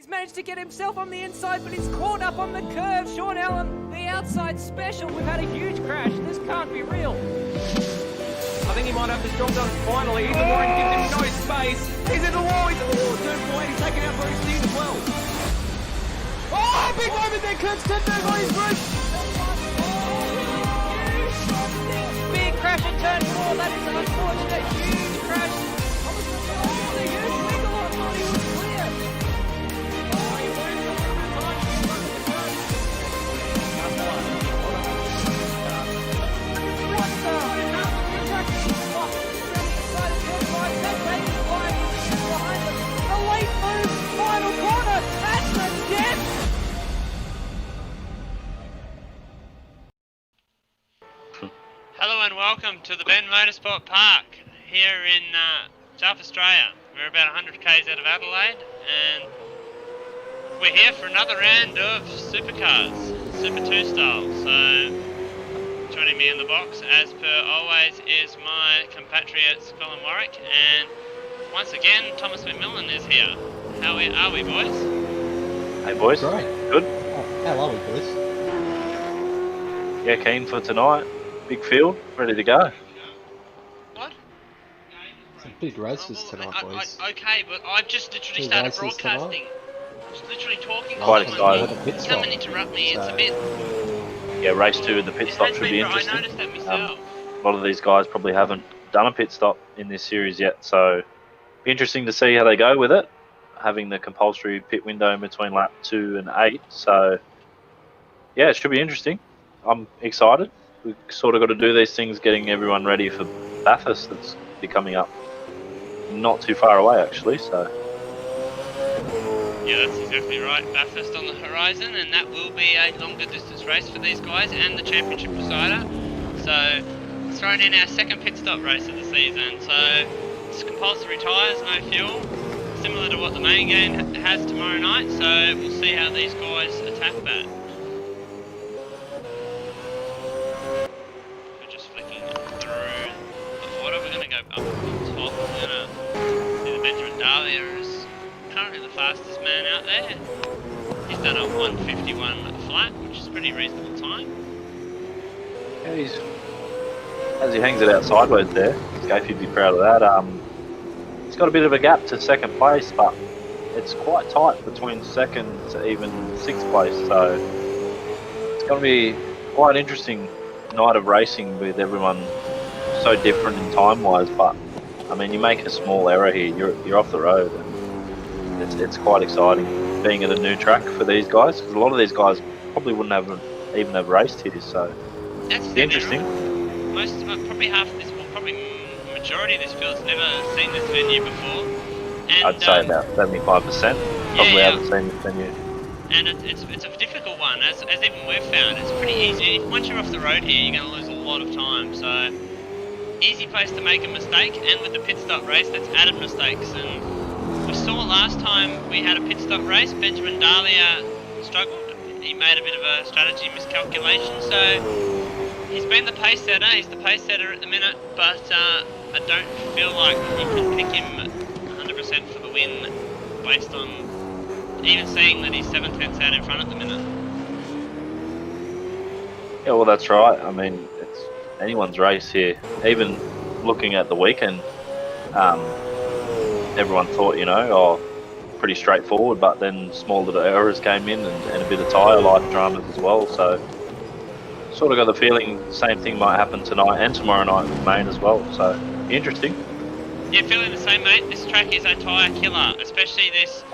He's managed to get himself on the inside, but he's caught up on the curve. Sean Allen, the outside special. We've had a huge crash. This can't be real. I think he might have the strong on finally. Even Warren gives him no space. He's in the wall. He's in the wall. Turn point. He's taken out Bruce Dean as well. Oh, big moment there. Kurt Stenberg on his roof. Big crash at turn 4. That is an unfortunate huge crash. Oh, the huge wiggle on while he was clear. Oh, he loses a little bit of time. He's back at the curve. What the? The late move, final corner. That's the death. Hello and welcome to the Bend Motorsport Park here in South Australia. We're about 100 k's out of Adelaide and we're here for another round of supercars, Super 2 style. So joining me in the box as per always is my compatriots Colin Warwick, and once again Thomas McMillan is here. How are we boys? Hey boys, Great. good? Oh, how are we, boys? Yeah, keen for tonight. Big field, ready to go. What? Some big races tonight, boys. Okay, but I've just literally Big started races broadcasting. I'm just literally talking to Quite someone. excited. Come and interrupt me, it's a bit... Yeah, race 2 in the pit It stop has should been, be I interesting. noticed that myself. A lot of these guys probably haven't done a pit stop in this series yet, so be interesting to see how they go with it, having the compulsory pit window in between lap 2 and 8. So yeah, it should be interesting. I'm excited. We've sort of got to do these things, getting everyone ready for Bathurst that's be coming up not too far away actually. So Yeah, that's exactly right. Bathurst on the horizon, and that will be a longer distance race for these guys and the championship decider. So, throwing in our second pit stop race of the season. So, it's compulsory tyres, no fuel, similar to what the main game has tomorrow night. So, we'll see how these guys attack that. We're just flicking through the water. We're going to go up the top. We're going to see the Benjamin Dahlia is currently the fastest man out there. He's done a 151 flat, which is a pretty reasonable time. yeah, as he hangs it out sideways there, Scafey'd be proud of that. He's got a bit of a gap to second place, but it's quite tight between second to even 6th place, so it's going to be quite an interesting night of racing with everyone so different in time wise. But I mean, you make a small error here, you're off the road, and it's quite exciting being at a new track for these guys, because a lot of these guys probably wouldn't even have raced here, so That's it's interesting. Right. Probably half of this, well, probably majority of this field's never seen this venue before. And, I'd say about 75% probably yeah. haven't seen this venue. And it's a difficult one, as even we've found. It's pretty easy. Once you're off the road here, you're going to lose a lot of time. So, easy place to make a mistake, and with the pit stop race, that's added mistakes. And we saw last time we had a pit stop race, Benjamin Dahlia struggled. He made a bit of a strategy miscalculation, so he's been the pace setter. He's the pace setter at the minute, but I don't feel like you can pick him 100% for the win based on even seeing that he's 7/10 out in front at the minute. Yeah, well, that's right. I mean, it's anyone's race here. Even looking at the weekend, everyone thought, pretty straightforward, but then small little errors came in and a bit of tyre life dramas as well. So, sort of got the feeling the same thing might happen tonight and tomorrow night with Maine as well. So, interesting. Yeah, feeling the same, mate. This track is a tyre killer, especially this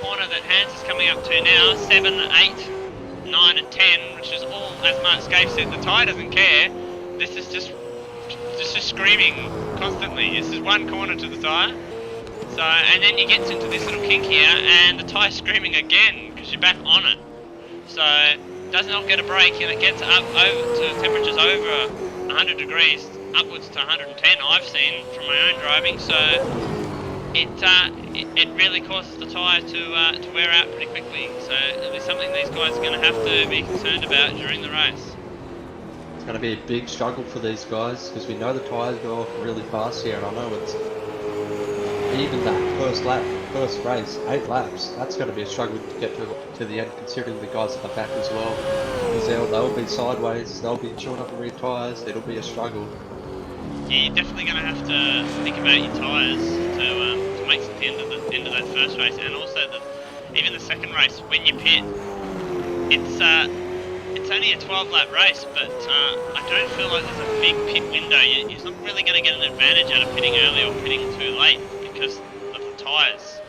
corner that Hans is coming up to now, 7, 8, 9 and 10, which is all, as Mark Scaife said, the tyre doesn't care. This is just screaming constantly. This is one corner to the tyre. So, and then you get into this little kink here, and the tyre's screaming again, because you're back on it. So, does not get a break, and it gets up over to temperatures over 100 degrees, upwards to 110 I've seen from my own driving. So, it really causes the tyre to wear out pretty quickly. So it'll be something these guys are going to have to be concerned about during the race. It's going to be a big struggle for these guys, because we know the tyres go off really fast here, and I know it's even that first lap first race, 8 laps. That's going to be a struggle to get to the end, considering the guys at the back as well. Because they'll be sideways, they'll be chewing up the rear tyres, it'll be a struggle. Yeah, you're definitely going to have to think about your tyres to make it to the end of that first race, and also even the second race when you pit. It's only a 12-lap race, but I don't feel like there's a big pit window. You're not really going to get an advantage out of pitting early or pitting too late because of the tyres.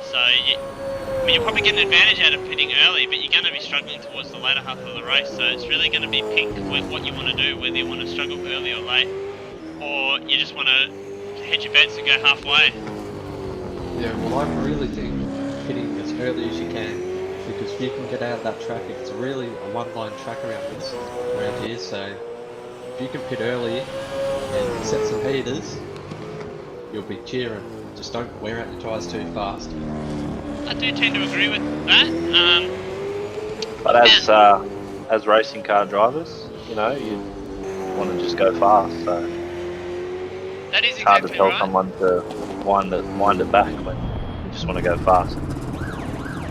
So you'll probably get an advantage out of pitting early, but you're going to be struggling towards the later half of the race. So it's really going to be pick with what you want to do, whether you want to struggle early or late, or you just want to hedge your bets and go halfway. Yeah, well, I really think pitting as early as you can, because if you can get out of that traffic, it's really a one-line track around here, so if you can pit early and set some heaters, you'll be cheering. Just don't wear out your tyres too fast. I do tend to agree with that. But as racing car drivers, you know, you want to just go fast, so that is it's hard to exactly tell right. someone to wind it back when you just want to go fast.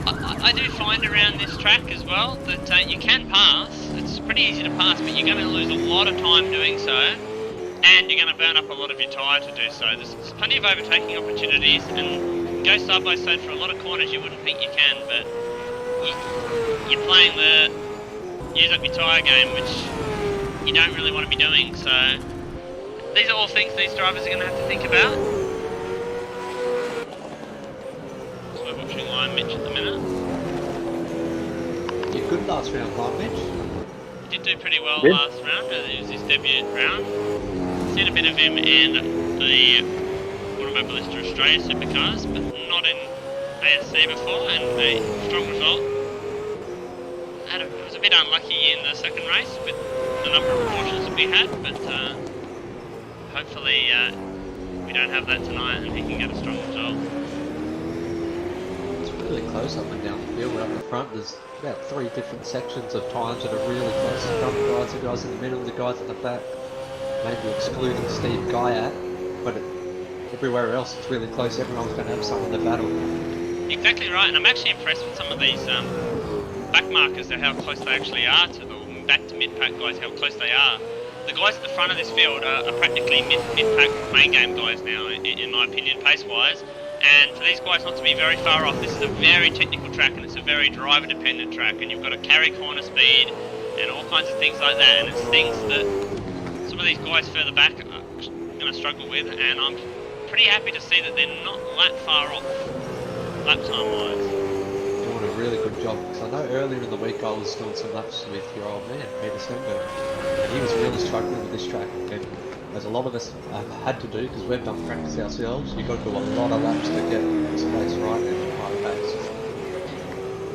I do find around this track as well that you can pass. It's pretty easy to pass, but you're going to lose a lot of time doing so, and you're going to burn up a lot of your tyre to do so. There's plenty of overtaking opportunities, and go side by side for a lot of corners you wouldn't think you can, but you're playing the use up your tyre game, which you don't really want to be doing. So these are all things these drivers are going to have to think about. So we're watching Lion Mitch at the minute. You good last round, Lion Mitch. He did do pretty well Did? last round. It was his debut round. Seen a bit of him in the Automobilista Australia Supercars, but not in ASC before, and a strong result. Was a bit unlucky in the second race with the number of cautions that we had, but hopefully we don't have that tonight and he can get a strong result. It's really close up and down the field. Up the front, there's about 3 different sections of times that are really close. The front guys, the guys in the middle, the guys at the back. Maybe excluding Steve Guyat, but everywhere else it's really close. Everyone's going to have some in the battle. Exactly right, and I'm actually impressed with some of these back markers of how close they actually are to the back to mid-pack guys, how close they are. The guys at the front of this field are practically mid-pack main game guys now, in my opinion, pace-wise. And for these guys not to be very far off, this is a very technical track and it's a very driver-dependent track, and you've got to carry corner speed and all kinds of things like that, and it's things that some of these guys further back are going to struggle with, and I'm pretty happy to see that they're not that far off, lap time-wise. Doing a really good job, because I know earlier in the week I was doing some laps with your old man, Peter Stenberg, and he was really struggling with this track, and as a lot of us have had to do, because we've done practice ourselves, you've got to do a lot of laps to get this place right and high pace.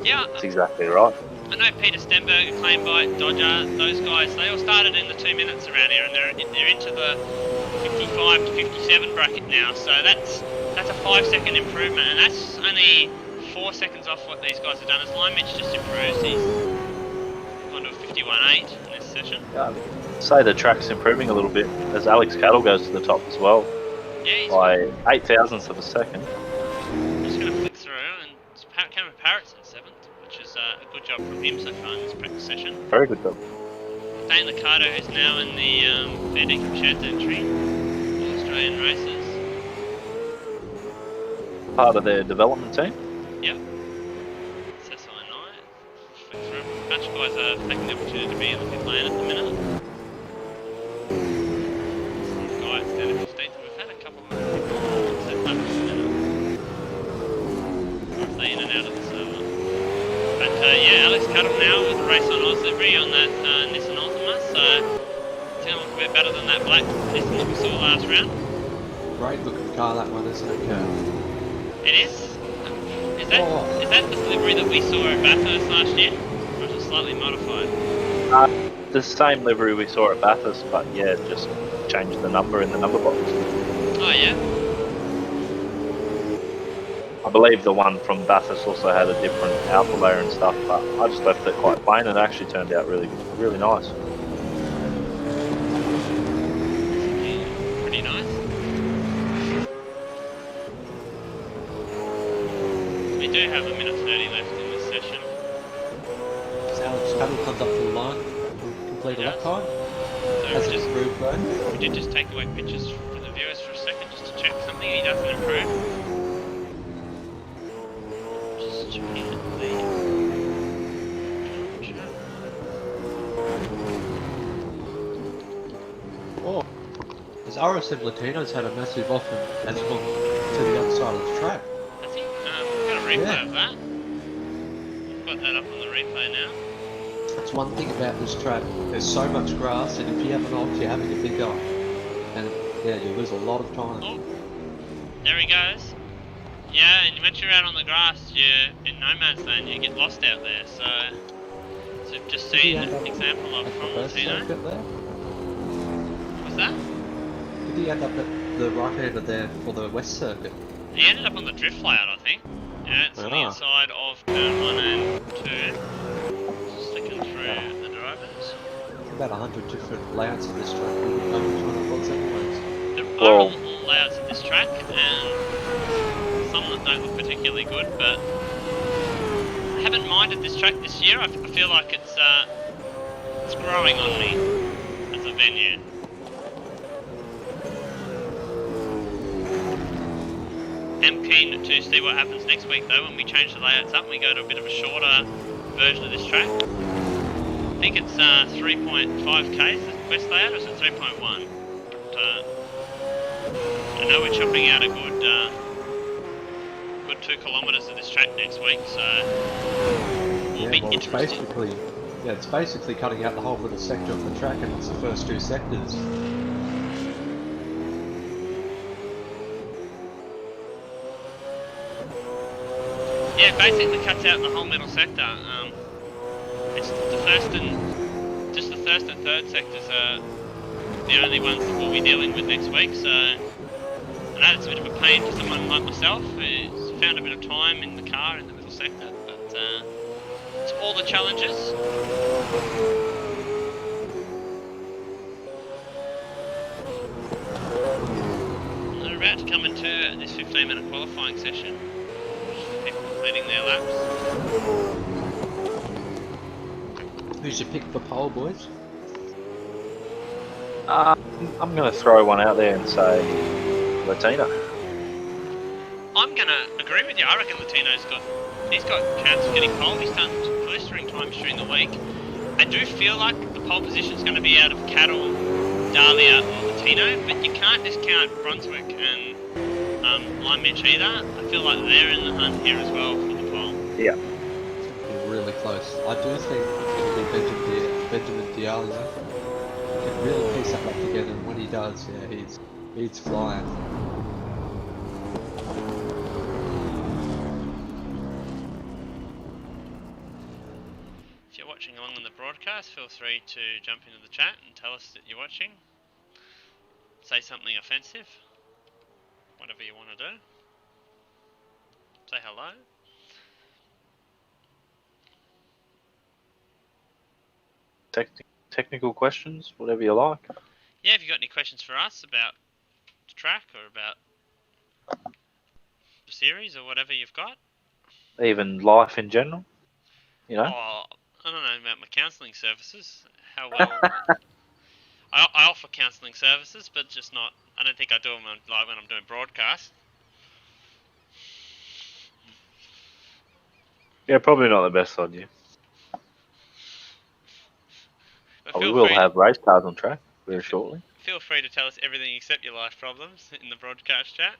Yeah, That's exactly right. I know Peter Stenberg, Acclaim Bike, Dodger, those guys, they all started in the 2 minutes around here, and they're into the 55 to 57 bracket now, so that's a 5-second improvement, and that's only 4 seconds off what these guys have done. As Lion Mitch just improves, he's gone to a 51.8 in this session. Say the track's improving a little bit as Alex Cattle goes to the top as well, Yeah, he's by 8 thousandths of a second. I'm just going to flick through, and Cameron Parrott's in 7th, which is a good job from him so far in this practice session. Very good job. Dane Liccardo, who's now in the Fair Dinkum Sheds entry, all Australian races. Part of their development team. Yep. SSI Knight. Flick through. A bunch of guys are taking the opportunity to be in the pit lane at the minute. Guys down at 15th, and we've had a couple of people set up at the minute. Or if they in and out of the server. But yeah, Alex Cuttle now with the race on Oz livery on that Nissan Altima, so it's going to look a bit better than that black Nissan that we saw last round. Great looking car, that one, isn't it? Yeah. It is. Is that the livery that we saw at Bathurst last year? Or is it slightly modified? The same livery we saw at Bathurst, but yeah, just changed the number in the number box. Oh yeah? I believe the one from Bathurst also had a different alpha layer and stuff, but I just left it quite plain and it actually turned out really, really nice. Yeah, pretty nice. we do have a minute 30 left in this session. Alex Paddle comes up to the line and complete a lap time. So Has we it just improved though? we did just take away pictures from the viewers for a second just to check something he doesn't improve. Just checking the Oh, his RSM Latino's had a massive off and has gone to the other side of the track. I think we've got a replay Yeah. of that. We've got that up on the replay now. That's one thing about this track. There's so much grass, and if you have an off, you're having a big off. And yeah, you lose a lot of time. Oh, there he goes. Yeah, and once you're out on the grass, you're in no man's land, you get lost out there. So we've just Did he seen end an up example of at the from first Latino. circuit there? What's that? Did he end up at the right-hander there for the West Circuit? He ended up on the drift layout, I think. Yeah, it's on the Ah. inside of turn 1 and 2. Sticking through the drivers. About 100 different layouts of this track. We wouldn't know which one it was anyways. There are all layouts of this track, and some that don't look particularly good, but I haven't minded this track this year. I feel like it's growing on me as a venue. I'm keen to see what happens next week though when we change the layouts up and we go to a bit of a shorter version of this track. I think it's 3.5k is the West layout, or is it 3.1? I know we're chopping out a good 2 kilometres of this track next week, so will be Well, it's interesting. it's basically cutting out the whole little sector of the track, and it's the first 2 sectors. Yeah, it basically cuts out the whole middle sector. It's the first and third sectors are the only ones that we'll be dealing with next week. So I know it's a bit of a pain for someone like myself who's found a bit of time in the car in the middle sector, but it's all the challenges. They're about to come into this 15-minute qualifying session. People completing their laps. Who's your pick for pole, boys? I'm going to throw one out there and say Latina. I'm gonna agree with you. I reckon he's got a chance of getting pole. He's done blistering times during the week. I do feel like the pole position is going to be out of Cattle, Dahlia, or Latino, but you can't discount Brunswick and Lime Mitch either. I feel like they're in the hunt here as well for the pole. Yeah. It's really close. I do think it'll be Benjamin Diallo. He can really piece that back together, and when he does, yeah, he's flying. If you're watching along on the broadcast, feel free to jump into the chat and tell us that you're watching. Say something offensive. Whatever you want to do. Say hello. Technical questions, whatever you like. Yeah, if you've got any questions for us about the track or about the series or whatever you've got. Even life in general, you know. Oh, I don't know about my counselling services. How well... I offer counselling services, but just not... I don't think I do them like when I'm doing broadcast. Yeah, probably not the best on you. But Oh, we feel will free have race cars on track very shortly. Feel free to tell us everything except your life problems in the broadcast chat.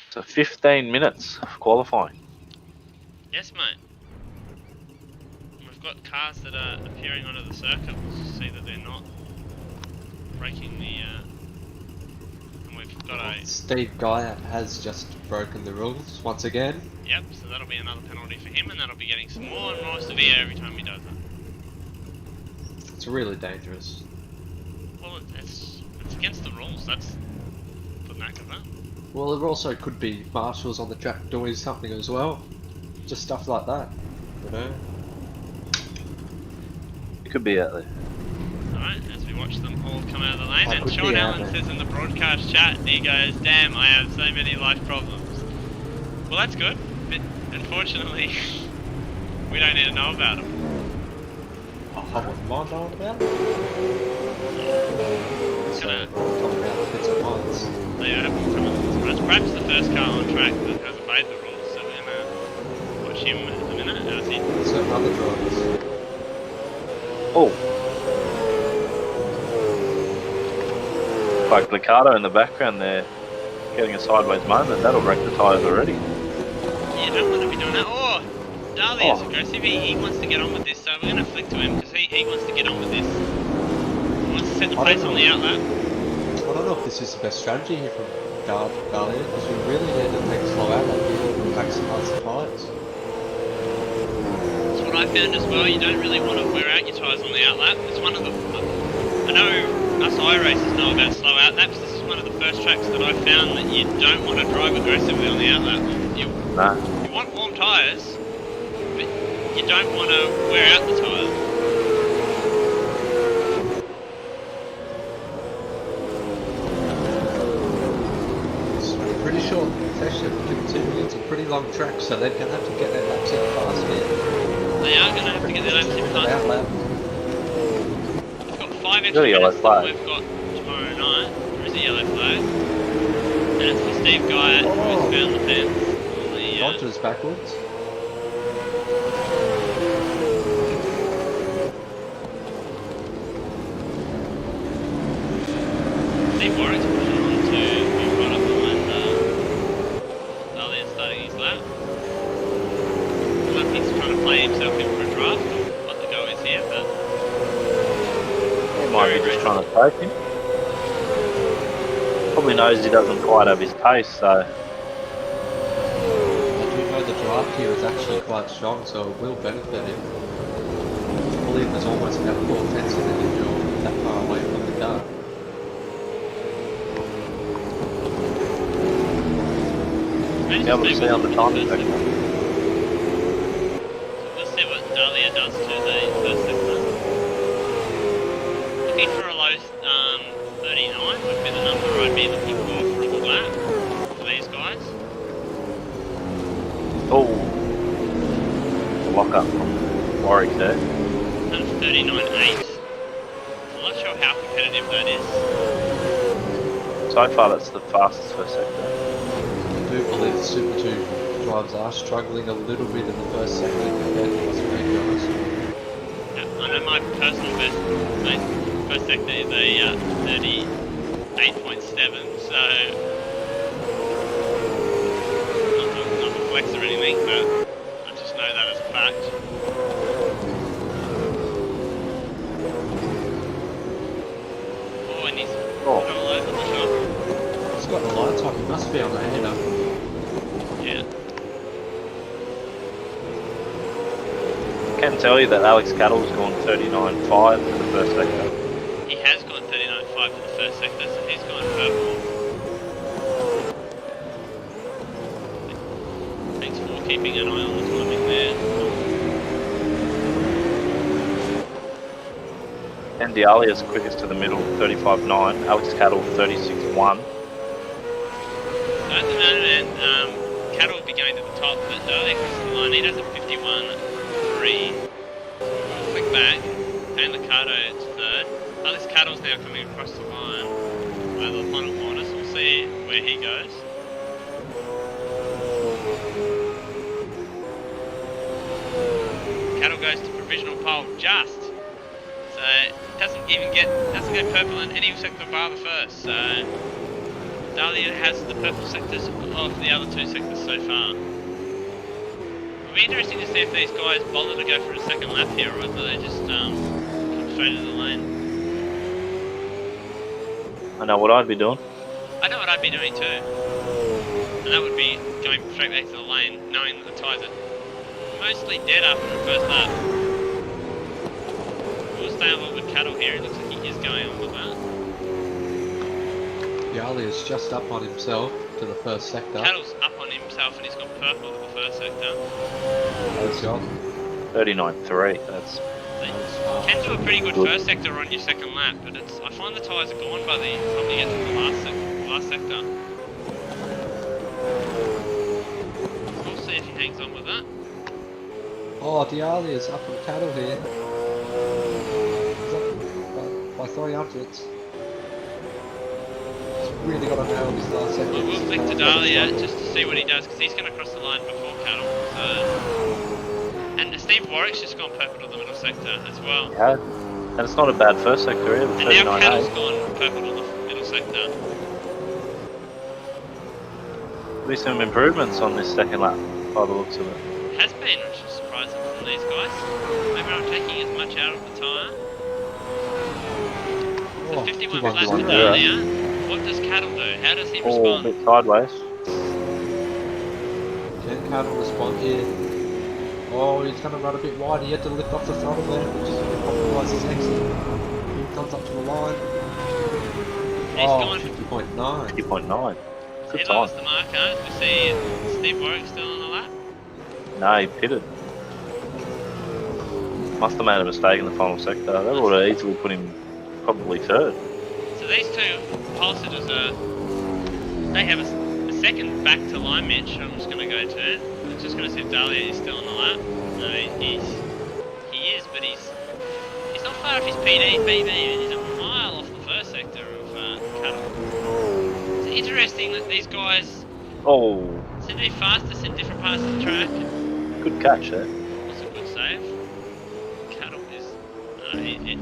So 15 minutes of qualifying. Yes, mate. We've got cars that are appearing onto the circuit. We'll see that they're not breaking the... and we've got a... Steve Guy has just broken the rules once again. Yep, so that'll be another penalty for him, and that'll be getting some more and more severe every time he does it. It's really dangerous. Well, it's against the rules, that's the knack of it. Well, there also could be marshals on the track doing something as well. Just stuff like that, you know? It could be out there. Alright, as we watch them all come out of the lane, I and could Sean be out Allen there. says in the broadcast chat, he goes, "Damn, I have so many life problems." Well, that's good, but unfortunately, we don't need to know about them. I wouldn't mind knowing about it. So, Gonna- talk about bits and bobs. They have them coming to us. Perhaps the first car on track that has obeyed the rules, so we're gonna watch him in a minute as he... So other drivers. Oh. Like Liccardo in the background there, getting a sideways moment. That'll wreck the tyres already. You don't want to be doing that. Oh! Dali is aggressive. He wants to get on with this, so we're gonna flick to him because he wants to get on with this. He wants to set the I don't pace on know. the outlap. I don't know if this is the best strategy here from Dahlia, because we really need to take a slow out like here and maximise the tyres. That's what I found as well. You don't really want to wear out your tyres on the outlap. It's one of the... I know us iRacers know about slow outlaps. This is one of the first tracks that I found that you don't want to drive aggressively on the outlap. You want warm tyres, but you don't want to wear out the tyre. It's a pretty short session, 2 minutes, a pretty long track, so they're going to have to get their laps in fast here. They are going to have to get their laps in fast. Outlap. We've got 5 extra Got a yellow minutes flag. than we've got tomorrow night. There is a yellow flag. And it's for Steve Guyatt, who has found the fence. On the, Rogers backwards. Steve Warwick's pushing on to be right up the line. Dahlia's starting his lap. Looks like he's trying to play himself in for a draft of what the go is here, but He might be just trying to take him. Probably knows he doesn't quite have his pace, so I do know the draft here is actually quite strong, so it will benefit him. I believe there's almost an outdoor fence in the hill that far away from the car. maybe be able to just see on the stay time with the sector. first sector. Let's see what Dahlia does to the first sector. Looking for a low 39 would be the number I'd be looking for a good lap for these guys. oh, lock up from Warwick there. And 39.8. I'm not sure how competitive that is. So far, that's the fastest first sector. I do believe the Super 2 drivers are struggling a little bit in the first sector compared to us three guys. Yeah, I know my personal best first sector is a 38.7, so not a flex or anything, but I just know that as a fact. Oh, and he's all over the shop. He's got the lights on, he must be on the header. Yeah. Can tell you that Alex Cattle's gone 39.5 for the first sector. He has gone 39.5 for the first sector, so he's gone purple. Thanks for keeping an eye on the timing there. Andy Alia's quickest to the middle, 35.9. Alex Cattle, 36.1. So at the moment, Cattle will be going to the top, but Dahlia crosses the line. He does a 51.3. We'll flick back. Dane Liccardo is third. Alex Cattle's now coming across the line over the final corner, so we'll see where he goes. Cattle goes to provisional pole just. So doesn't go purple in any sector bar the first. So Dahlia has the purple sectors of the other two sectors so far. It'll be interesting to see if these guys bother to go for a second lap here or whether they just come straight into the lane. I know what I'd be doing. I know what I'd be doing too. And that would be going straight back to the lane, knowing that the tyres are mostly dead after the first lap. We'll stay on with Cattle here, it looks like he is going on with that. Yali is just up on himself to the first sector. Cattle's up on himself and he's got purple to the first sector. Let's go. 39.3. That's They can do a pretty good first sector on your second lap, but I find the tyres are gone by the time you get to the last sector. We'll see if he hangs on with that. Oh, Dialia's up on cattle here. He's up by 300s. He's really got to nail this last sector. Well, we'll flick to Dahlia just to see what he does, because he's going to cross the line before cattle. And Steve Warwick's just gone purple to the middle sector as well. Yeah, and it's not a bad first sector either. And now cattle's gone purple to the middle sector. There'll be some improvements on this second lap by the looks of it. Has been, which is surprising from these guys. Maybe not taking as much out of the tyre. So 51 laps to Dahlia. What does cattle do? How does he A respond? bit sideways. Can cattle respond here? Oh, he's going to run a bit wide. He had to lift off the throttle there, which is going to compromise his exit. He comes up to the line. He's 50.9. 50.9. Good He time. lost the marker. We see Steve Warwick still on the lap. No, he pitted. Must have made a mistake in the final sector. That would have easily put him probably third. So these two pole sitters they have a second back to line Mitch. I'm just going to go to. I'm just going to see if Dahlia is still on the lap. No, he is, but he's not far off his PD, PB. He's a mile off the first sector of cattle. It's interesting that these guys Oh, seem to be fastest in different parts of the track. good catch there. That's a good save. Cattle is...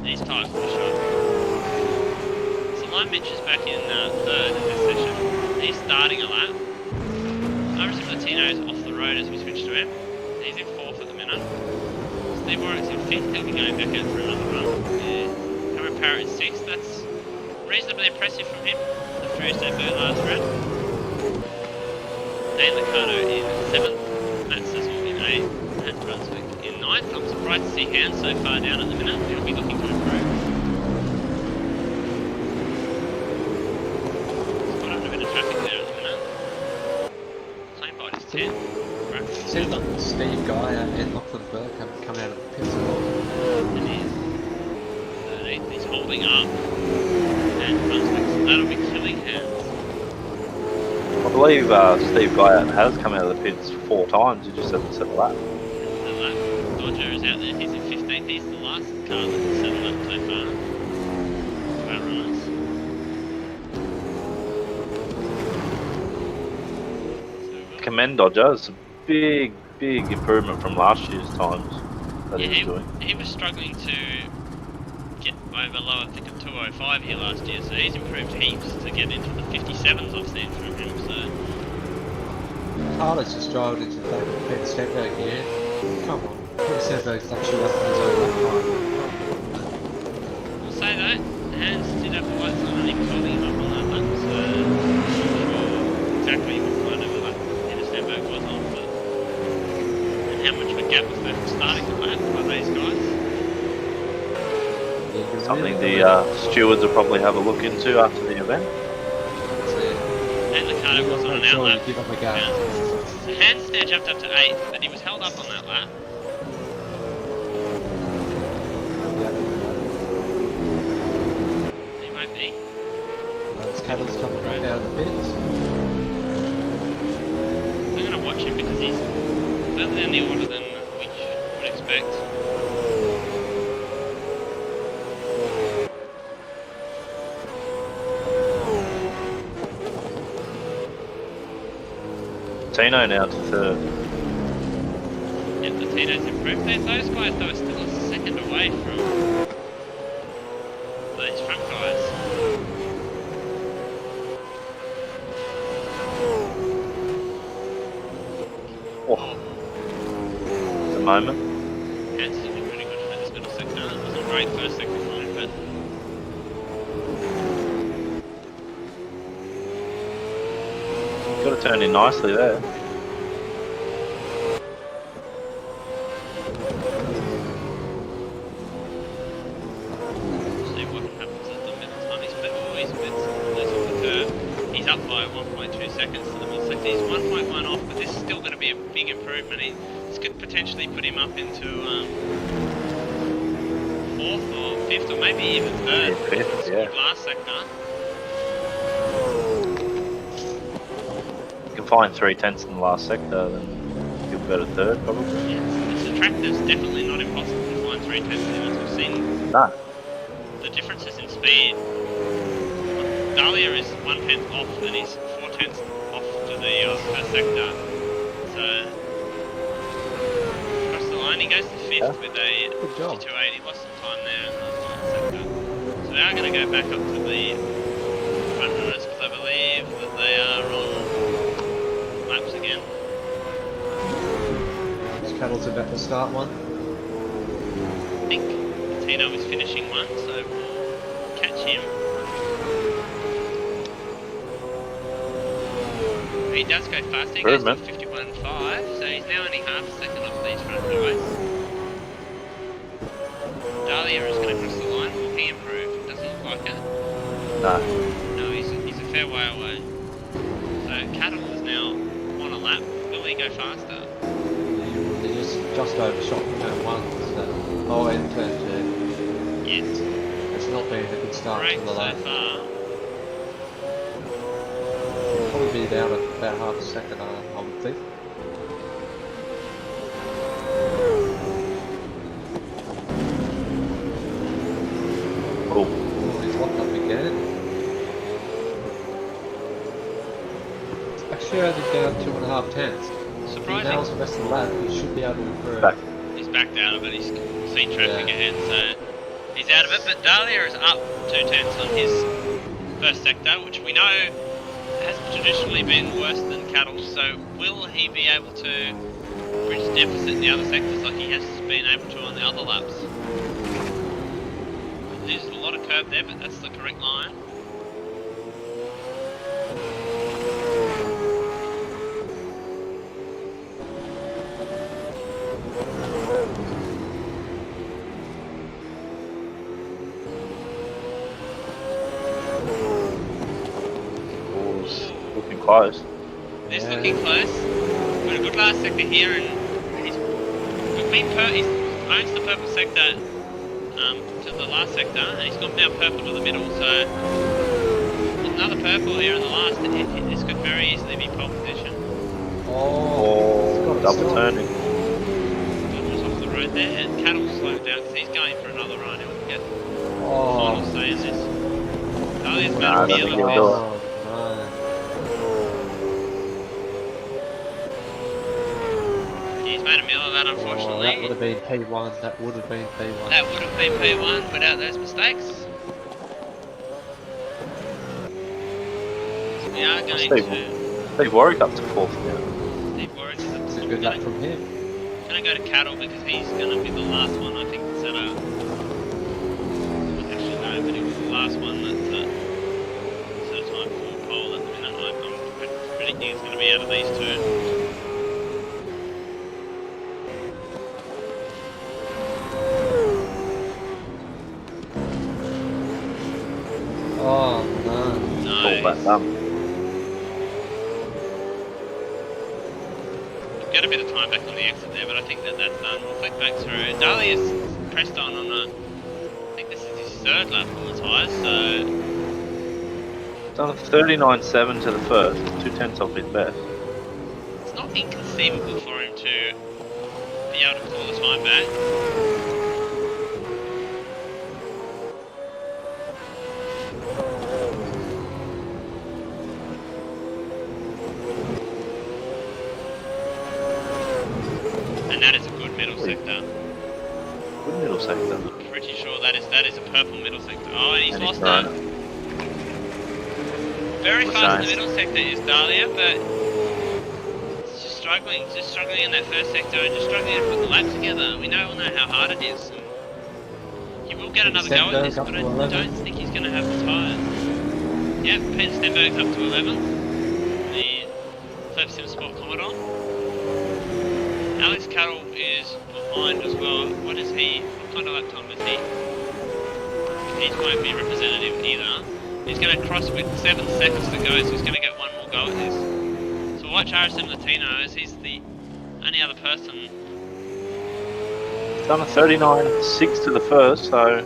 he's tight for sure. So Line Mitch is back in third in this session. He's starting a lap. Iris Latino's off the road as we switch to him. He's in fourth at the minute. Steve Warwick's in fifth. He'll be going back out for another run. Yeah. Cameron Parrott in sixth. That's reasonably impressive from him. The first debut last round. Dane Liccardo in 7th, Matt Sissel in 8th, and Brunswick in 9th. I'm surprised to see Hans so far down at the minute. He'll be looking to improve. He's got under a bit of traffic there at the minute. Claim body's 10. Seems like Steve Guy and Lachlan Burke have come out of the pits a lot. And he's 13th. He's holding up. And Brunswick, so that'll be killing Hans. I believe Steve Guyat has come out of the pits 4 times. He just hasn't set a lap. Dodger is out there. He's in 15th. He's the last car that's settled up so far. Two outrunners. Commend Dodger. It's a big improvement from last year's times that he was doing. He was struggling to get over low, I think, of 205 here last year, so he's improved heaps to get into the 57s I've seen from him. So Carlos just drove into the back of Peter Stenberg here. Come on. Peter Stenberg's actually up on his own lap time. we'll say that. Hans did have the lights on and he was holding him up on that lap, so I'm not sure exactly what kind of a lap Peter Stenberg was on, but and how much of a gap was there from starting the lap by these guys. Something the stewards will probably have a look into after the event. And Liccardo was on an Sure, outlap. give up a go. So Hans now jumped up to 8th, but he was held up on that lap. He might be. Those cattle's coming right out of the pits. I'm going to watch him because he's further down the order than we would expect. Tino now to third. Yep, the Tito's improved. Those guys, though, are still a second away from these front guys. Oh, it's a moment. Hans is looking pretty good for this middle sector. It was a great first sector for him, but Got to turn in nicely there. see what happens at the middle time. He's a bit loose off the curve. He's up by 1.2 seconds to the middle sector. He's 1.1 off, but this is still going to be a big improvement. This could potentially put him up into 4th or 5th or maybe even 3rd. Yeah, 5th, Scored yeah. last sector. You can find 3/10 in the last sector, then you'll go to 3rd probably. Yeah, it's a track that's definitely not impossible to find 3/10 in, as we've seen No. the differences in speed. Dahlia is 1/10 off and he's 4/10 off to the first sector. So, across the line, he goes to 5th with a Good job. 52.8. He lost some time there in the last sector. So they are going to go back up to the front runners because I believe that they are on laps again. Cattle's about to start one. I think Tino is finishing one, so we'll catch him. He does go fast, he goes to 51.5, so he's now only half a second off these front guys. Dahlia is going to cross the line, will he improve? Doesn't look like it. No. No, he's a fair way away. So Cattle is now on a lap, will he go faster? They just overshot turn 1, so... Oh, and turn 2. Yes. It's not been a good start Great from the so lap. far. Probably be down at about half a second, I would think. Cool. Oh, he's locked up again. Actually only down 2.5 tenths. If he Surprising. nails the rest of the lap, he should be able to improve. Back. He's backed out of it, he's seen traffic Yeah. ahead, so he's out of it. But Dahlia is up 2/10 on his first sector, which we know has traditionally been worse than Cattle. So will he be able to bridge the deficit in the other sectors like he has been able to on the other laps? There's a lot of curb there, but that's the correct line. Looking close. It's looking close. Got a good last sector here, and he owns the purple sector to the last sector, and he's gone now purple to the middle. So another purple here in the last, and this could very easily be pole position. Oh, double turning. Dodger's off the road there, and Cattle slowed down because he's going for another run. He'll get the final say in this. Dahlia's Nah, I better don't think he'll do it. Oh, no. He's made a meal of that, Oh, unfortunately. that would have been P1. That would have been P1. That would have been P1 without those mistakes. So we are going to... Steve Warwick up to 4th now. Steve Warwick is up It's to a good lap from him. Going to go to Cattle because he's going to be the last one, I think, to set up. Actually, no, but he was the last one that set a time for pole at the minute. I'm predicting it's going to be out of these two. Oh, no. All back done. We've got a bit of time back on the exit there, but I think that's done. We'll flick back through. Dahlia's pressed on a... I think this is his 3rd lap on the tyres, so... Done a 39.7 to the first, 2/10 off his best. It's not inconceivable for him to be able to pull the time back. And that is a good middle sector. Good middle sector. I'm pretty sure that is a purple middle sector. Oh, and he's And lost thrown that. it. Very What's fast in that? the middle sector is Dahlia, but it's just struggling in that first sector and just struggling to put the lap together. We all know how hard it is. He will get another go at this, but I don't think he's going to have the tyres. Yep, Stenberg's up to 11. The Flip Sim Sport Commodore. Alex Cattle is behind as well. What is he? What kind of lap time is he? He won't be representative either. He's going to cross with 7 seconds to go, so he's going to get one more go at this. So watch RSM Latino as he's the only other person Done a 39.6 to the first, so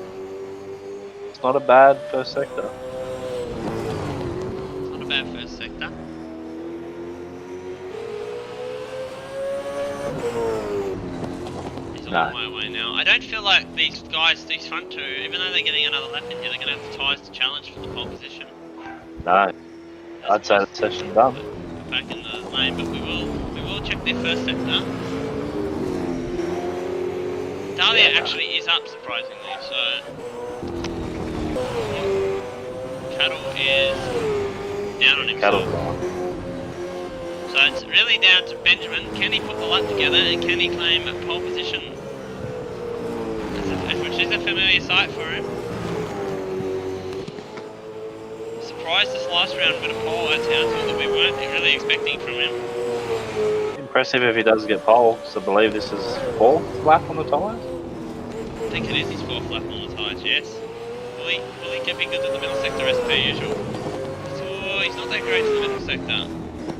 it's not a bad first sector. It's not a bad first sector. He's a long way away now. I don't feel like these guys, these front two, even though they're getting another lap in here, they're going to have the tyres to challenge for the pole position. No, I'd say the session done. Back in the lane, but we will check their first sector. Dahlia actually is up, surprisingly, so Cattle is down on himself. So it's really down to Benjamin. Can he put the lap together and can he claim a pole position? Which is a familiar sight for him. Surprised this last round with a pole at Townsville that we weren't really expecting from him. Impressive if he does get pole, so I believe this is 4th lap on the tyres? I think it is his 4th lap on the tyres, yes. Will he get me good at the middle sector as per usual? So he's not that great in the middle sector,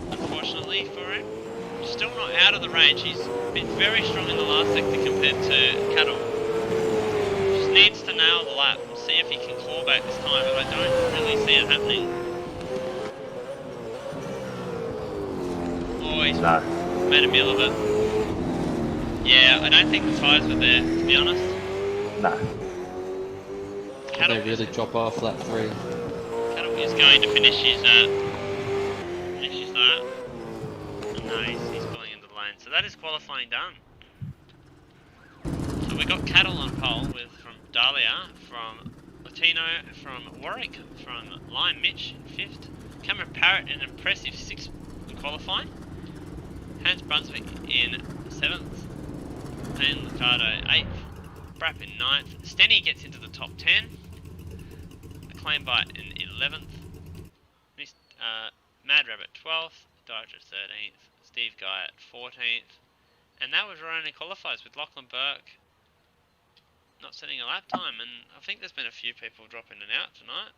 unfortunately for him. Still not out of the range. He's been very strong in the last sector compared to Cattle. Just needs to nail the lap and see if he can claw back this time, but I don't really see it happening. Oh, he's made a meal of it. Yeah, I don't think the tyres were there, to be honest. No. They really drop off lap 3. Cattle is going to finish his that. No, he's pulling into the lane. So that is qualifying done. So we got Cattle on pole from Dahlia, from Latino, from Warwick, from Lime Mitch in 5th. Cameron Parrott an impressive 6th in qualifying. Hans Brunswick in 7th. Payne Liccardo 8th. Brapp in 9th. Stenny gets into the top 10. Acclaim by in 11th. Mad Rabbit 12th. Dodger 13th. Steve Guy at 14th. And that was where only qualifies with Lachlan Burke not setting a lap time. And I think there's been a few people dropping in and out tonight.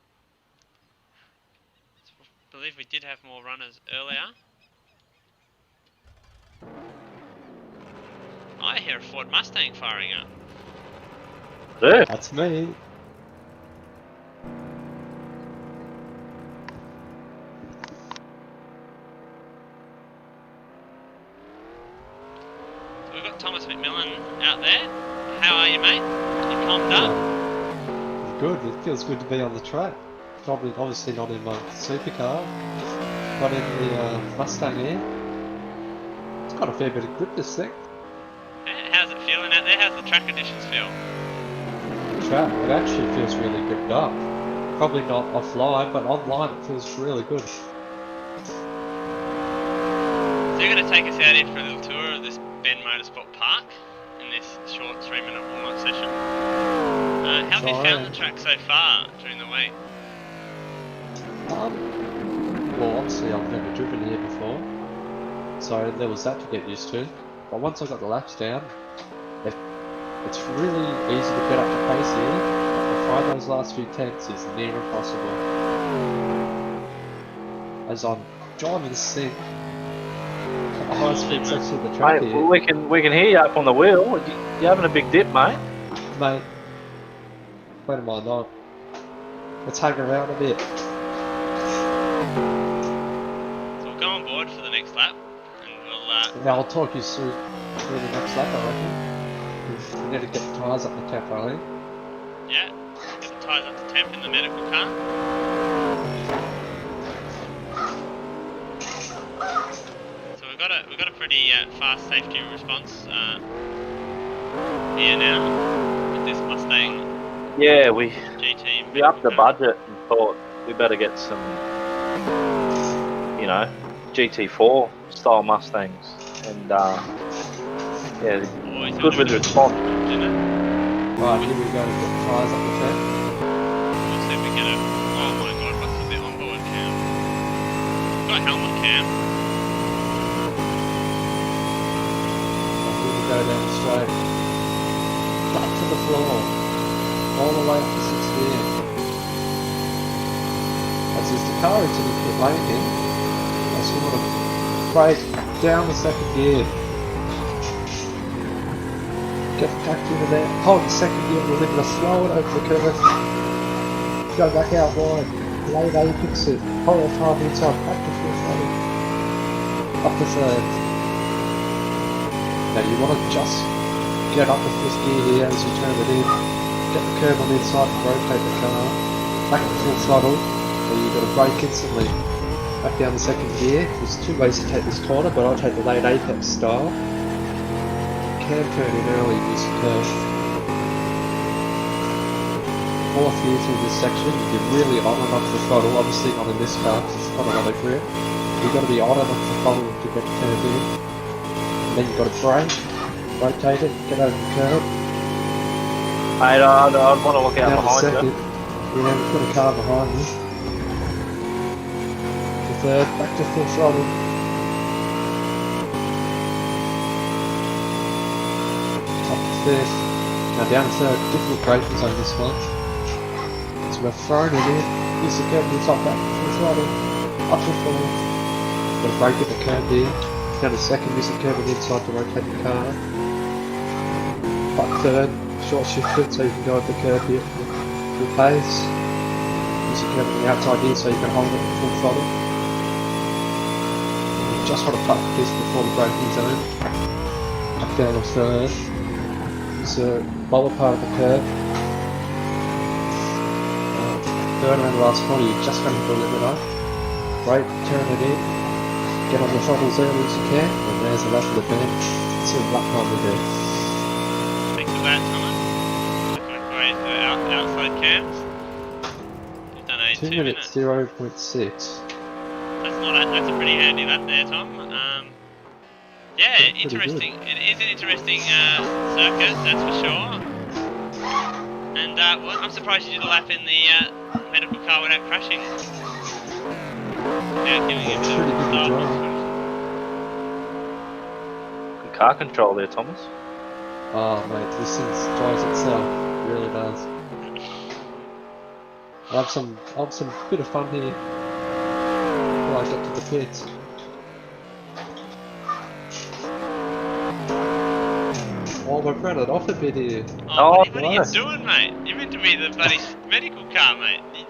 I believe we did have more runners earlier. I hear a Ford Mustang firing up. Yeah. That's me. So we've got Thomas McMillan out there. How are you, mate? You pumped up? Good, it feels good to be on the track. Obviously not in my supercar, but in the Mustang here. It's got a fair bit of grip, this thing. How's it feeling out there? How's the track conditions feel? The track, it actually feels really gripped up. Probably not offline, but online it feels really good. So you're going to take us out here for a little tour of this Bend Motorsport Park in this short 3-minute warm-up session. How have you found the track so far during the week? Well, obviously I've never driven here before, so there was that to get used to. But once I got the laps down, it's really easy to get up to pace here, but to find those last few tenths is near impossible. As I'm driving this thing at the highest speed section of the track Mate, here. well, we can hear you up on the wheel. You're having a big dip, mate. Mate, wait a minute, no. Let's hang around a bit. So we'll go on board for the next lap and we'll Now I'll talk you through the next lap, I reckon. We need to get the tyres up the temp, I think. yeah, get the tyres up to temp in the medical car. So we've got a pretty fast safety response here now with this Mustang Yeah, we GT. upped the budget and thought we better get some, GT4 style Mustangs. And yeah, good with the response. Right, here we go, get the tyres up the temp. We'll see if we get it. Oh my god, what's the onboard cam? Got helmet cam. And here we go down straight. Up to the floor. All the way up to 6th gear. As is the car into the pit lane here, I sort of brake down the 2nd gear. get back into there, hold the second gear, we're going to slow it over the curve, go back out wide, late apex it, hold the time inside, back to full throttle, up to third. Now you want to just get up the fifth gear here as you turn it in, get the curve on the inside and rotate the car, back to full throttle, so you've got to brake instantly, back down the second gear. There's two ways to take this corner, but I'll take the late apex style. Can turn in early in this curve. Fourth gear through this section, you can really on and off the throttle, obviously not in this car because it's got another grip. You've got to be on and off the throttle to get turned in. And then you've got to brake, rotate it, get over the curve. Mate, I'd want to look out Down behind second. you. Yeah, we've got a car behind you. The third, back to full throttle. Up to fifth. Now down to third, difficult braking zone this one. So we're throwing it in. Use the curve to the top, back to full throttle. Up to fourth. Got to brake at the curve here. Down to second, use the curve on the inside to rotate the car. Up third, short shift it so you can go at the curve here. Full pace. Use the curve on the outside here so you can hold it at full throttle. You just want to cut this before the braking zone. Up down to third. Use the lower part of the curve. Third around the last corner, you're just going to put a little bit up. Brake, turn it in. Get on the throttle as early as you can. And there's the lap of the bend. See what lap time we do. Thanks for that, Thomas. Looking great for outside cams. You've done 2 minutes 0.6. That's a pretty handy lap there, Tom. Yeah, Pretty interesting. It is an interesting circuit, that's for sure. And well, I'm surprised you did a lap in the medical car without crashing. Without giving it a Pretty good start. drive. Good car control there, Thomas. Oh mate, this thing drives itself. It really does. I'll have some bit of fun here before I get to the pits. Oh, we've run it off a bit here. Oh, what are you nice. doing, mate? You're meant to be the bloody medical car, mate. You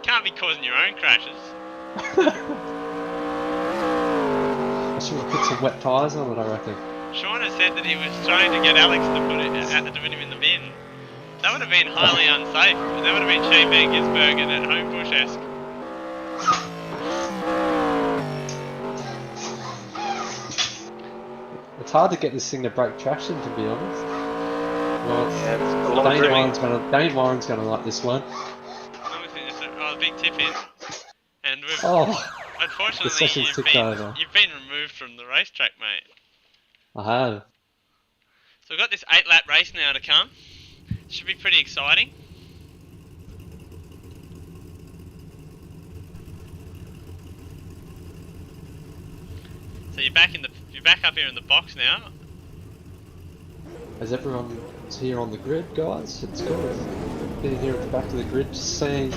can't be causing your own crashes. I should have put some wet tyres on it, I reckon. Sean has said that he was trying to get Alex to put him in the bin. That would have been highly unsafe. That would have been Shane Van Gisbergen at Homebush-esque. It's hard to get this thing to break traction, to be honest. Well, Yeah, it's got a lot of Dane Warren's gonna like this one. Obviously, just a big tip in. And we've, Oh, the unfortunately, session's ticked over. you've been removed from the racetrack, mate. I have. So we've got this 8-lap race now to come. Should be pretty exciting. So you're back up here in the box now. As everyone is here on the grid, guys, it's good. Been here at the back of the grid, just seeing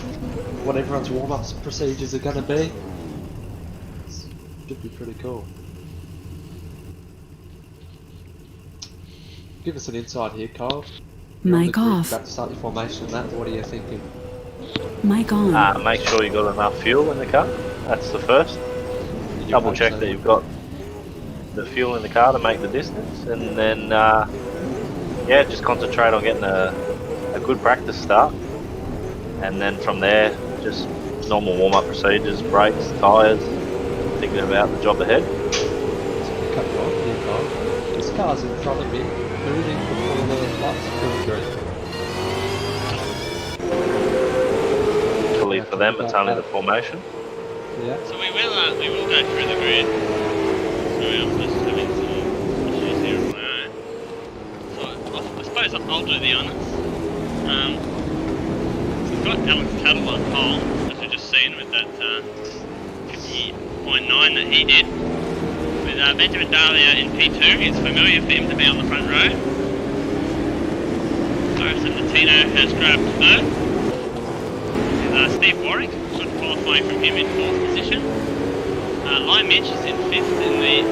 what everyone's warm-up procedures are going to be. Should be pretty cool. Give us an insight here, Kyle. You're on the Mic grid, off. about to start your formation and that. What are you thinking? Mic on. Make sure you got enough fuel in the car. That's the first. Double check that you've got the fuel in the car to make the distance, and then yeah, just concentrate on getting a good practice start, and then from there just normal warm-up procedures, brakes, tyres, thinking about the job ahead. Cut you off here, Kyle. This car's in front of me, moving before the lights are coming through. Luckily for them, it's only the formation. Yeah. So we will go through the grid. Sorry, I'm just having some issues here on my own. So I suppose I'll do the honours. So we've got Alex Tuttle on pole, as we've just seen with that 50.9 that he did. With Benjamin Dahlia in P2, it's familiar for him to be on the front row. Harrison Latino has grabbed third. With Steve Warwick, good qualifying from him in 4th position. Lime Mitch is in 5th in the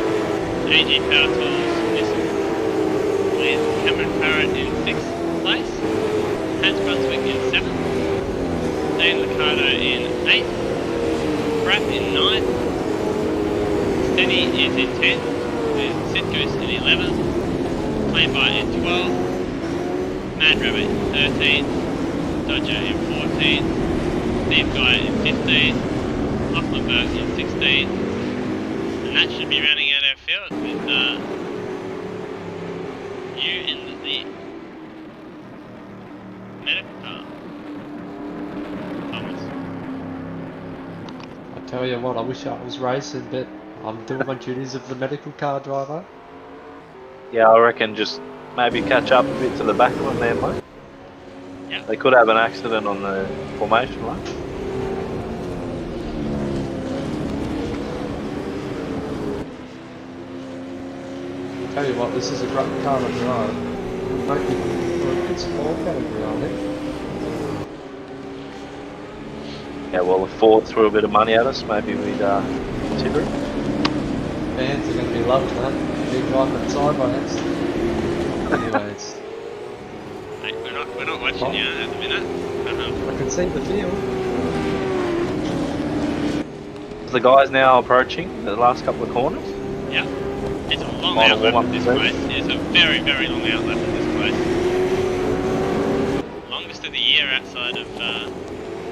AG Power Tools. With Cameron Parrott in 9th. Steady is in 10th. Then Sit Goose in 11th. Plain Bite in 12th. Mad Rabbit 13th. Dodger in 14th. Thief Guy in 15th. Lochlenberg in 16th. And that should be rounding out our field with you in the medical car. Thomas. I tell you what, I wish I was racing, but I'm doing my duties of the medical car driver. Yeah, I reckon just maybe catch up a bit to the back of them there, mate. Yeah. They could have an accident on the formation line. Tell you what, this is a great car to drive. Might be for a good sport category, I think. Yeah, well, if Ford threw a bit of money at us, maybe we'd consider it. Fans are going to be loving that. Big driving sideways. Anyways, Hey, we're not watching you at the minute. I can see the field. The guys now approaching the last couple of corners. Yeah. It's a long Might outlap warm at up this the place. It's a very, very long outlap at this place. Longest of the year outside of,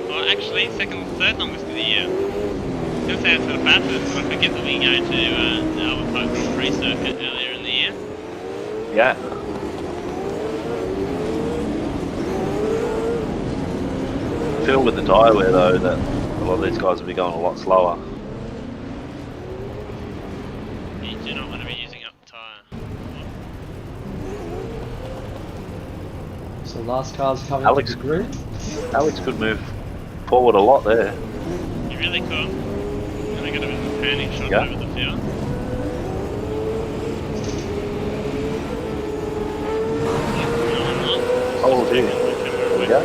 well actually, second or third longest of the year. I was going to say outside of Bathurst, but I forget that we go to the Albert Park Grand Prix circuit earlier in the year. Yeah. I feel with the tyre wear though that a lot of these guys will be going a lot slower. You do not want to be using up the tyre. So last car's coming Alex. to the grid. Alex could move forward a lot there. You really cool. Gonna get a bit of a panning shot Yeah. over the field. Oh dear. Here we go.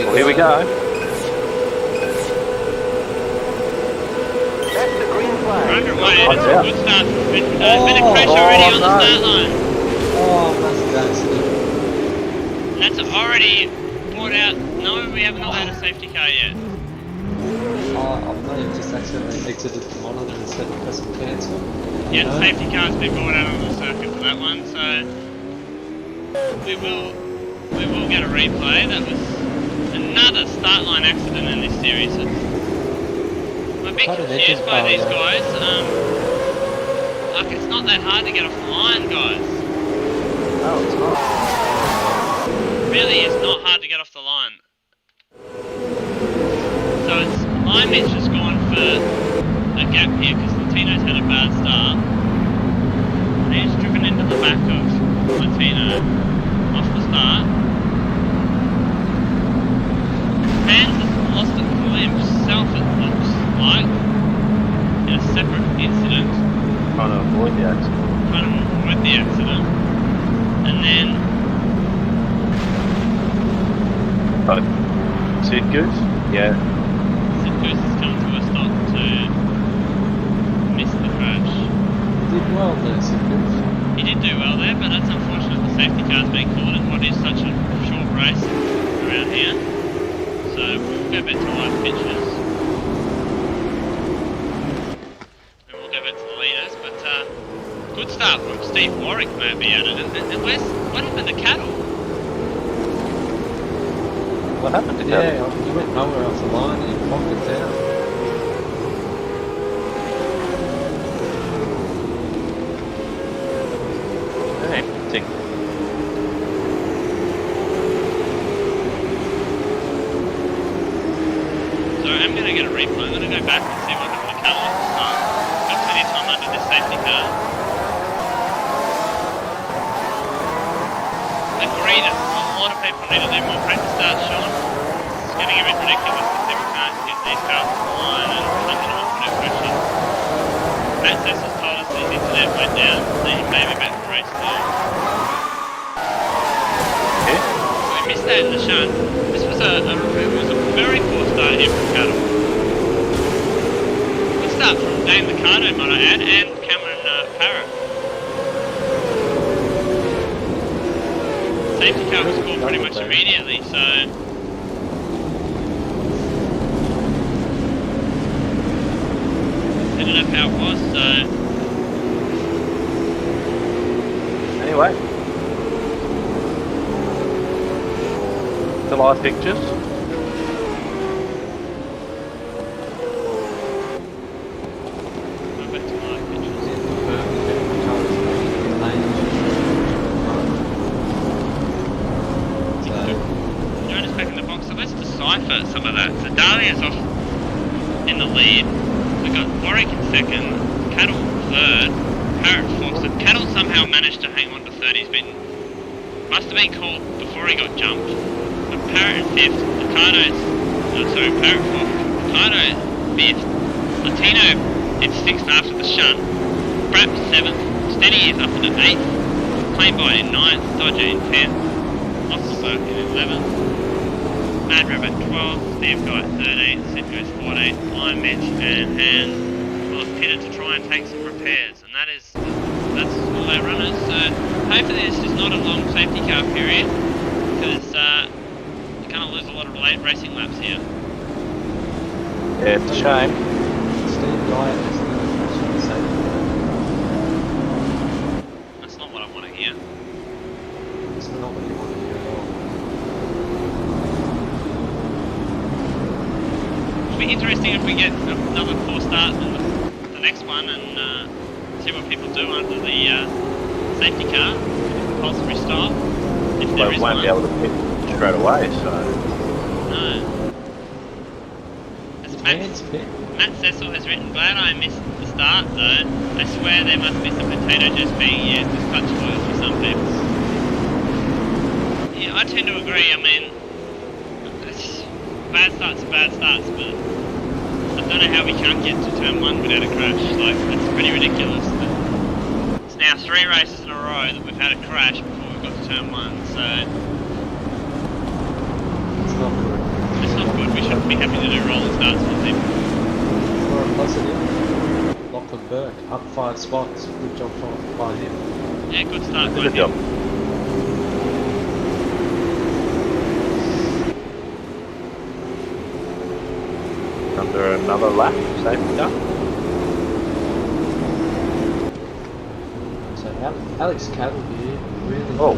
Well, here we go. That's the green flag. 100 way, Watch out. good start. Bit of pressure already on the no. start line. Oh, massive accident. And that's already brought out. No, we haven't allowed a safety car yet. Oh, I may have just accidentally exited the monitor instead of pressing cancel. Yeah, No? safety car's been brought out on the circuit for that one, so we will get a replay. That was another start line accident in this series. I'm a bit Quite an confused by engine these failure. guys. Like it's not that hard to get off the line, guys. No, it's not. Really is not hard to get off the line. So it's my Mitch has gone for a gap here because Latino's had a bad start. And he's driven into the back of Latino off the start. Hans has lost a glimpse himself, it looks like, in a separate incident. Trying to avoid the accident. Trying to avoid the accident. And then But Sid Goose? Yeah. Sid Goose has come to a stop to miss the crash. Did well there, Sickers. He did do well there, but that's unfortunate the safety car's being called in what is such a short race around here. So we'll go back to live pictures. And we'll go back to the leaders, but good start from Steve Warwick may be at it. And what happened to Cattle? What happened to Yeah, Cattle? he went nowhere off the line and he bogged it down. Hey, think. So I'm going to get a replay. I'm going to go back and see what happened to Cattle at the start. Got plenty of time under this safety car. Agree that a lot of people need to do more practice starts, Sean. It's getting a bit ridiculous that people can't get these cars off the line and under them and put out pressure. Matt Sess has told us that his internet went down, so he may be back to race 2. Okay. So we missed that in the shunt. This was it was a very poor start here from Cattle. Good start from Dane Liccardo, might I add, and Cameron Parrott. Safety car was scored pretty much immediately, so enough how it was, so Anyway. The live pictures. go back to live pictures. Jonas back in the box, so let's decipher some of that. So Dahlia's off in the lead. We've got Warwick in second, Cattle third, Parrot fourth. So Cattle somehow managed to hang on to third. Must have been called before he got jumped. But Parrot in fifth, Parrot fourth, Ricardo fifth, Latino in sixth after the shunt, Brap seventh, Steady is up in eighth, Plainbite in ninth, Dodger in 10th, Osselberg in 11th, Mad Rabbit 12th, Steve Guy 13th, Sid goes 14th, Iron Mitch and Hand will have pitted to try and take some repairs, and that's all our runners. So hopefully this is not a long safety car period, because you're going to lose a lot of racing laps here. Yeah, it's a shame. Steve Guy is the safety. That's not what I want to hear. It's not what you want to hear at all. It'll be interesting if we get another 4 starts on the next one and see what people do under the safety car, compulsory style. If there They is won't one. be able to pit straight away, so. No. As Matt Cecil has written, glad I missed the start though. I swear there must be some potato juice being used as clutch oil for some people. Yeah, I tend to agree. I mean, bad starts are bad starts, but I don't know how we can't get to turn 1 without a crash. Like, that's pretty ridiculous. It's now 3 races in a row that we've had a crash before we've got to turn 1, so It's not good. it's not good. We should be happy to do rolling starts with him. For a positive, Lachlan Burke, up 5 spots. Good job by him. Yeah, good start by Good job. him. Under another lap, safety car. So Alex Cattle here, really. Oh.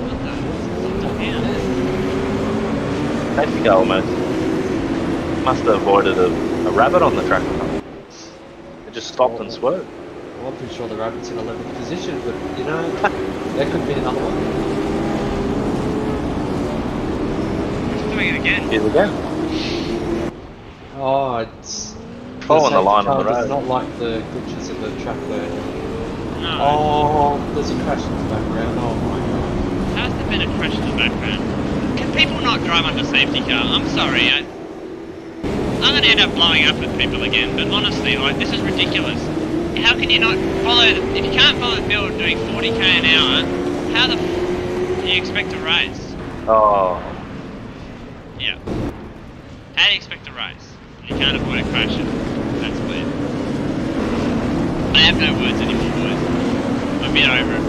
Yeah. Safety car almost. Must have avoided a rabbit on the track. It just stopped and swerved. Well, I'm pretty sure the rabbit's in 11th position, but you know, there could be another one. He's doing it again. Here's again. Oh, it's Following the line safety on the car does road. not like the glitches in the track there. No. Oh, there's a crash in the background. Oh my god. How's there been a crash in the background? Can people not drive under safety car? I'm sorry. I'm going to end up blowing up at people again, but honestly, like, this is ridiculous. How can you not follow, if you can't follow the field doing 40k an hour, how the do you expect to race? Oh, Yeah. How do you expect to race? You can't avoid a crash, that's clear. I have no words anymore, boys. I'm a bit over it.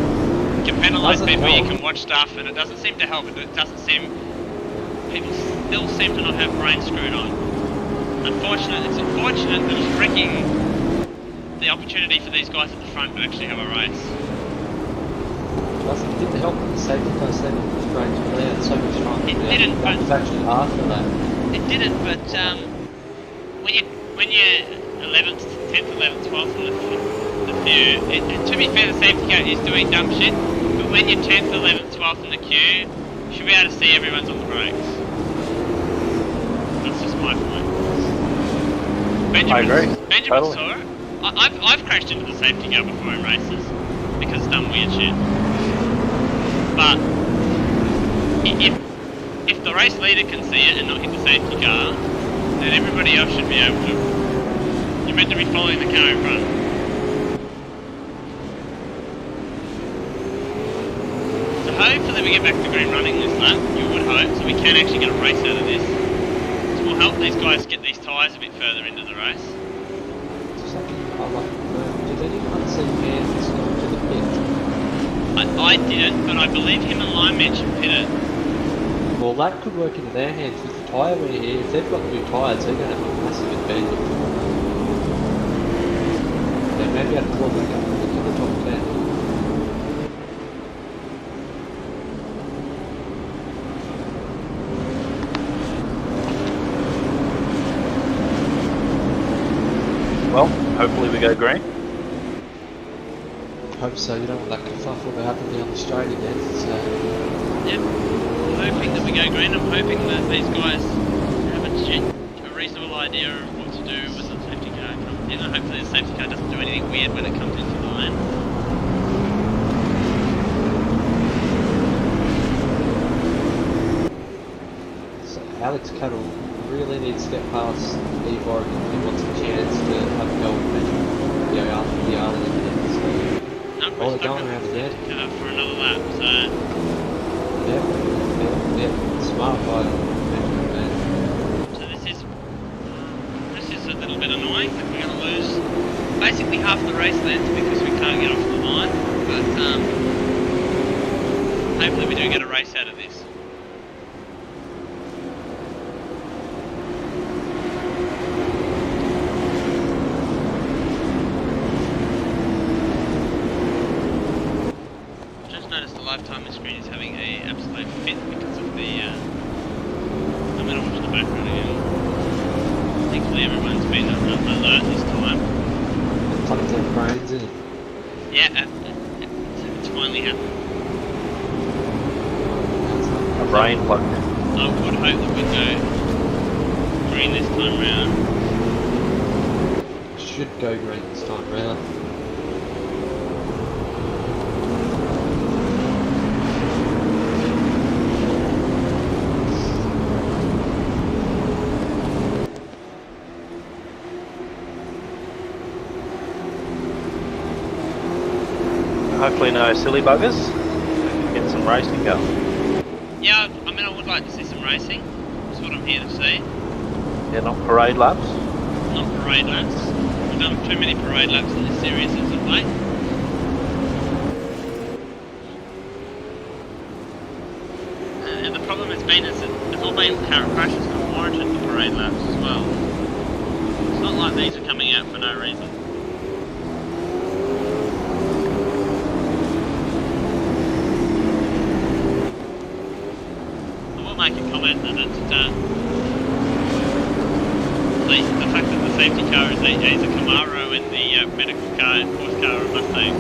You can penalise Doesn't people, you help. can watch stuff, and it doesn't seem to help. It doesn't seem... People still seem to not have brains screwed on. It's unfortunate that it's wrecking the opportunity for these guys at the front to actually have a race. It didn't help that the safety car said it was great to clear, so much time. It didn't, That but- was actually after that. It didn't, but when you're 11th, 10th, 11th, 12th in the queue, to be fair, the safety car is doing dumb shit, but when you're 10th, 11th, 12th in the queue, you should be able to see everyone's on the brakes. That's just my point. Benjamin totally. saw it. I've crashed into the safety car before in races because it's done weird shit. But if the race leader can see it and not hit the safety car, then everybody else should be able to. You're meant to be following the car in front. So hopefully we get back to green running this lap, you would hope, so we can actually get a race out of this. So we'll help these guys get these tyres a bit further into the race. Did anyone see Vans go to the pit? I didn't, but I believe him and Lime mentioned pitted. Well, that could work into their hands with the tyre wear here. If they've got new tyres, they're going to have a massive advantage. maybe I'd claw back up to the top 10. Well, hopefully we go green. Hope so, you don't want that kerfuffle to happen down the straight again, so... Yep. I'm hoping that we go green. I'm hoping that these guys have a reasonable idea of what to do when the safety car comes in. And hopefully the safety car doesn't do anything weird when it comes into the lane. So Alex Cattle really needs to get past Warwick if he wants a chance to have a go with me. After the early minutes. No, Oh, we're they're stuck going around with the again. safety car for another lap, so... Yeah, smart by Benjamin Man. So this is a little bit annoying that we're going to lose basically half the race length because we can't get off the line, but hopefully we do get a race out of this. Lifetime screen is having a absolute fit because of the I'm going to watch the background again. Thankfully everyone's been alert this time. Plugged their brains in. Yeah, it's finally happened. A brain plug. I would hope that we go green this time round. Should go green this time round. Hopefully no silly buggers. Get some racing going. Yeah, I mean I would like to see some racing. That's what I'm here to see. Yeah, not parade laps. Not parade laps. We've done too many parade laps in this series as of late. And the problem has been is that it's all been car crashes that have warranted the parade laps as well. It's not like these are coming out for no reason. Make a comment that it's the fact that the safety car is a Camaro and the medical car and horse car are a Mustang.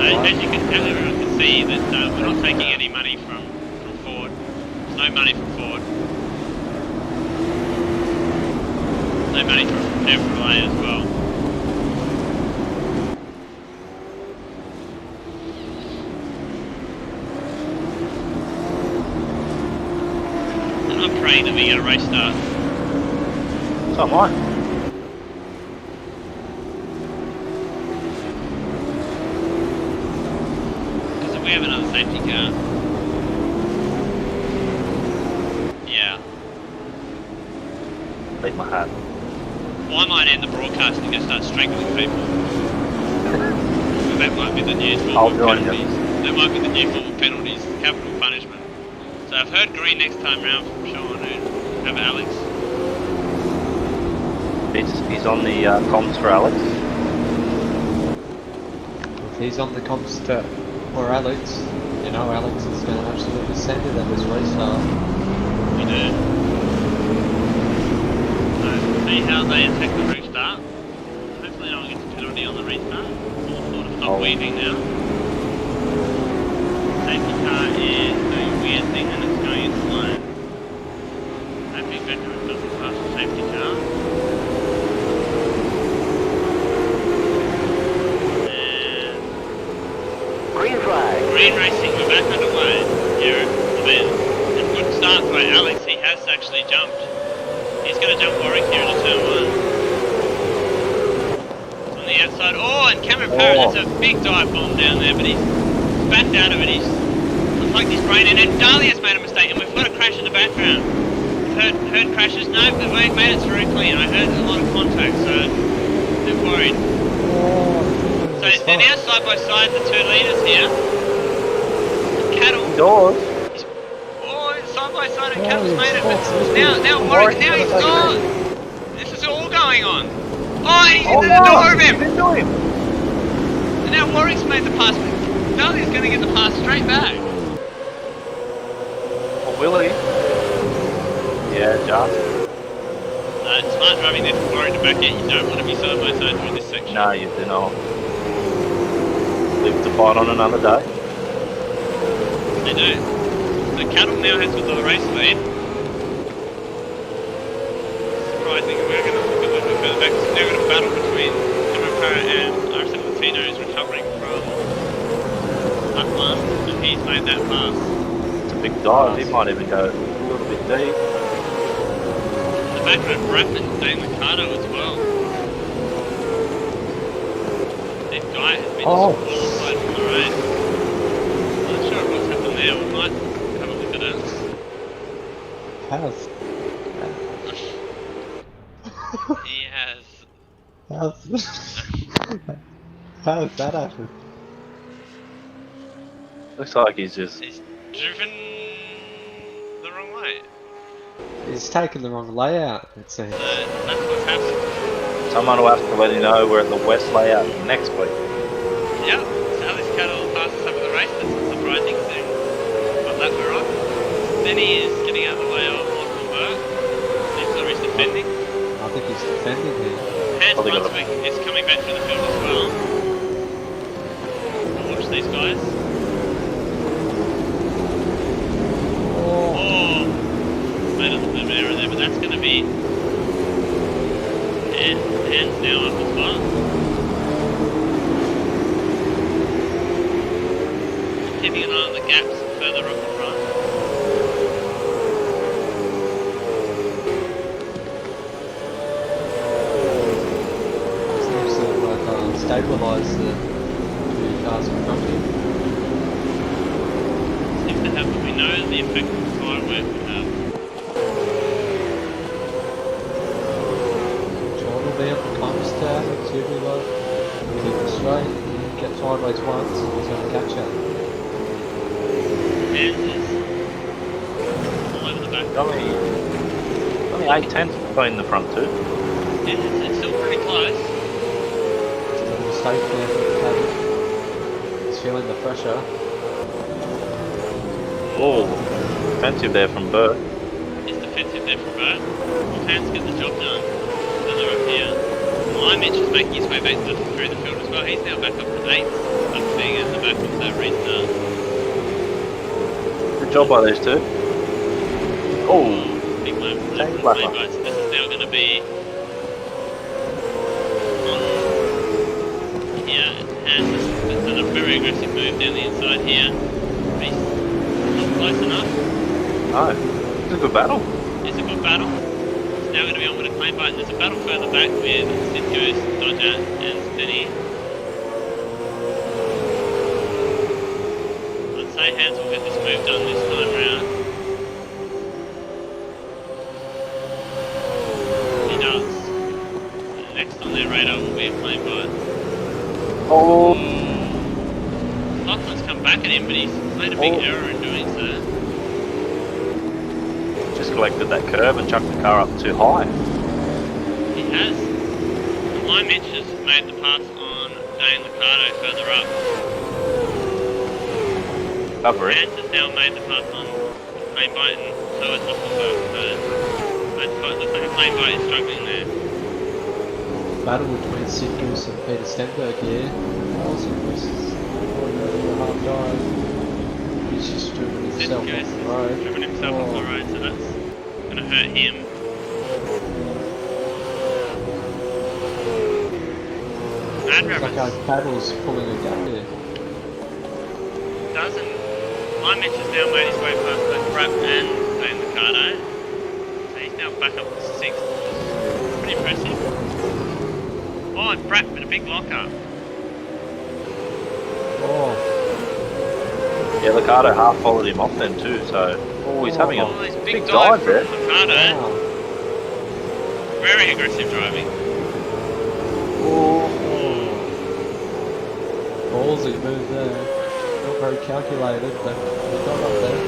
As everyone can see that we're not taking any money from Ford. There's no money from Ford. No money from Chevrolet as well. I'm praying that we get a race start. So am I. Because if we have another safety car... Yeah. Leave my hat. Well, I might end the broadcast and go start strangling people. That might be the new form I'll of join penalties. you. That might be the new form of penalties, capital punishment. So I've heard green next time round from Sean and have Alex. He's on the comms for Alex. If he's on the comms for Alex, you know Alex is going to absolutely send it at this restart. We do. So see how they attack the restart. Hopefully no one gets a penalty on the restart. All sort of stop weaving now. Safety car is doing a weird thing and it's going into line. Hoping Benjamin doesn't pass the safety car. And... Green flag. Green racing, we're back underway. Here at Bend. And good start by Alex, he has actually jumped. He's going to jump Warwick here into turn 1. On the outside, oh, and Cameron Parrott, that's a big dive bomb down there, but he's backed out of it. He's unplugged his brain in, and Dahlia's made a mistake, and we've got a crash in the background. Heard crashes? No, but we've made it through clean. I heard a lot of contact, so they're worried. So they're now side by side, the two leaders here. Cattle. Doors. Oh, side by side, and Cattle's made it. But now Warwick, now he's gone. This is all going on. Oh, he's into the door of him! Into him. And now Warwick's made the pass. Dudley's going to get the pass straight back. Or will he? Yeah, just. Smart driving there for Warwick to back out. You don't want to be side by side through this section. No, you do not. Live to fight on another day. They do. So Cattle now has got the race lead. Surprising, we're going to look a little bit further back. So now we've got a battle between Democrat and RSM Latino, who's recovering from that one, and he's made that pass. It's a big dive. He might even go a little bit deep. The back row, Brapp and Dane Ricardo as well. This guy has been disqualified from the race. I'm not sure what's happened there. We might have a look at it. He has. How did that happen? Looks like he's just. He's driven the wrong way. He's taken the wrong layout, it seems. So that's what's happened. Someone will have to let you know we're at the west layout next week. Yep, Sally's Cattle passes up at the race. That's a surprising thing. But that we're on. Then he is getting out of the way of Michael Burke. Seems like he's defending. I think he's defending here. Hans Probably got Brunswick is coming back through the field as well. We'll watch these guys. Oh, made a little bit of error there, but that's going to be Hans now up as well. Keeping an eye on the gaps further up the front. Seems to like stabilise the two cars in front of him. Seems to have, but we know the effect of tyre work would have. John will be up the compass tab, tubular, keep it straight, get sideways once, and he's going to catch it. Hans is all over the back. Only 8/10 between the front two. It's still pretty close. It's a little mistake there for the cabin. He's feeling the pressure. Oh, defensive there from Burke. It's defensive there from Bert. Will Hans get the job done? Further up here. My Mitch is making his way back through the field as well. He's now back up to 8th. I'm seeing at the back of that restart. Good job by these two. Oh, Big lap from Take the the lap lead up. guys. This is now going to be on here. Hans has done a very aggressive move down the inside here. But he's not close enough. no. It's a good battle. It's a good battle. It's now going to be on with a claim button. There's a battle further back with Sid Goose, Dodger, and Stenny. I'd say Hans will get this move done this time round. He does. Next on their radar will be a claim button. Oh, Lachlan's come back at him, but he's made a big error in doing so. just collected that curve and chucked the car up too high. He has. My Mitch has made the pass on Dane Ricardo further up. Cover it. Hans has now made the pass on Claim Bite, and so has Lachlan. So it looks like a Claim Bite is struggling there. Battle between Sid Goose and Peter Stenberg here. Oh, Sid Goose is going over the half dive. He's just driven Sid himself Goose off the road. has driven himself off the road, so that's going to hurt him. Mad Looks like Rabbits our paddle's pulling a gap here. doesn't. My Mitch has now made his way past both Brapp and Dane Ricardo. So he's now back up to 6th, which is pretty impressive. Oh, and Brapp with a big lockup. Oh, Yeah, Ricardo half followed him off then too, so he's having Oh, a this big big dive dive there. from Ricardo. wow. Very aggressive driving. Ballsy move there. Not very calculated, but he got up there.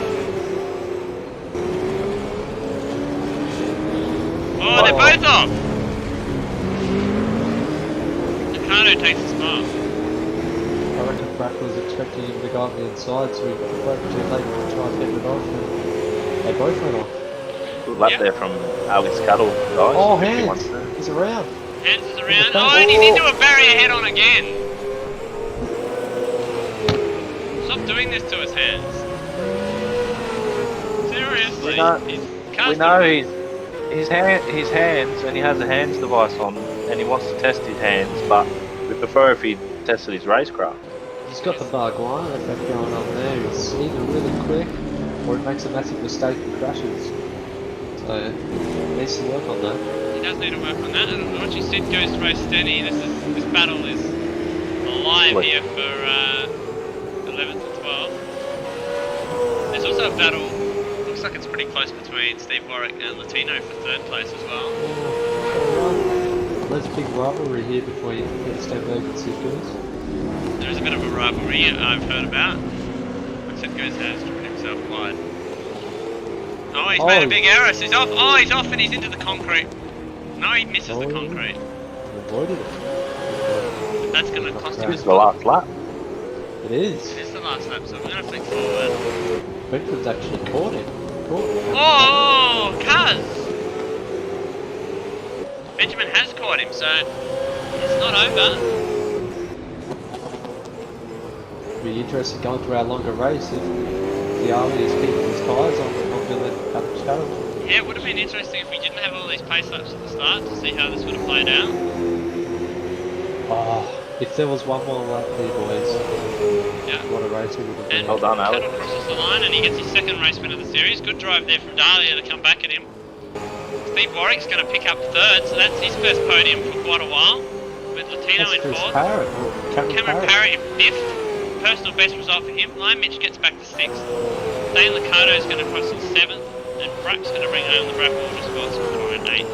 Oh, they're both off. Ricardo takes the spot. I reckon Brack was expecting him to go on the inside, so he broke too late to try and get it off, and they both went off. Good lap there from Alex Cuddle, guys. Oh, 51 Hands! there. He's around. Hands is around. Oh. Oh, and he's into a barrier head on again. Stop doing this to us, Hands. Seriously. We know his hands, and he has a hands device on, and he wants to test his hands, but we prefer if he tested his racecraft. He's got the Barguana effect going on there. He's either really quick, or he makes a massive mistake and crashes. So, he needs to work on that. He does need to work on that, and watching Sid goes to race Stenny. This battle is alive here for 11th and 12th. There's also a battle, looks like it's pretty close between Steve Warwick and Latino for 3rd place as well. There's a big rivalry here between Stenberg and Sid. There is a bit of a rivalry I've heard about. Sid goes has to put himself wide. Oh, he's made a big error, so he's off. Oh, he's off and he's into the concrete. No, he misses the concrete. Avoided it. But that's going to cost him This is the last lap. It is. It is the last lap, so we're going to flick forward. Brentford's actually caught him. Oh, Cuz! Benjamin has caught him, so it's not over. It'll be interesting going through our longer race if the Army is keeping his tyres on the McMillan Cabbage Challenge. Yeah, it would have been interesting if we didn't have all these pace laps at the start to see how this would have played out. Oh, if there was one more lap here, boys. Yeah. What a race it would have been. Well done, Alex. Cattle crosses the line and he gets his 2nd race win of the series. Good drive there from Dahlia to come back at him. Steve Warwick's going to pick up 3rd, so that's his first podium for quite a while. With Latino in 4th. Cameron Parrott in 5th. Personal best result for him. Lion Mitch gets back to 6th. Dane Liccardo's going to cross in 7th. And Brack's going to bring home the Brack Order spots for in 8th.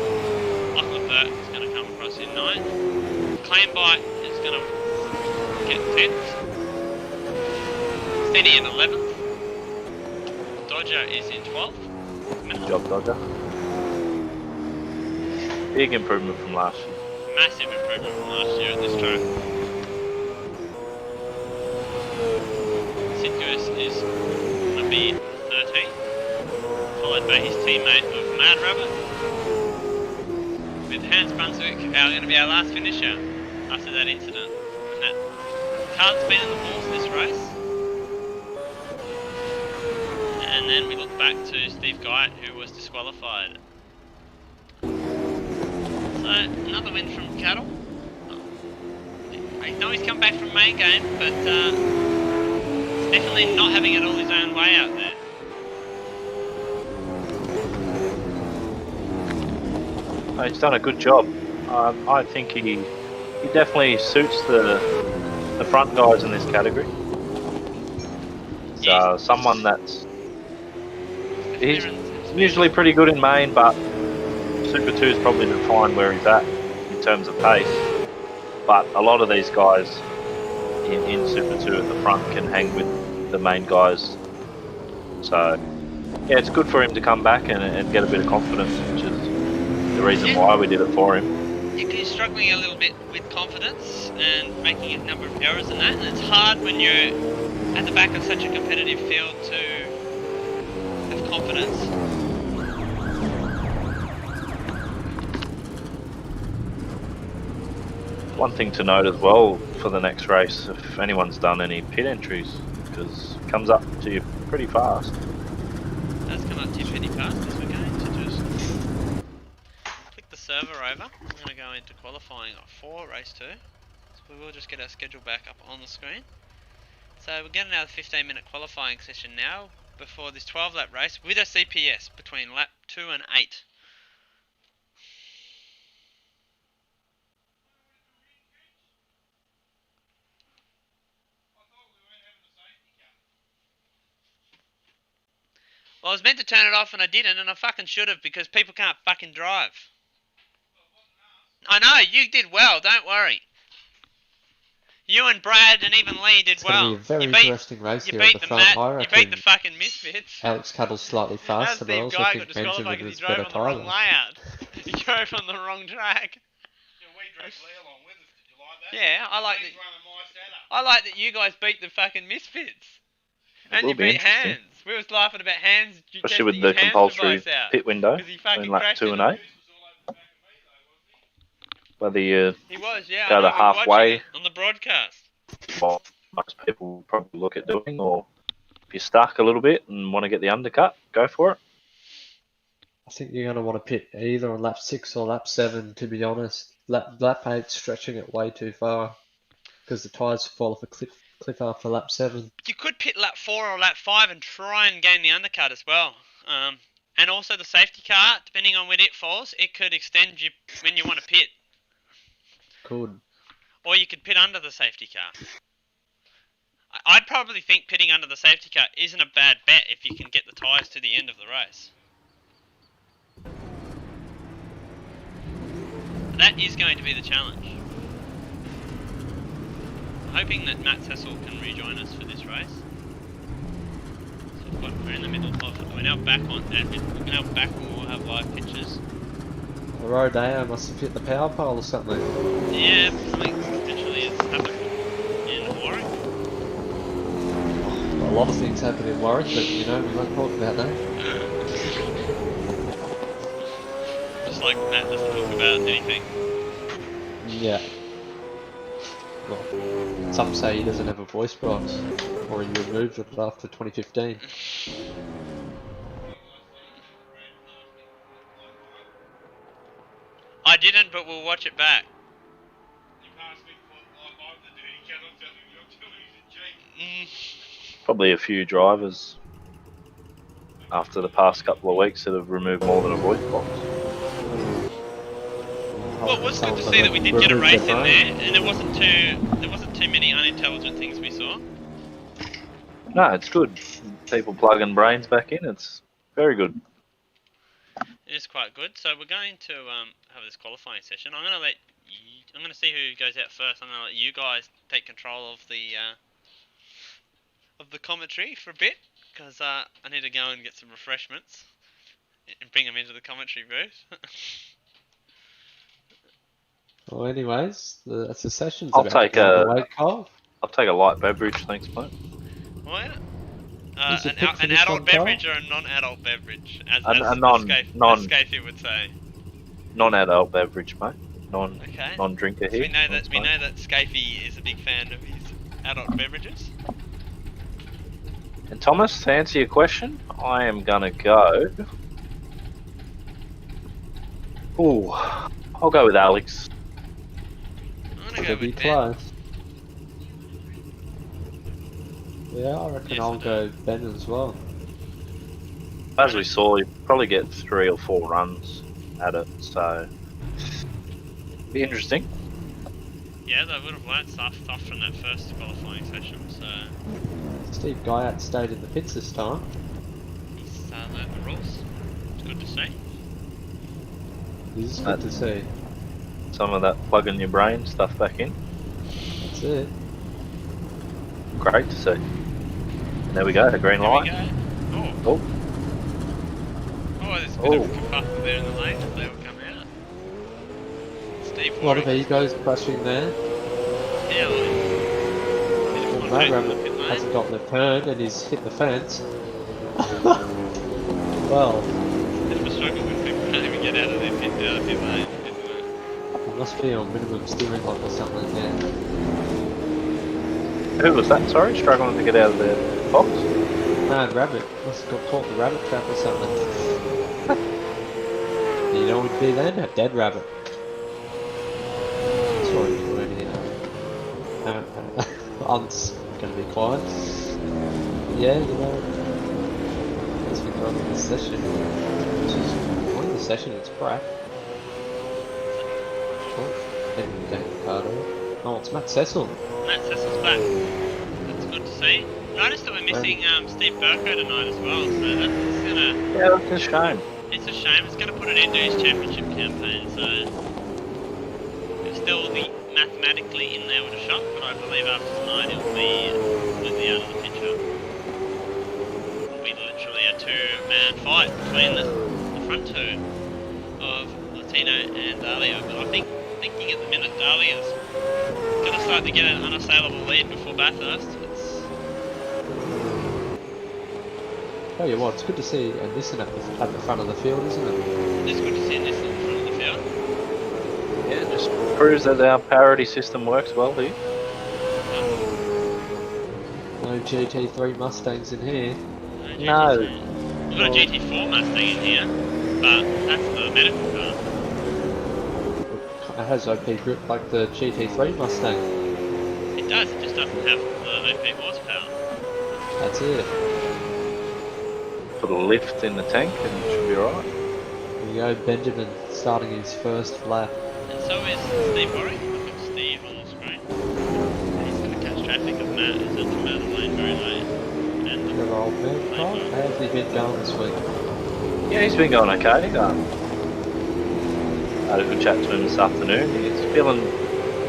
Lachlan Burt is going to come across in 9th. Claimbite is going to get 10th. Steady in 11th. Dodger is in 12th. Good job, Dodger. Big improvement from last year. Massive improvement from last year at this track. Sid Goose is going to be 13th, followed by his teammate of Mad Rabbit. With Hans Brunswick going to be our last finisher after that incident. And that car's been in the balls this race. And then we look back to Steve Guyett, who was disqualified. So, another win from Cattle. I know he's come back from main game, but he's definitely not having it all his own way out there. He's done a good job. I think he definitely suits the front guys in this category. He's someone that's he's usually pretty good in main, but Super 2 is probably defined where he's at in terms of pace. But a lot of these guys in Super 2 at the front can hang with the main guys. So yeah, it's good for him to come back and get a bit of confidence, which is the reason why we did it for him. Yeah, he's struggling a little bit with confidence and making a number of errors in that, and it's hard when you're at the back of such a competitive field to have confidence. One thing to note as well for the next race, if anyone's done any pit entries, because it comes up to you pretty fast. That's come up to you pretty fast, as we're going to just click the server over. I'm going to go into qualifying for race 2. So we will just get our schedule back up on the screen. So we're getting another 15-minute qualifying session now before this 12-lap race with a CPS between lap 2 and 8. Well, I was meant to turn it off and I didn't, and I fucking should have, because people can't fucking drive. I know, you did well, don't worry. You and Brad and even Lee did well. It's going to be a very interesting race here at the front. You beat the fucking misfits. Alex Cuddle's slightly faster, but I also think Benjamin is better on the wrong layout. He drove on the wrong track. Yeah, we dragged Lee along with us. Did you like Yeah, I like that. I like that you guys beat the fucking Misfits. And will you be beat interesting. Hans. We was laughing about Hans Especially with testing the his Hans compulsory device out. pit window 'Cause he in fucking lap crashed 2 in and the... 8. Whether you He was, yeah. go I the know, we were watching halfway, it on the broadcast. what most people will probably look at doing, or if you're stuck a little bit and want to get the undercut, go for it. I think you're going to want to pit either on lap 6 or lap 7, to be honest. Lap 8 stretching it way too far because the tyres fall off a cliff after lap 7. You could pit lap 4 or lap 5 and try and gain the undercut as well. And also the safety car, depending on when it falls, it could extend you when you want to pit. Could. Or you could pit under the safety car. I'd probably think pitting under the safety car isn't a bad bet if you can get the tyres to the end of the race. That is going to be the challenge. I'm hoping that Matt Cecil can rejoin us for this race. So we're in the middle of it. We're now back on admin. We're now back when we'll have live pictures. Rodeo must have hit the power pole or something. Yeah, something potentially has happened in Warwick. A lot of things happen in Warwick, but you know, we won't talk about that. Just like Matt doesn't talk about anything. Yeah. Well, some say he doesn't have a voice box, or he removed it after 2015. I didn't, but we'll watch it back. Probably a few drivers after the past couple of weeks that have removed more than a voice box. Well, it was good to see that we did get a race in there, and there wasn't too many unintelligent things we saw. No, it's good. People plugging brains back in, it's very good. It is quite good. So we're going to have this qualifying session. I'm going to see who goes out first. I'm going to let you guys take control of the commentary for a bit, because I need to go and get some refreshments and bring them into the commentary booth. Well, anyways, the session's I'll about take to go away, Cole. I'll take a light beverage, thanks, mate. What? Is it pick for An this adult one, Carl? beverage or a non-adult beverage, as Scafey would say. Non-adult beverage, mate. Okay. Non-drinker So here. we know That's fine. that Scafey is a big fan of his adult beverages. And Thomas, to answer your question, I am gonna go. Ooh, I'll go with Alex. I'm gonna go It'll be with Ben. close. Yeah, I reckon Yes, I'll I do. go Ben as well. As we saw, you probably get 3 or 4 runs at it, so be interesting. Yeah, they would have learnt stuff from that first qualifying session, so Steve Guyat stayed in the pits this time. he's learnt the rules. It's good to see. This is good to see. Some of that plug in your brain stuff back in. That's it. Great to see. And there we go, the green There we light. go. Oh, Oh, there's a bit of a kerfuffle there in the lane as they will come out. Steve A lot of Warwick. egos clashing there. Yeah, Well, Mad Rabbit hasn't gotten a turn and he's hit the fence. Well, Bit of a struggle when people can't even get out of their pit lane, isn't it? it must be on minimum steering lock or something, yeah. who was that? Sorry, struggling to get out of the box. Mad Rabbit must have got caught in the rabbit trap or something. You know what would be then? A dead rabbit. Sorry for any I'm just gonna be quiet. Yeah, you know, as we go into the session, which is one of the session, it's crap. Oh, didn't get the card over. Oh, it's Matt Cecil. Matt Cecil's back. That's good to see. Noticed that we're missing Steve Burko tonight as well, so that's gonna... Yeah, that's a shame. It's a shame, it's gonna put an end to his championship campaign, so... He'll still be mathematically in there with a shot, but I believe after tonight he'll be completely out of the picture. It'll be literally a two-man fight between the front two of Latino and Leo, but I think thinking at the minute. Dahlia's gonna start to get an unassailable lead before Bathurst. Tell you what, it's good to see a Nissan at the front of the field, isn't it? It's good to see this in front of the field. Yeah, it just proves that our parity system works well here. No GT3 Mustangs in here. No. We've got a GT4 Mustang in here, but that's the medical car. It has OP grip like the GT3 Mustang. It does, it just doesn't have the OP horsepower. That's it. Put a lift in the tank and it should be alright. There you go, Benjamin starting his first lap. And so is Steve Warwick. Look at Steve on the screen. He's going to catch traffic of Matt as it's come out of the lane very late. And Good old man. Oh, how's he been going this week? Yeah, he's been going okay. Had a good chat to him this afternoon. He's feeling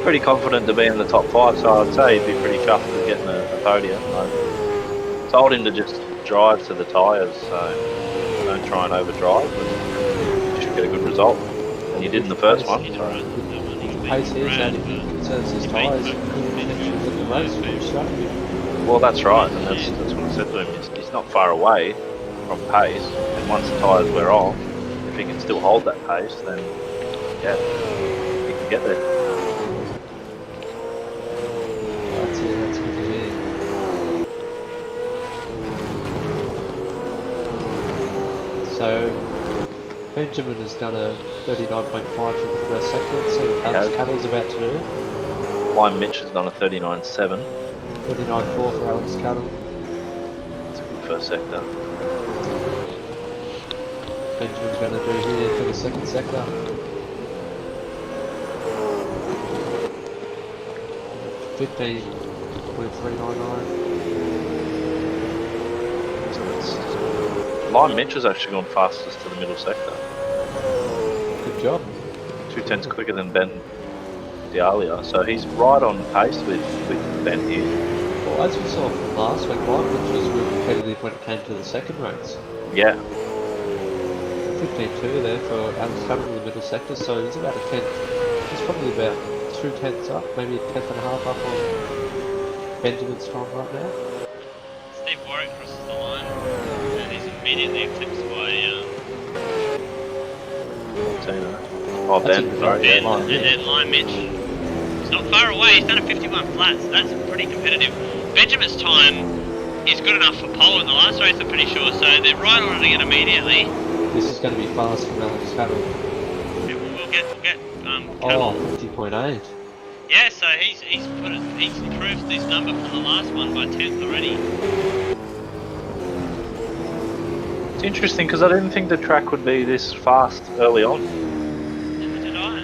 pretty confident to be in the top 5, so I'd say he'd be pretty chuffed with getting a podium. I told him to just drive to the tyres, so don't try and overdrive, but you should get a good result. And you did in the first one. So. Pace he's at him concerns his tyres. Couldn't finish with the race from strategy. Well, that's right, and that's what I said to him. He's not far away from pace, and once the tyres wear off, if he can still hold that pace, then yeah, he can get there. That's it, that's good to hear. So, Benjamin has done a 39.5 for the first sector, so Alex Cattle's about to do it. Why Mitch has done a 39.7. 39.4 for Alex Cattle. It's a good first sector. Benjamin's going to do here for the second sector. 15.399. Lime Mitch has actually gone fastest to the middle sector. Good job. 2/10 quicker than Ben Dialia, so he's right on pace with Ben here. Well, as we saw from last week, Mike Mitch was real competitive when it came to the second race. Yeah, 15.2 there for Alex Cattle in the middle sector, so he's about a 10th. He's probably about 2/10 up, maybe a 10th and a half up on Benjamin's time right now. Steve Warwick crosses the line, and he's immediately eclipsed by Tina. Oh, Ben, sorry. Ben, Yeah. and then Lime Mitch. He's not far away, he's done a 51 flats, that's pretty competitive. Benjamin's time is good enough for pole in the last race, I'm pretty sure, so they're right on it again immediately. This is going to be fast from Alex Cattle. We'll get Oh, Cattle. 50.8. Yeah, so he's improved this number from the last one by 10th already. It's interesting because I didn't think the track would be this fast early on. Never did I.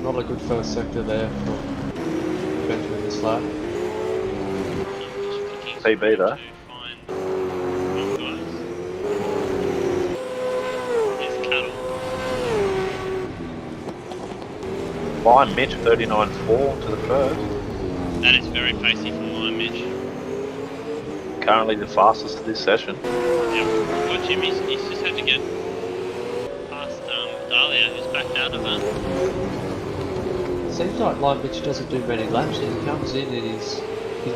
Not a good first sector there for Benjamin this lap. PB though. Lime Mitch 39.4 to the first. That is very pacey from Lime Mitch. Currently the fastest of this session. Yeah, watch him, he's just had to get past Dahlia, who's backed out of it. Seems like Lime Mitch doesn't do many laps. He comes in and he's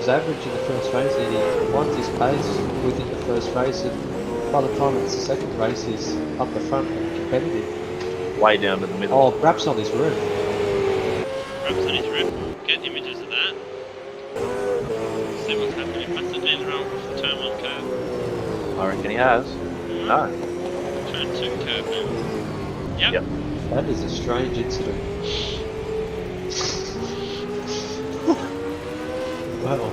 average in the first race and he winds his pace within the first race, and by the time it's the second race he's up the front and competitive. Way down to the middle. Oh, Brap's on his roof. Brap's on his roof. Get images of that. See what's happening. Must have been wrong off the turn 1 curve. I reckon he has. No. Turn 2 curve now. Yep. Yep. That is a strange incident. Well,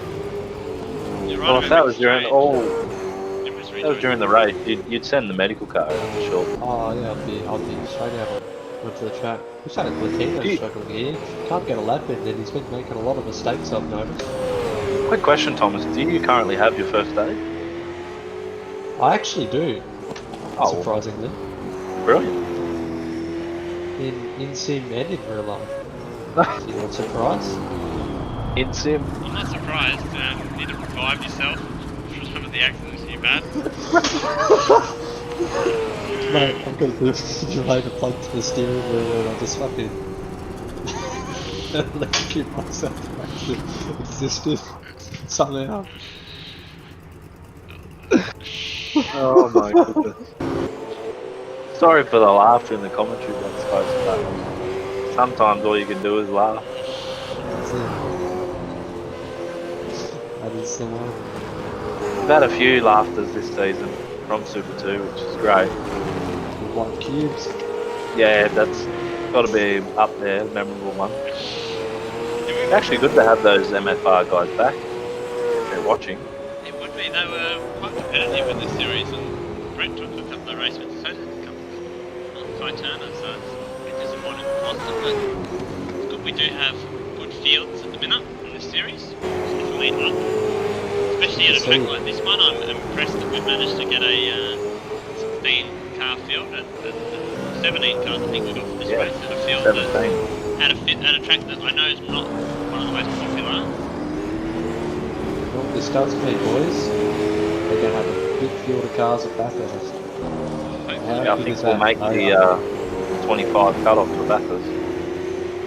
You're right Well, if about that being was during strange. It was that was during the race, you'd send the medical car out for sure. oh yeah, I'll be straight out onto the track. We've had a Latino struggling here. Can't get a lap in, and he's been making a lot of mistakes, I've noticed. Quick question, Thomas. Do you currently have your first aid? I actually do, Oh, surprisingly. brilliant. In sim and in real life. You're not surprised? In sim. I'm not surprised. You need to revive yourself from some of the accidents you've had. Mate, I've got this generator plugged to the steering wheel and I just fucking electrocute myself to actually existed somehow. Oh my goodness. Sorry for the laughter in the commentary box, folks, but sometimes all you can do is laugh. That's it. That is the one. We've had a few laughters this season from Super 2, which is great. With white cubes. Yeah, that's got to be up there, memorable one. It's actually good to have those MFR guys back, if they're watching. It would be. They were quite competitive in this series, and Brett took a couple of race wins, so did a couple of Kai Turner, so it's a bit disappointing for Boston, but it's good we do have good fields at the minute in this series. It's definitely up. Especially at a track like this one, I'm impressed that we've managed to get a 16 car field at 17 cars I think we got for this race, at a field 17. that at a track that I know is not one of the most popular. What this does mean, boys, they're going to have a big field of cars at Bathurst. Yeah, I think we'll make the 25 cut-off for Bathurst.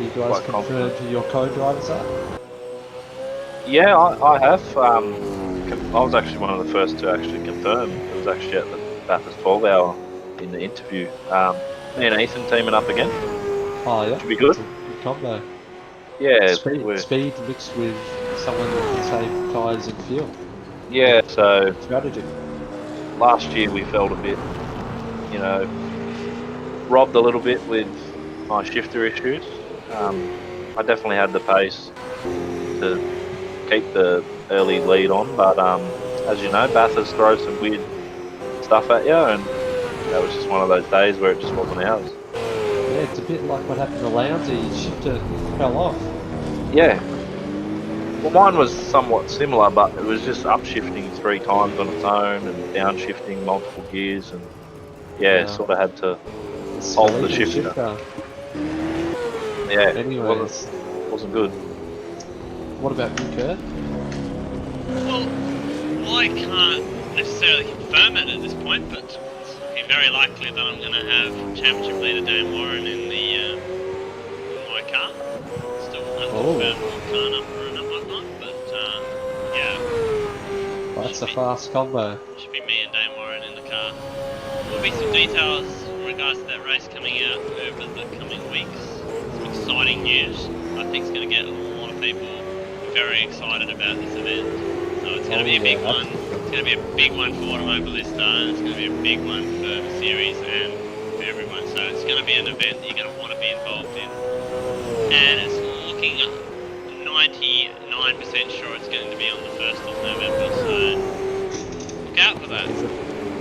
You guys confirmed who your co-drivers are? Yeah, I have. I was actually one of the first to actually confirm. It was actually at the Bathurst 12 hour in the interview. Me and Ethan teaming up again. Oh yeah. Should be good. Good combo. Yeah, Speed mixed with someone that can save tyres and fuel. yeah. So Strategy. last year we felt a bit, robbed a little bit with my shifter issues. I definitely had the pace to keep the early lead on, but as you know, Bathurst throws some weird stuff at you, and that was just one of those days where it just wasn't ours. Yeah, it's a bit like what happened to Lowndes. His shifter fell off. Yeah. Well, mine was somewhat similar, but it was just upshifting 3 times on its own and downshifting multiple gears, and sort of had to hold the shifter. Yeah, Anyways, wasn't good. what about you, Kurt? Well, I can't necessarily confirm it at this point, but it's looking very likely that I'm going to have championship leader Dan Warren in my car. Still unsure about car number and whatnot, but That's a fast combo. should be me and Dan Warren in the car. There'll be some details in regards to that race coming out over the coming weeks. Some exciting news. I think it's going to get a lot of people very excited about this event. So it's going to be a big one. It's going to be a big one for Automobilista, and it's going to be a big one for the series and for everyone. So it's going to be an event that you're going to want to be involved in. And it's looking 99% sure it's going to be on the 1st of November, so look out for that.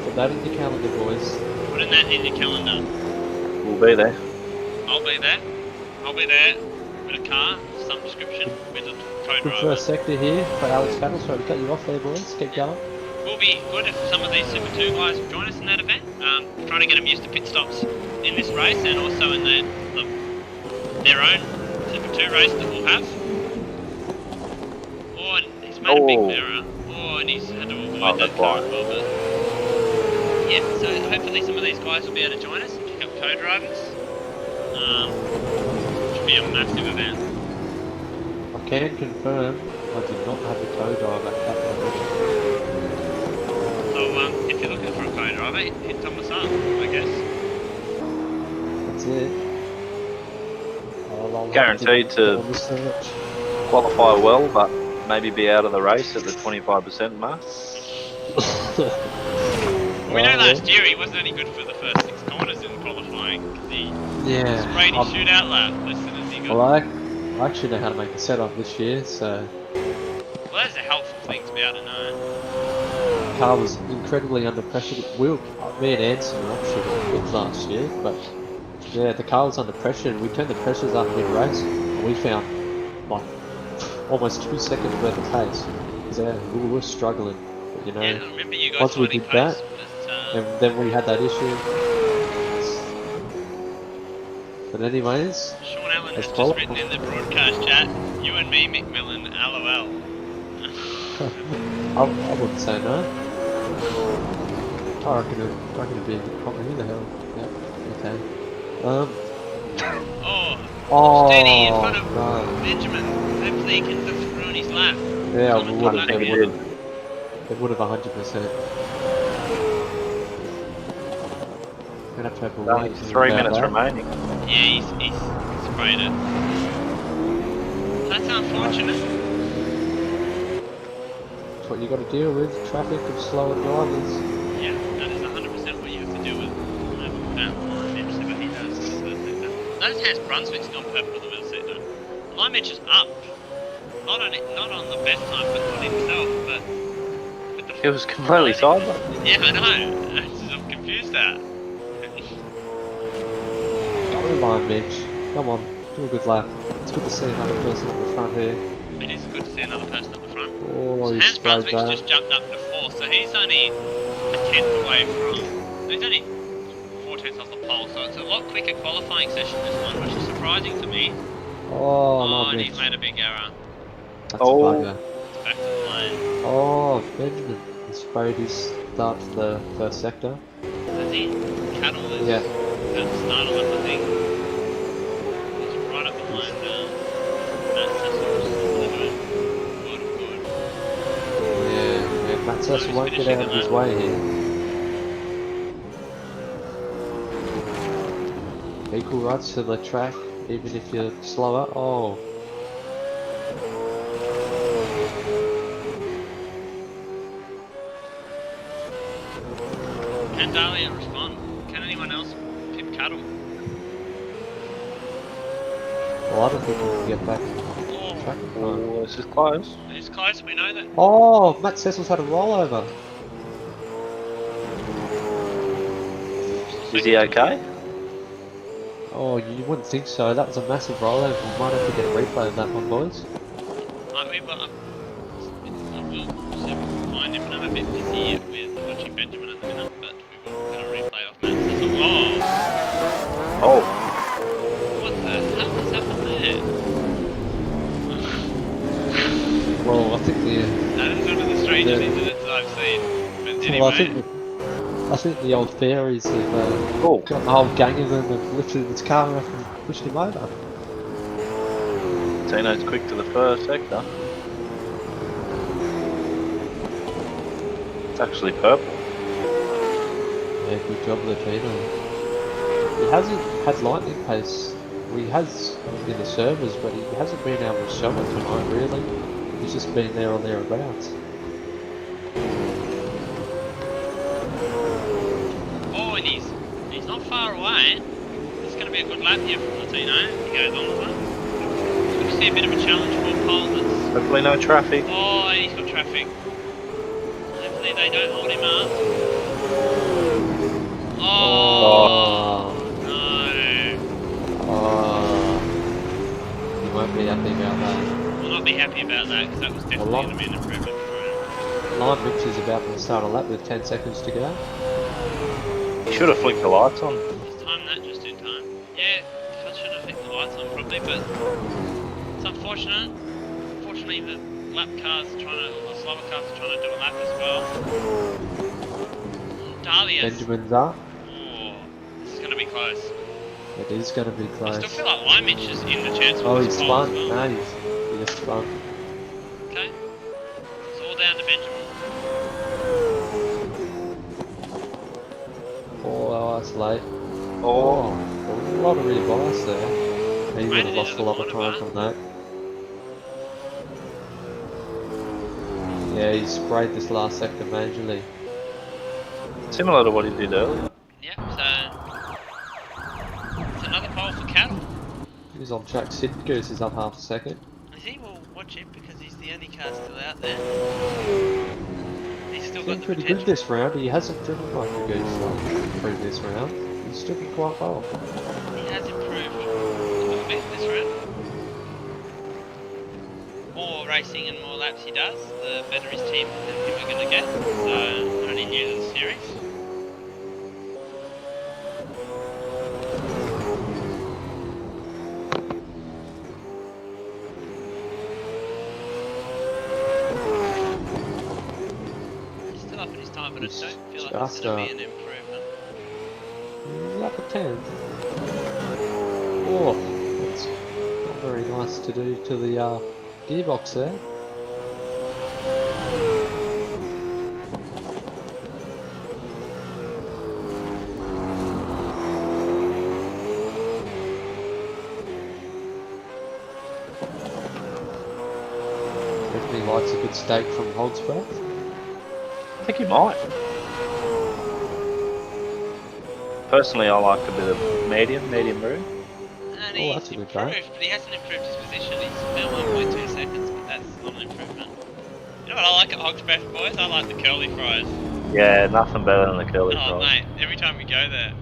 Put that in your calendar, boys. Putting that in your calendar. We'll be there. I'll be there. I'll be there with a car of some description with a Good co-driver. first sector here for Alex Cattle. Sorry to cut you off there, boys. Keep going. Will be good if some of these Super 2 guys join us in that event. Trying to get them used to pit stops in this race and also in their own Super 2 race that we'll have. Oh, and he's made a big error. Oh, and he's had to avoid that car as well. But yeah, so hopefully some of these guys will be able to join us and pick up co-drivers. Should be a massive event. I can confirm I did not have a co-driver at that moment. So if you're looking for a co-driver, hit Thomas up, I guess. That's it. I'll Guaranteed to qualify well, but maybe be out of the race at the 25% mark. We know last year he wasn't any good for the first 6 corners in qualifying because he sprayed his shootout lap as soon as he got. Well, I actually know how to make a setup this year, so. Well, that's a helpful thing to be able to know. The car was incredibly under pressure. Me and Anson were actually good last year, but yeah, the car was under pressure and we turned the pressures up mid-race and we found like almost 2 seconds worth of pace. Because we were struggling, but you know, Yeah, I remember you guys once we finding did pace, that, but, and then we had that issue. But anyways, Sean Allen has let's just written in the broadcast chat, you and me, McMillan, LOL. I wouldn't say no. I reckon it'd be probably who the hell. Yeah, okay. Oh, steady in front of no. Benjamin. Hopefully he can just ruin his lap. Yeah, Colin's we got would lap have. again. It would have 100%. Gonna have to have a Only word 3 minutes that. remaining. Yeah, he's sprayed it. That's unfortunate. That's what you got to deal with. Traffic of slower drivers. Yeah, that is 100% what you have to do with Line Mitch, but he does for the wheel seat though. Notice how Brunswick's gone purple with the wheel seat though. Line Mitch is up. Not on the best time for himself, but with the It was completely sideways. Yeah, I know. I'm confused at. Come on, Mitch. Come on, do a good lap. It's good to see another person at the front here. It is good to see another person at the front. Oh, So he's Hans sprayed Brunswick's that. just jumped up to 4th, so he's only a 10th away from... He's only 4/10 off the pole, so it's a lot quicker qualifying session this one, which is surprising to me. Oh, and Mitch. he's made a big error. That's Oh. a bugger. It's back to the lane. Oh, Benjamin. He sprayed his start to the first sector. Has he? Cattle is Yeah. at the start of it, I think. He's right up behind Matt Cecil's delivering. Good. Yeah, Matt Cecil he's won't get finishing out of the his lap. way here. Equal rights to the track, even if you're slower. Oh. Can Dahlia respond? Can anyone else pit Cattle? Well, I don't think he can get back on Oh, track. Oh, this is close. it's close, we know that. Oh, Matt Cecil's had a rollover. Is he okay? Oh, you wouldn't think so. That was a massive rollover. We might have to get a replay of that one, boys. Might be, but I will see if we can find him, and I'm a bit busy with watching Benjamin at the minute, but we will get a replay of Matt Cecil. Oh! Oh, What the hell has happened there? Well, I think the That is one of the strangest Yeah. incidents I've seen. But anyway, well, I think the old fairies have oh. got the whole gang of them have lifted his car up and pushed him over. Tino's quick to the first sector. It's actually purple. Yeah, good job, Latino. He hasn't had lightning pace. Well, he has in the servers, but he hasn't been able to show it tonight, really. He's just been there or thereabouts. oh, and he's not far away. It's going to be a good lap here from Latino if he goes on with it. Good to see a bit of a challenge for Paul. That's... Hopefully no traffic. Oh, and he's got traffic. Hopefully they don't hold him up. Oh, no. Oh, he won't be happy about that. We'll not be happy about that because that was definitely Well, going to be an improvement for him. Line Rich is about to start a lap with 10 seconds to go. You should have flicked the lights on. He's timed that just in time. Yeah, I should have hit the lights on probably, but it's unfortunate. Unfortunately, the lap car's the slower cars are trying to do a lap as well. Dahlia's. Benjamin's up. Oh, this is going to be close. It is going to be I close. still feel like Lymitch is in the chance for Oh, this he's pole as spun. well. No, he's spun. Okay. It's all down to Benjamin. Oh, that's late. Oh, A lot of revice there. He would Made have it lost into a the lot of corner time from that. Yeah, he sprayed this last sector majorly. similar to what he did earlier. Yep, so it's another pole for Cattle. He's on track. Sid Goose is up half a second. Is he? Well, watch it because he's the only car still out there. He's still He's got been the pretty potential. good this round. He hasn't driven like a Goose like the previous round. He's driven quite well. He has improved a little bit this round. More racing and more laps he does, the better his team and him are going to get. So, only new to the series. Still up in his time, but I It's don't feel like just, it's going to be an improvement. Lap of 10. Oh, that's not very nice to do to the gearbox there. Definitely likes a good steak from Hog's Breath. I think he might. Personally, I like a bit of medium rare. And Oh, he's that's a good improved, track. but he hasn't improved his position. He's about 1.2 seconds, but that's not an improvement. You know what I like at Hog's Breath, boys? I like the curly fries. Yeah, nothing better than the curly Oh, fries. mate, every time we go there.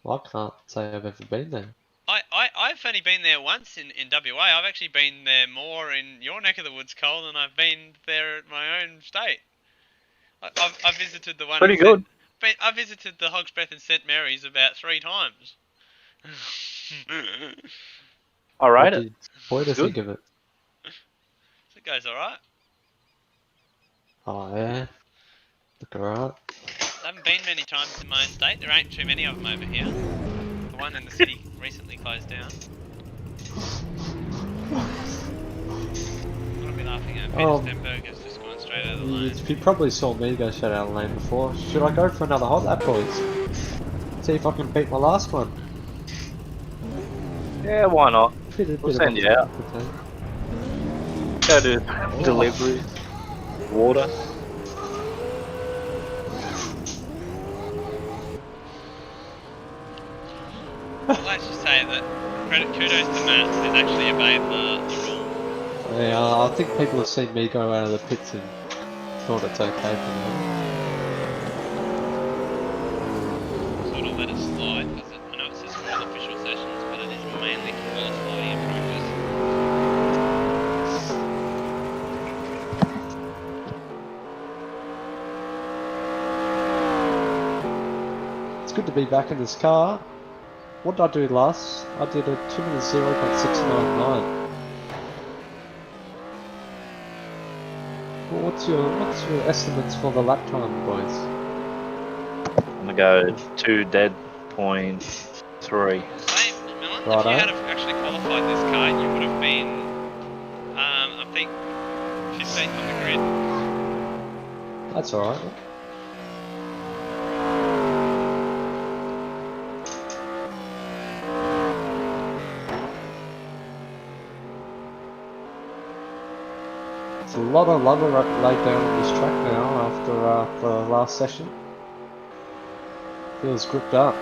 Well, I can't say I've ever been there. I've only been there once in WA. I've actually been there more in your neck of the woods, Cole, than I've been there at my own state. I've visited the one. Pretty good. I visited the Hog's Breath in St Mary's about 3 times. I rate it. What do you It's good. think of it? So it goes alright. Oh yeah, look alright. I haven't been many times in my own state. There ain't too many of them over here. The one in the city recently closed down. What are we laughing at? Peter Stenberg has just gone straight out of the lane. You probably saw me go straight out of the lane before. Should I go for another hot lap, boys? See if I can beat my last one. Yeah, why not? We'll send you out. Go to deliveries, water. Well, let's just say that kudos to Matt, who's actually obeyed the rule. Yeah, I think people have seen me go out of the pits and thought it's okay for them. Sort of let it slide, because I know it says for all official sessions, but it is mainly for qualifying and practice. It's good to be back in this car. What did I do last? I did a 2 minutes 0.699. Well, what's your estimates for the lap time, boys? I'm gonna go 2 dead point 3. Same, McMillan. Righto. If you had have actually qualified this car, you would have been, I think, 15th on the grid. That's alright. It's a lot of rubber laid down on this track now after the last session. Feels gripped up.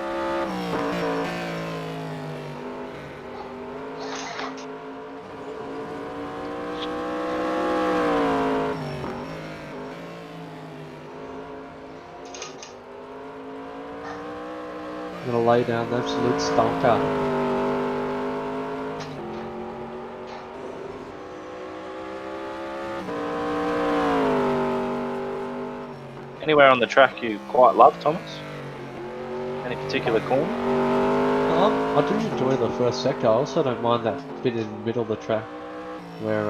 I'm gonna lay down an absolute stonker. Anywhere on the track you quite love, Thomas? Any particular corner? I do enjoy the first sector. I also don't mind that bit in the middle of the track where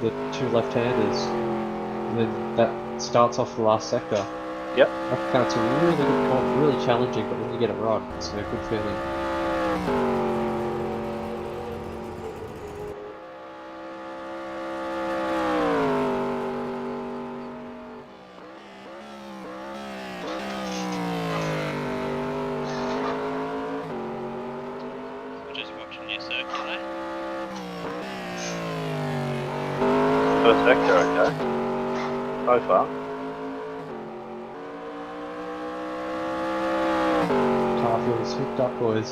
the 2 left-handers, and then that starts off the last sector. Yep. That counts a really good corner, really challenging, but when you get it right, it's a good feeling. We're just watching you circulate. First sector, okay. So far. Car feels hooked up, boys.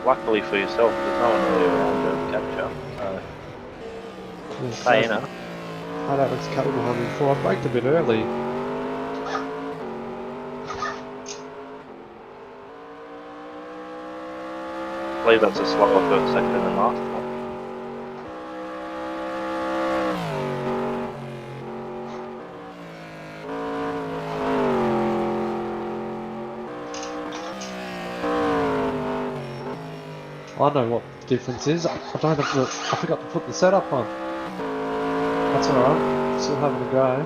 Luckily for yourself, there's no one really around to capture. So, pay in. I know it's coming behind me before. I braked a bit early. I believe that's a slower first sector than last time. I know what the difference is. I forgot to put the setup on. That's alright. Still having a go.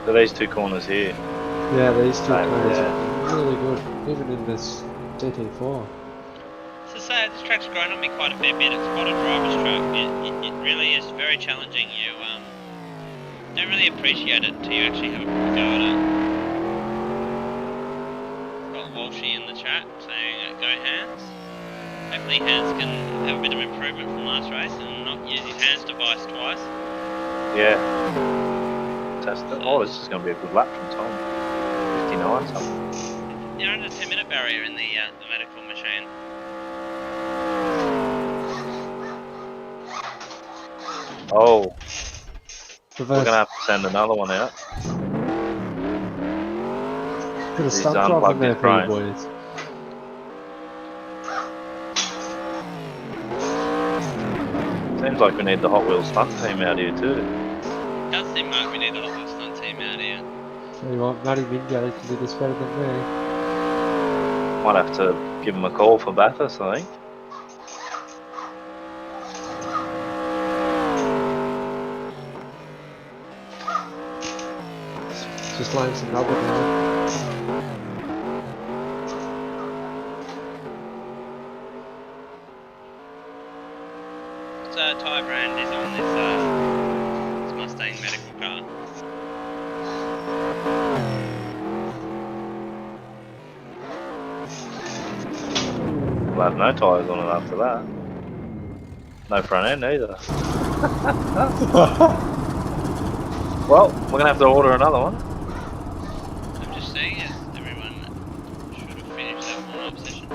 So these two corners here. Yeah, these two Same, cars yeah. are really good, even in this GT4. So say this track's grown on me quite a fair bit. It's quite a driver's track. It really is very challenging. You don't really appreciate it until you actually have a go at it. Got Walshy in the chat saying go hands. Hopefully hands can have a bit of improvement from last race and not use his hands device twice. Yeah. Fantastic. Oh, this is going to be a good lap from Tom. 59 something. You're under the 10-minute barrier in the medical machine. Oh, we're Reverse. going to have to send another one out. Put a He's stunt job in unplugged there his for you brain. boys. Seems like we need the Hot Wheels stunt team out here too. Does seem like we need the Hot Wheels stunt team out here. Tell you what, Matty Mingo can do this better than me. Might have to give him a call for Bathurst, I think. Just laying some rubber down. What tyre brand is on this Mustang medical car? We'll have no tyres on it after that. No front end either. Well, we're going to have to order another one. I'm just saying as everyone should have finished that warm-up session.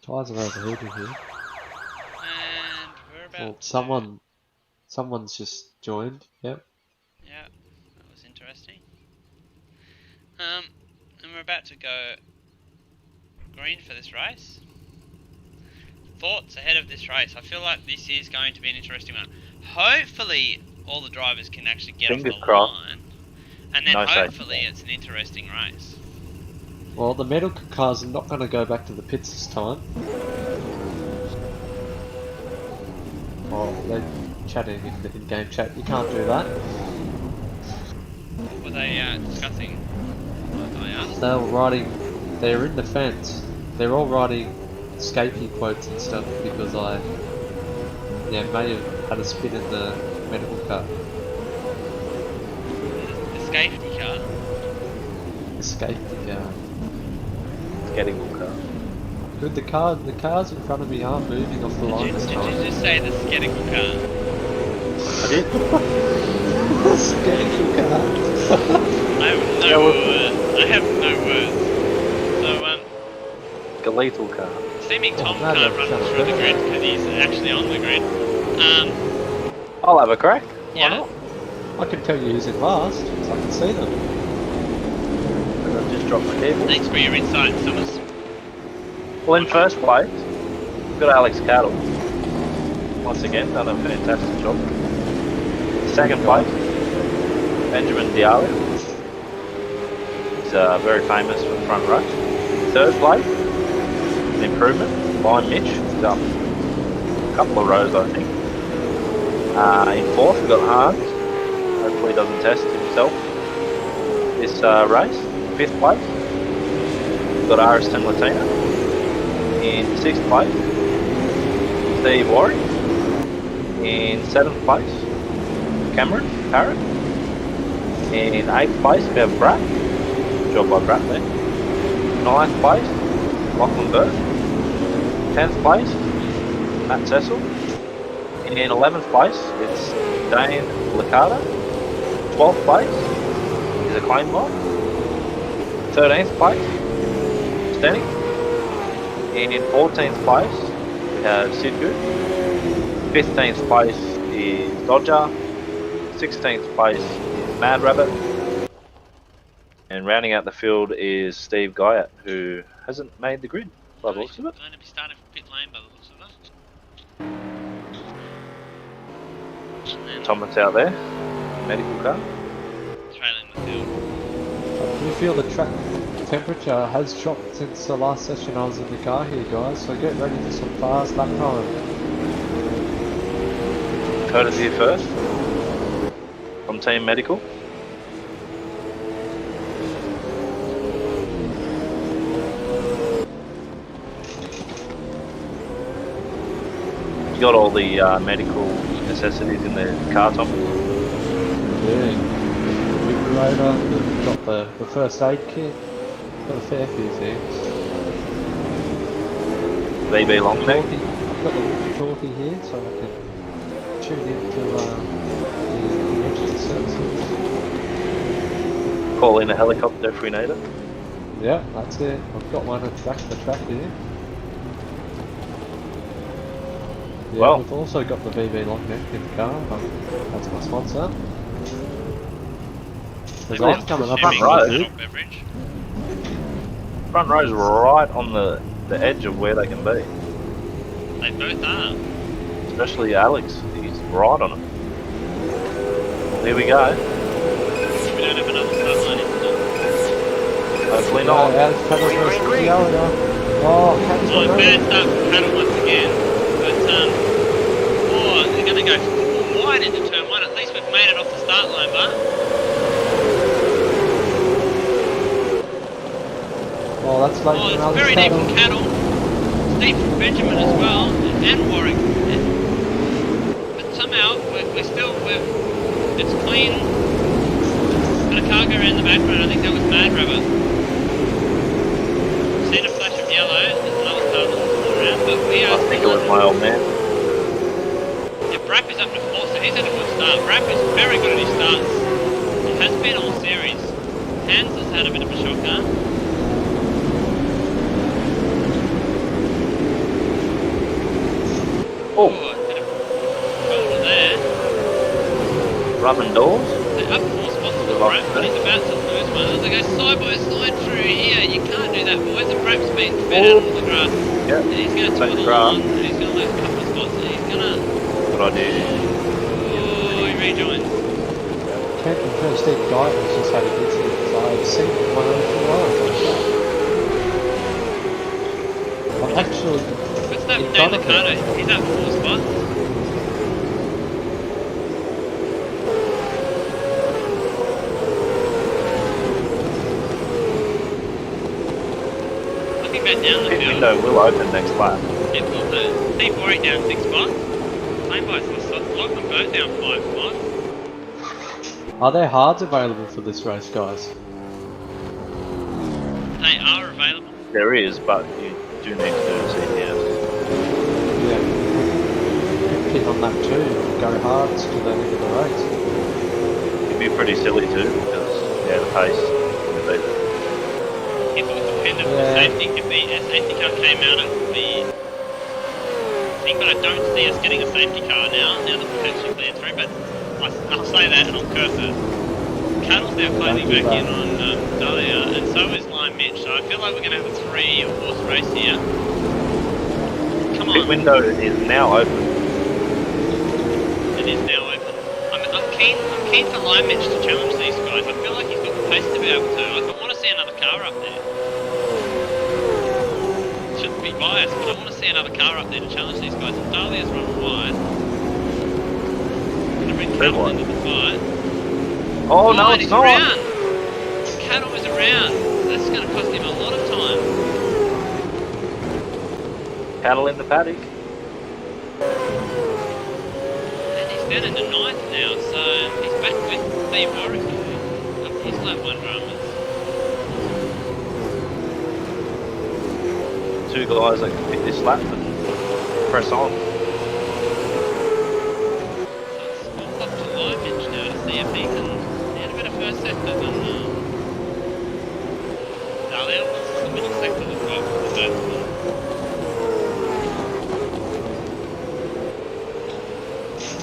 Tyres are overheating here. And we're about Well, to- someone's just joined. Yep. Yeah, that was interesting. And we're about to go green for this race. Thoughts ahead of this race? I feel like this is going to be an interesting one. Hopefully, all the drivers can actually get Fingers off the crossed. line, and then No safety. hopefully it's an interesting race. Well, the medical cars are not going to go back to the pits this time. Oh, they're chatting in the in-game chat. You can't do that. Were they discussing what I asked? They were writing. They're in the fence. They're all writing escapee quotes and stuff because I, may have had a spin in the medical car. The safety car. Escapee car. Getting good car. Good, the cars in front of me aren't moving off the line Did this you time. just say the skeptical car? I did. Escapee car. I have no words. I have no words. So, Lethal car. seeming Tom no, can't no, run shut up. through the grid because he's actually on the grid. I'll have a crack. Why Yeah. not? I can tell you who's in last, so I can see them. I've just dropped my keyboard. Thanks for your insight, Thomas. Well, in first place, we've got Alex Cattle. Once again, done a fantastic job. Second place, Benjamin Diallo. He's very famous for the front rush. Third place, an improvement by Mitch. He's up a couple of rows, I think. In fourth, we've got Hans. Hopefully, he doesn't test himself this race. Fifth place, we've got Ariston Latina. In sixth place, Steve Warwick. In seventh place, Cameron Parrott. In eighth place, we have Brad. Good job by Brad there. Ninth place, Lachlan Bird. 10th place, Matt Cecil. In 11th place, it's Dane Licata. 12th place is a claim block. 13th place, Stenning. In 14th place, we have Sid Good. 15th place is Dodger. 16th place is Mad Rabbit. And rounding out the field is Steve Guyat, who hasn't made the grid. by the looks of it. Going to be starting from pit lane by the looks of it. And then Thomas out there, medical car. trailing the field. I do feel the track temperature has dropped since the last session I was in the car here, guys, so get ready for some fast lap time. Curtis here first, from Team Medical. You got all the medical necessities in the car, Tom? Yeah. We've got the first aid kit, got a fair few things. VB long neck. I've got the walkie-talkie here so I can tune into the emergency services. Call in a helicopter if we need it. Yeah, that's it. I've got one at the track here. Yeah, Well- we've also got the VB long neck in the car. That's my sponsor. There's Well, one coming up front on row. the Adult beverage. Front row's right on the edge of where they can be. They both are. Especially Alex, he's right on it. Here we go. We don't have another start line in it. Hopefully No, not. Alex Paddle versus Giallo. Oh, Cat's Oh, got bad start from Paddle once again. But, they're going to go wide into turn one. At least we've made it off the start line, but Oh, that's late for it's another very deep Paddle. from Cattle. Deep from Benjamin as well, and Warwick. But somehow, it's clean. Got a car go around the background. I think that was Mad Rabbit. Seen a flash of yellow. There's another car that's around, but we are. I think it was my old man. Yeah, Brapp is up to 4, so he's had a good start. Brapp is very good at his starts. It has been all series. Hans has had a bit of a shocker. Oh, A bit of shoulder there. rubbing doors. They're up 4 spots for Brapp, but he's about to lose one. As they go side by side through here, you can't do that, boys. And Brapp's been fed out on the grass. Yeah, And he's going to take the twiddle grass. on, and he's going to lose a couple of spots, and he's going to... Good idea. Oh, he rejoins. Kent and first aid guy was just had a incident, so I've seen one over the line. I'm actually What's that in Dan front of Liccardo? him. He's up 4 spots. Looking back down the Pit field. window will open next lap. It will do. Steve Warwick down 6 spots. Same by Lachlan both down 5 spots. Are there hards available for this race, guys? They are available. There is, but you do need to do a CPS. Yeah. Could pit on that too, and go hards to the end of the race. It'd be pretty silly too, because the pace would be If it was dependent on Yeah. safety, if the safety car came out, it would be thing, but I don't see us getting a safety car now that the potentially cleared through, but I'll say that and I'll curse it. Cattle's now closing back in on Dahlia, and so is Lime Mitch, so I feel like we're going to have a 3-horse race here. Come Pit on, window is now open. it is now open. I'm keen for Lime Mitch to challenge these guys. I feel like he's got the pace to be able to. I want to see another car up there. Shouldn't be biased, but I want to see another car up there to challenge these guys. And Dahlia's run wide. Going to bring Cattle into the fight. Oh no, and it's he's not. around. Cattle is around. That's going to cost him a lot of time. Cattle in the paddock. And he's down into 9th now, so he's back with Steve Warwick. He's lap 1 dramas. Two guys that can pick this lap and press on. So it's up to Lime Mitch now to see if he can get a bit of first sector than Dahlia wants the middle sector as well for the first one.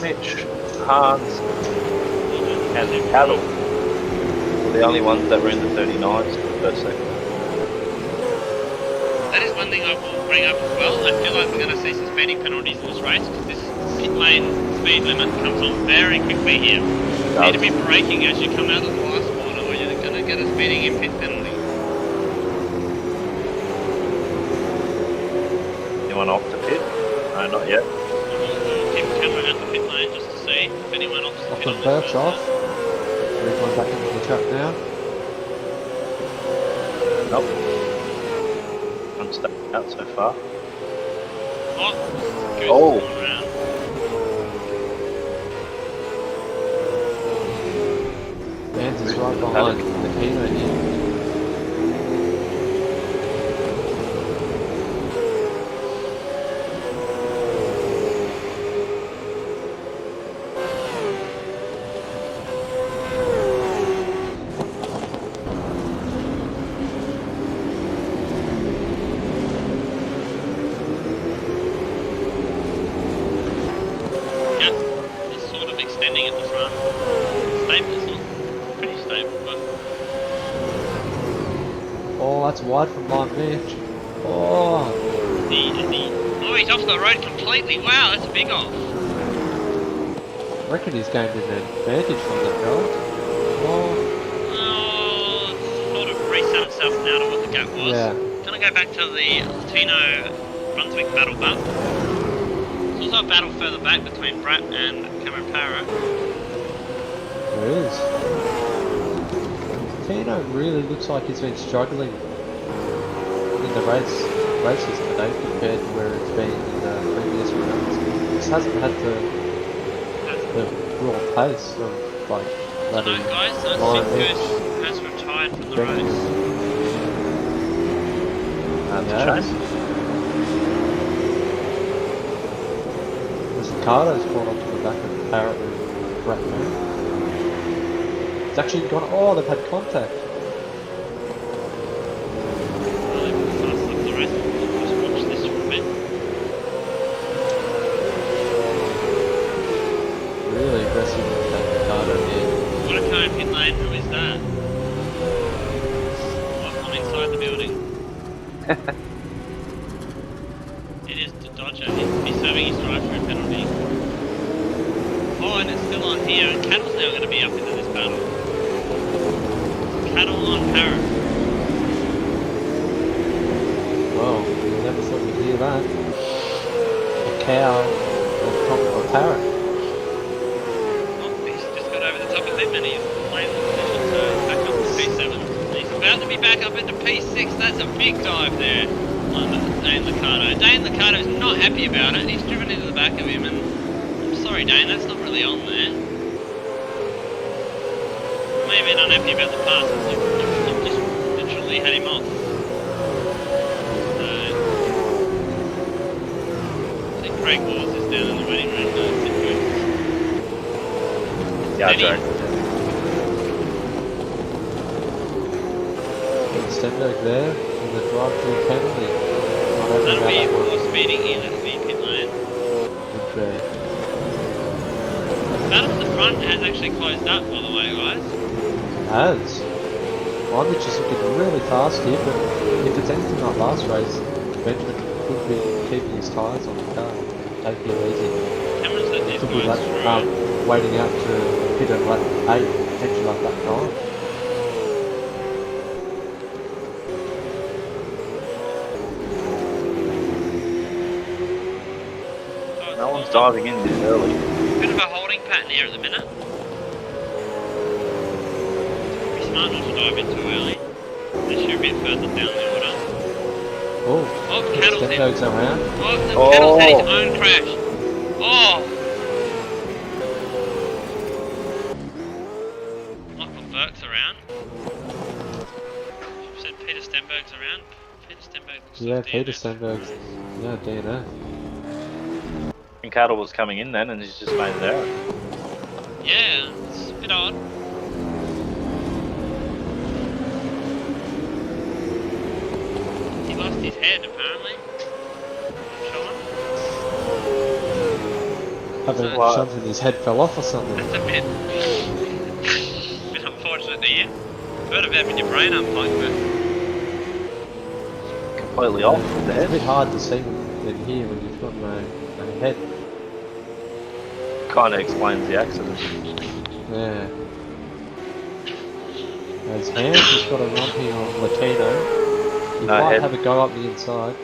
Mitch, Hans, and Cattle were the only ones that were in the 39s for the first second. That is one thing I will bring up as well. I feel like we're going to see some speeding penalties in this race because this pit lane speed limit comes on very quickly here. You need to be braking as you come out of the last corner or you're going to get a speeding in pit penalty. Anyone off the pit? No, not yet. We'll keep the camera at the pit lane just to see if anyone opts to pit on this Burke's first off. lap. Everyone back into the track now. Nope. I'm stuck out so far. Oh, Goose Oh. is going around. Vans is right behind the Kino here. Yep, it's sort of extending at the front. Stable, it's not pretty stable, but Oh, that's wide from line bitch. Oh, oh, he's off the road completely. Wow, that's a big off. I reckon he's gained an advantage from that guy. Oh, Oh, it's sort of reset itself now to what the gap was. yeah. Gonna go back to the Latino Brunswick battle back. There's also a battle further back between Brat and Camerapara. There is. Kino really looks like he's been struggling in the races today compared to where it's been in the previous rounds. He just hasn't had the raw pace of like bloody Tonight, guys, I line think edge. Goose has retired from the Bend. race. That's Yeah. a shame. Ricardo's caught onto the back of the Parrot and Brat now. It's actually gone. Oh, they've had contact. Well, they can fast up the race. Just watch this for a bit. Really aggressive with that Ricardo here. What a car in pit lane, who is that? Oh, I'm inside the building. It is the Dodger. He's serving his drive-through penalty. Oh, and it's still on here, and Cattle's now going to be up into this battle. Cattle on Parrot. Whoa, you never thought we'd hear that. A cow on top of a parrot. Oh, he's just got over the top of him and he's playing the position, so he's back up to P7. He's about to be back up into P6. That's a big dive there on Dane Liccardo. Dane Liccardo's not happy about it. He's driven into the back of him, and I'm sorry, Dane, that's not really on there. Maybe not happy about the pass. You've just literally had him off. So, I think Craig Walls is down in the waiting room. No, it's in Yeah, Steady. Joe. Stenberg there, and the drive-through penalty. Not happy That'll about be that one. more speeding in, it'll be pit lane. Okay. The battle at the front has actually closed up, by the way, guys. Has. Ivich is looking really fast here, but if it's anything like last race, Benjamin could be keeping his tyres on the car, taking it easy. Cameras let these Could be guys like, through. waiting out to hit at lap 8, potentially like lap 9. So No one's diving in this early. bit of a holding pattern here at the minute. Be smart not to dive in too early. Unless you're a bit further down the order. Oh, Oh, Cattle's in. Stenberg's around. Oh, the Oh. Cattle's had his own crash. Oh! Michael Burke's around. Said Peter Stenberg's around. Peter Stenberg looks Yeah, like Peter DNF. Stenberg's. Yeah, DNF. And Cattle was coming in then, and he's just made it out. Yeah, it's a bit odd. He lost his head, apparently. Sean? I think Wow. something in his head fell off or something. That's a bit unfortunate to hear. Heard of having your brain unplugged, but completely off with the It's a bit head. hard to see in here when you've got no head. Kind of explains the accident. Yeah. His hands has got a run here on Latino. He No might head. have a go up the inside.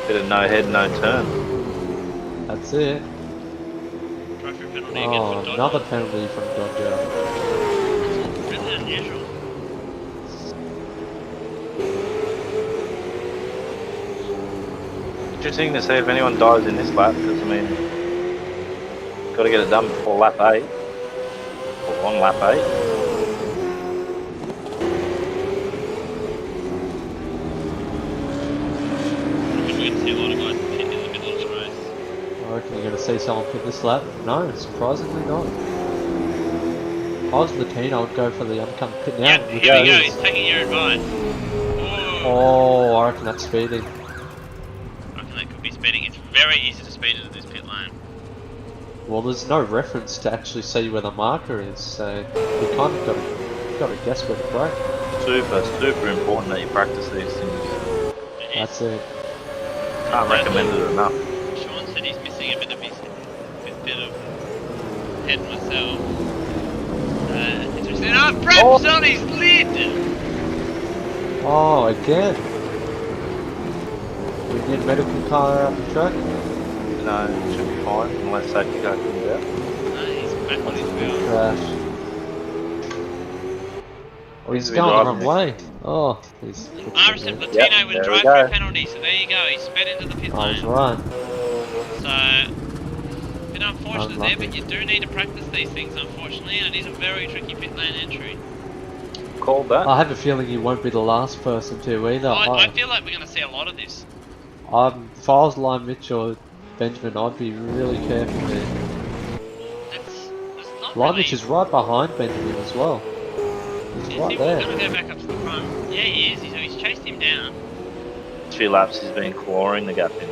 Bit of no head, no turn. That's it. Trophy penalty again Oh, for Dodger. another penalty from Dodger. Really unusual. Interesting to see if anyone dies in this lap, because I mean, got to get it done before lap 8. Or on lap 8. I think we're going to see a lot of guys pit in the middle of the race. I reckon you're going to see someone pit this lap. No, surprisingly not. If I was Latino, I'd go for the oncoming pit now. Yeah, which here we it go. is. He's taking your advice. Oh, Oh, I reckon that's speeding. I reckon that could be speeding. It's very easy to speed into this pit lane. Well, there's no reference to actually see where the marker is, so you kind of got to guess where to brake. Super important that you practice these things. That's it. Can't recommend it enough. Sean said he's missing a bit of head myself. Interesting. Oh, Brad's on his lid! Oh, again. We need a medical car out the track. No, it should be fine, unless safety car comes out. No, he's back on his wheel. Crash. Oh, he's Seems to be going the driving wrong this. way. Oh, he's. RSM Latino Yep, with there we drive-through go. penalty, so there you go. He sped into the pit I was lane. right. So, a bit unfortunate there, but you do need to practice these things, unfortunately, and it is a very tricky pit lane entry. Called that. I have a feeling you won't be the last person to either. I feel like we're going to see a lot of this. If I was Lime Mitch or Benjamin, I'd be really careful there. It's not Lime really... Mitch is right behind Benjamin as well. He's Is right he there. going to go back up to the front? Yeah, he is. He's chased him down. 2 laps he's been clawing the gap in.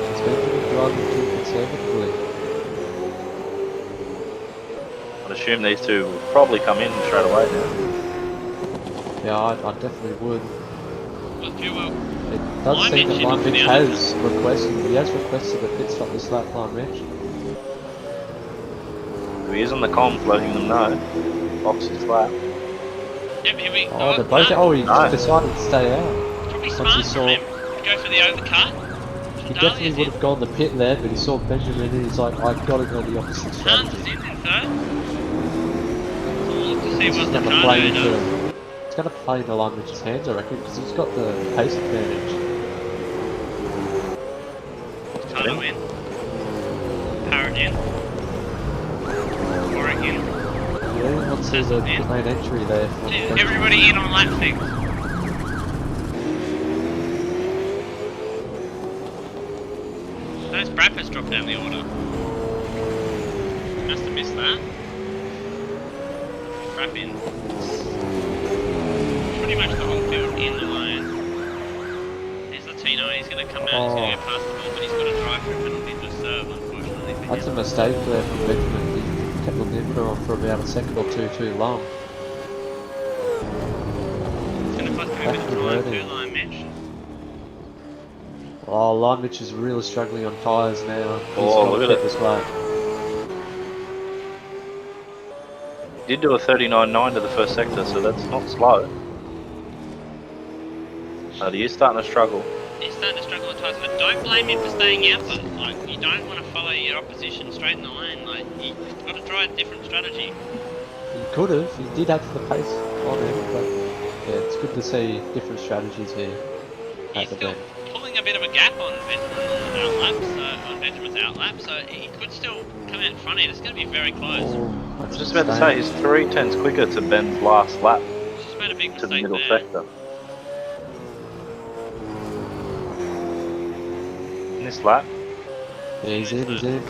It's Benjamin driving too conservatively. I'd assume these two will probably come in straight away now. Yeah, I definitely would. Well, fuel. It does Lime seem Mitch that Lime should Mitch be has requested a pit stop this lap, Lime Mitch. If he is on the comms letting them know, box is flat. Yep, here we go. Oh, they're both. Oh, he No. decided to stay out. Probably once smart he from saw- him. Go for the overcut. He definitely would have gone the pit there, but he saw Benjamin and he's like, I've got to go the opposite Hans strategy. is in it, though. So we'll look to see It's what going the to play cardio does. into. It's going to play into Lime Mitch's hands, I reckon, because he's got the pace advantage. Cardio in. Parrot in. Warwick in. Yeah, let's see the pit lane entry there. From Benjamin. Everybody in on lap 6. Those Brappers dropped down the order. Must have missed that. Brap in. Pretty much the whole field in the lane. There's Latino, he's going to come out, he's going to go past the ball, but he's got a drive-through penalty to serve, unfortunately. for That's a him. mistake there from Benjamin. He kept the limiter on for about a second or two too long. It's going to cost him a bit of That's time hurting. too, Lime Mitch. Oh, Lime Mitch is really struggling on tyres now. He's Oh, got look to at get it. this lap. Did do a 39.9 to the first sector, so that's not slow. But he is starting to struggle. He's starting to struggle on tyres. I don't blame him for staying out, but like, you don't want to follow your opposition straight in the lane. Like, you've got to try a different strategy. He could have. He did have the pace on him, but yeah, it's good to see different strategies here He's at the still Bend. pulling a bit of a gap on Benjamin's outlap, so he could still come out in front here. It's going to be very close. Oh, I was just about to say, he's 3 tenths quicker to Ben's last lap He's just made a big to the mistake middle there. sector. In this lap, Yeah, he's in.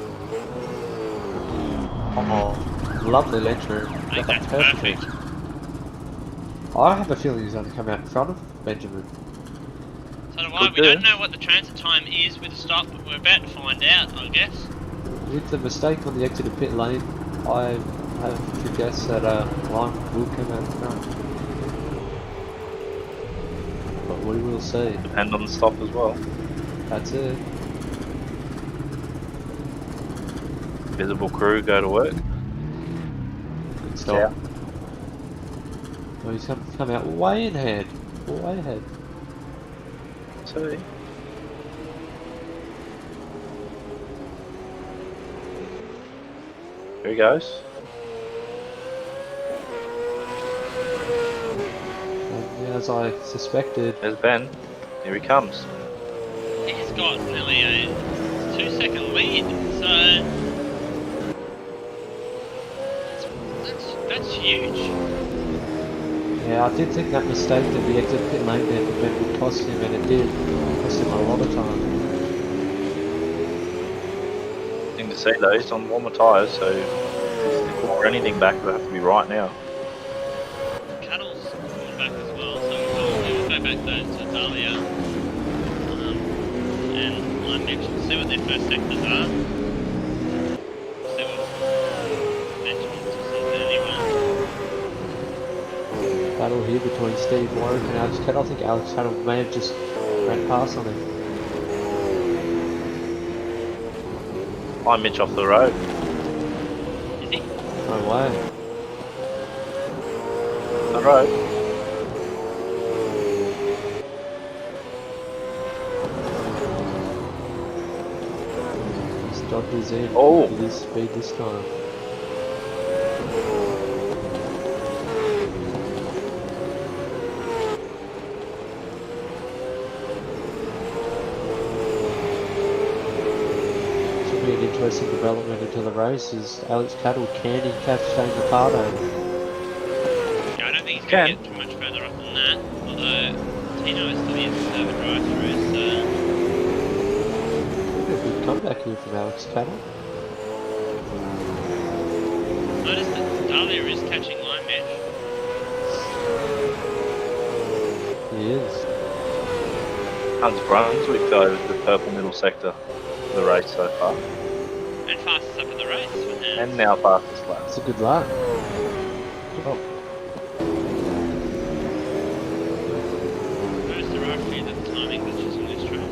Oh, lovely entry. I think Got that that's perfectly. perfect. I have a feeling he's going to come out in front of Benjamin. So do I. Could We do. don't know what the transit time is with the stop, but we're about to find out, I guess. With the mistake on the exit of pit lane, I have to guess that Lime will come out in front. We will see. Depend on the stop as well. That's it. Visible crew go to work. Good Stop. stop. Oh, he's come out way ahead. Way ahead. See. Here he goes. And as I suspected, There's Ben. Here he comes. He's got nearly a 2-second lead, so that's huge. yeah, I did think that mistake that the exit pit lane there for Ben would cost him, and it did. Cost him a lot of time. Thing to see though, he's on warmer tyres, so if they call for anything back, it'll have to be right now. Cuddle's coming back as well, so we'll go back to Dahlia. And I'm actually see what their first sectors are. See what Benjamin's says anyway. Battle here between Steve Warwick and Alex Kettle. I think Alex Kettle may have just ran past on him. I'm Mitch off the road. Is he? No way. The road. He's dodges in Oh. with his speed this time. Should be an interesting development into the race as Alex Cattle can he catch Shane Ricardo. Yeah, I don't think he's Can. going to get too much further up than that. Although Tino is still yet to serve a drive-through, so A good comeback here from Alex Cattle. notice that Dahlia is catching line match. He is. Hunts Brunswick though with the purple middle sector of the race so far. And fastest up in the race with him. And now fastest lap. It's a good lap. Oh, Notice there are a few that the timing glitches on this track.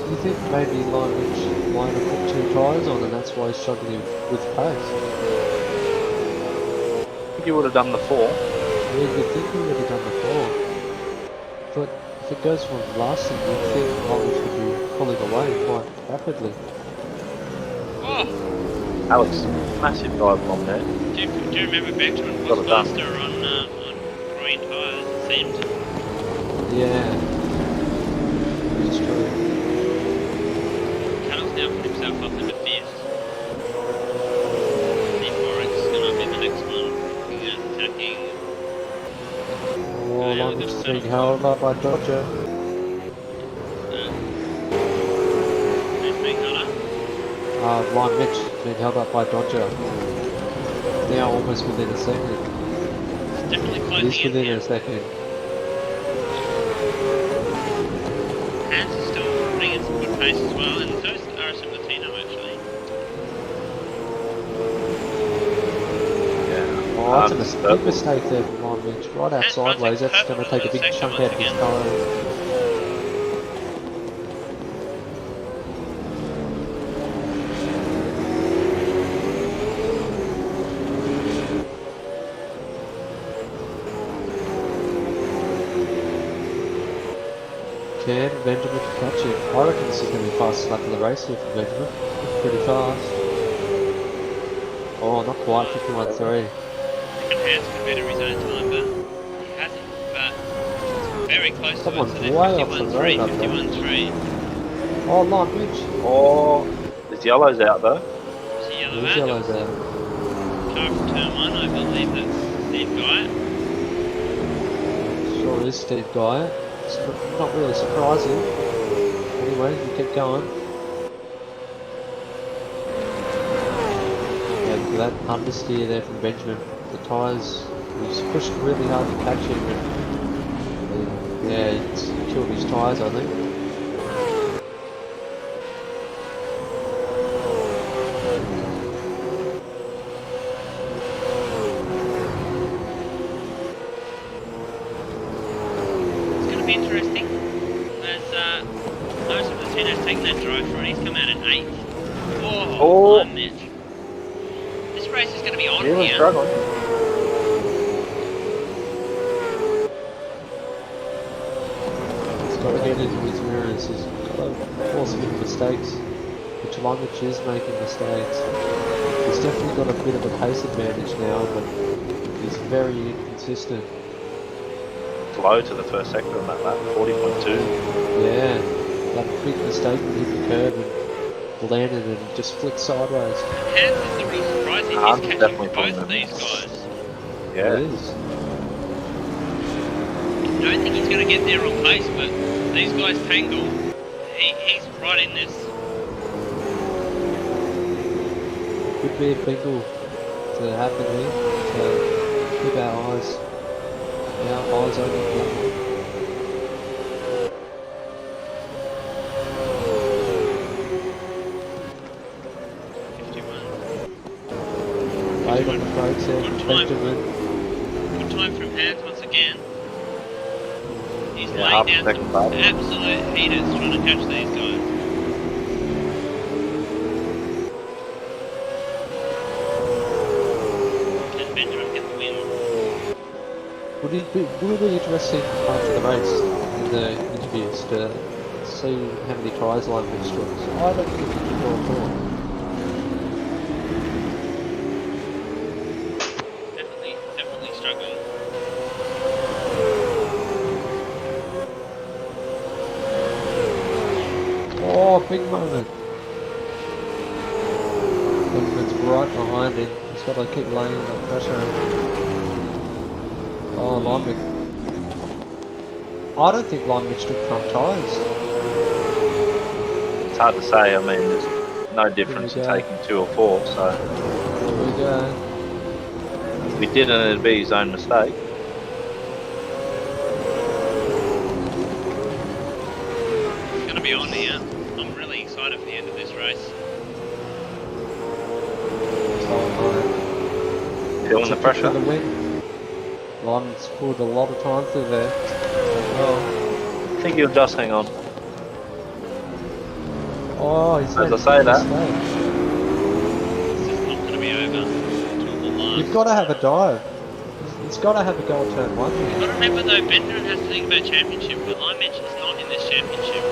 do you think maybe Lyman might have put 2 tyres on and that's why he's struggling with pace? I think he would have done the 4. Yeah, you'd think he would have done the 4. But if it goes from last, you'd think Lyman should be pulling away quite rapidly. Oh, Alex, massive dive bomb there. do you remember Benjamin Got was it done. faster on green tyres, it seemed. Yeah. It's true. Cuddle's now put himself up into 5th. Steve Warwick's going to be the next one. Looking at attacking. Oh, Yeah, Lyman's there's being some- held up by Dodger. Who's being held up? Lime Mitch being held up by Dodger. Now almost within a second. It's definitely It is closing in within here. a second. Hans is still running at some good pace as well, and so is RSM Latino actually. Yeah. Oh, that's a purple. big mistake there from Lime Mitch. Right out And sideways, Brunswick that's going to purple take a big middle chunk section out of his once tyre. Can Benjamin catch him? I reckon this is going to be the fastest lap of the race here for Benjamin. Pretty fast. Oh, not quite, 51.3. Hans could better his own time, but he hasn't. But it's very close to Someone's it, so way off the 51.3, road up there. 51.3. Oh, Lime Mitch. Oh, there's yellows out though. See yellow There's out. yellows out. Car from turn 1, I believe that's Steve Guy. Sure is Steve Guy. It's not really surprising. Anyway, we keep going. Yeah, that understeer there from Benjamin. The tyres, he's pushed really hard to catch him. And, yeah, it's killed his tyres, I think. be interesting. As most of the team has taken that drive through, and he's come out in 8th. Oh. Come on, Mitch. This race is going to be on He was here. struggling. He's got to get into his mirrors. He's got to force a few mistakes. Which Longich is making mistakes. He's definitely got a bit of a pace advantage now, but he's very inconsistent. Low to the first sector on that lap, 40.2. Yeah, that big mistake when he hit the curb and landed and just flicked sideways. Hans is the real surprise here. Hans He's is catching definitely both pulling of them. these guys. Yeah. It is. I don't think he's going to get there on pace, but these guys tangle. He's right in this. Could be a bingle to happen here. So keep our eyes open. Late on the brakes there from Benjamin. Good time from Hans once again. He's Yeah, half a laying down second some back. absolute heaters trying to catch these guys. Can Benjamin get the win? Would it be interesting after the race in the interviews to see how many tries Longich took? I don't think he took all four. Definitely struggling. Oh, big moment. Benjamin's right behind him. He's got to keep laying that pressure on him. Oh, Longich. I don't think Longich took front tyres. It's hard to say. I mean, there's no difference in go. taking 2 or 4, so There we go. if he did, and it'd be his own mistake. It's going to be on here. I'm really excited for the end of this race. Feeling the For pressure. the win. Lyman's pulled a lot of time through there. Oh, I think he'll just hang on. he's As made I say a that. mistake. This is not going to be over until the last. You've got to have a dive. He's got to have a go at turn 1 here. Got to remember though, Benjamin has to think about championship, but Lymich is not in this championship.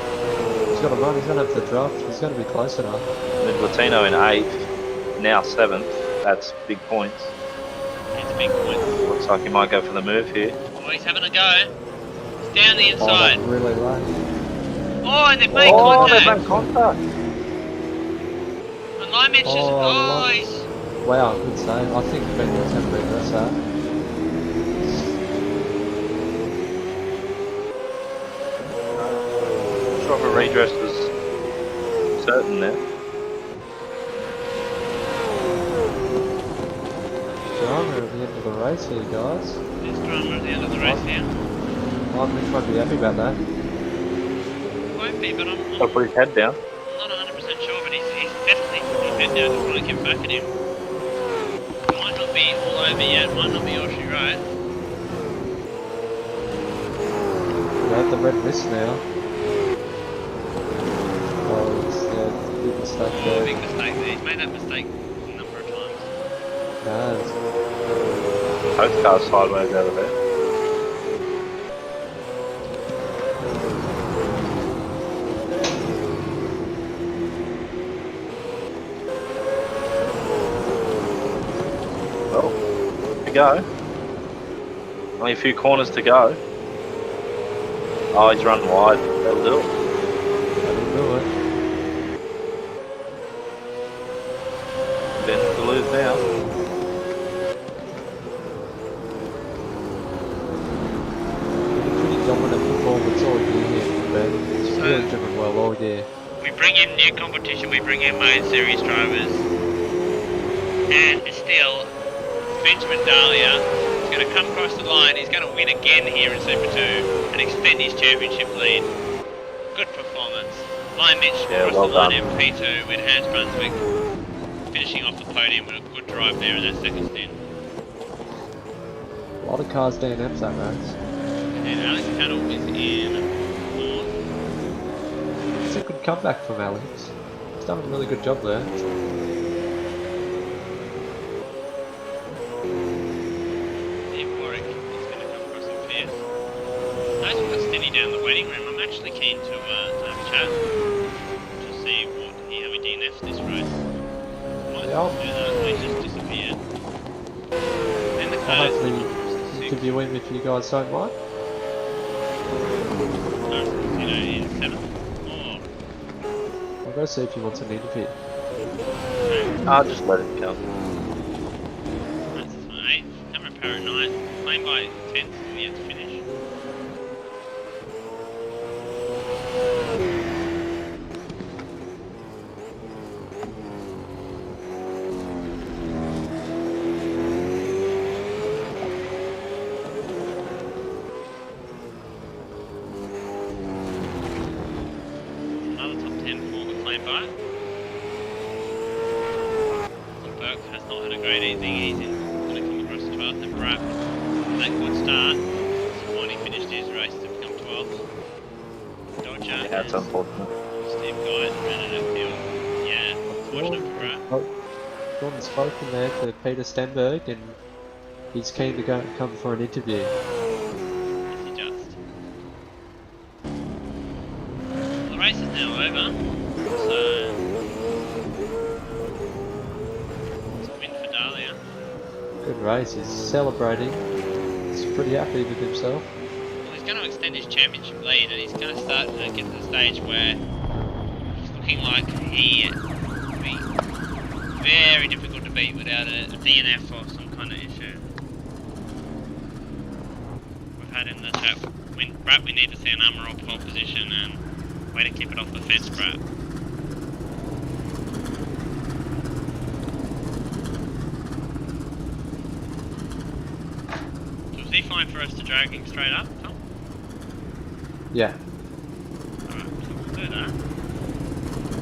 He's got to run, he's going to have to draft. He's going to be close enough. With Latino in 8th, now 7th. That's big points. It's a big point. Looks like he might go for the move here. Oh, he's having a go. He's down the Oh, inside. that's really low. Oh, and they've made Oh, they've contact. made contact. And Lymich just, Oh, he's... Wow, good save. I think Benjamin's going to reverse that. I'm sure if a redress was certain there. Drama at the end of the race here, guys. There's drama at the end of the race here. Lymich might be happy about that. Won't be, but I'm Got to put his head down. not 100% sure, but he's definitely put his head down to try and get back at him. Might not be all over yet, might not be all she wrote. We're at the red wrist now. Oh, it's a big mistake Oh, there. big mistake there. He's made that mistake a number of times. Guys. Both cars sideways out of there. Well, here we go. Only a few corners to go. Oh, he's run wide. That'll do it. That'll do it. Ben's to lose now. Pretty dominant performance all year here from Ben. It's really driven well all year. We bring in new competition, we bring in main series drivers, and still, Benjamin Dahlia is going to come across the line. He's going to win again here in Super 2 and extend his championship lead. Good performance. Lymich Yeah, across well the line done. in P2 with Hans Brunswick finishing off the podium with a good drive there in that second stint. A lot of cars DNFs that race. And Alex Cattle is in fourth. It's a good comeback from Alex. He's done a really good job there. Steve Warwick is going to come across in fifth. Those who are steady down the waiting room, I'm actually keen to have a chat to see how he DNF'd this race. Might Yeah, do that, he's just disappeared. And the I'll cars hopefully interview him if you guys don't mind. in seventh. Oh, I'll go see if he wants an interview. I'll just let him come. that's eighth. Cameron Parrott ninth. Playing by 10th, yet to finish. Another top 10 for McMillan by. Burke has not had a great evening. He's going to come across 12th and Brap. That good start. Disappointing finished his race to become 12th. Dodger. Yeah, that's unfortunate. Steve Guy ran it uphill. Yeah, fortunate for Brap. Jordan's spoken there to Peter Stenberg and he's keen to come for an interview. Yes, he just. Well, the race is now over. So, it's a win for Dahlia. Good race, he's celebrating. He's pretty happy with himself. Well, he's going to extend his championship lead and he's going to start to get to the stage where it's looking like he will be very difficult to beat without a DNF or some kind of issue. We've had in the chat, Brap, we need to see an armour or pole position and way to keep it off the fence, Brap. So is he fine for us to drag him straight up, Tom? Yeah. Alright, so we'll do that.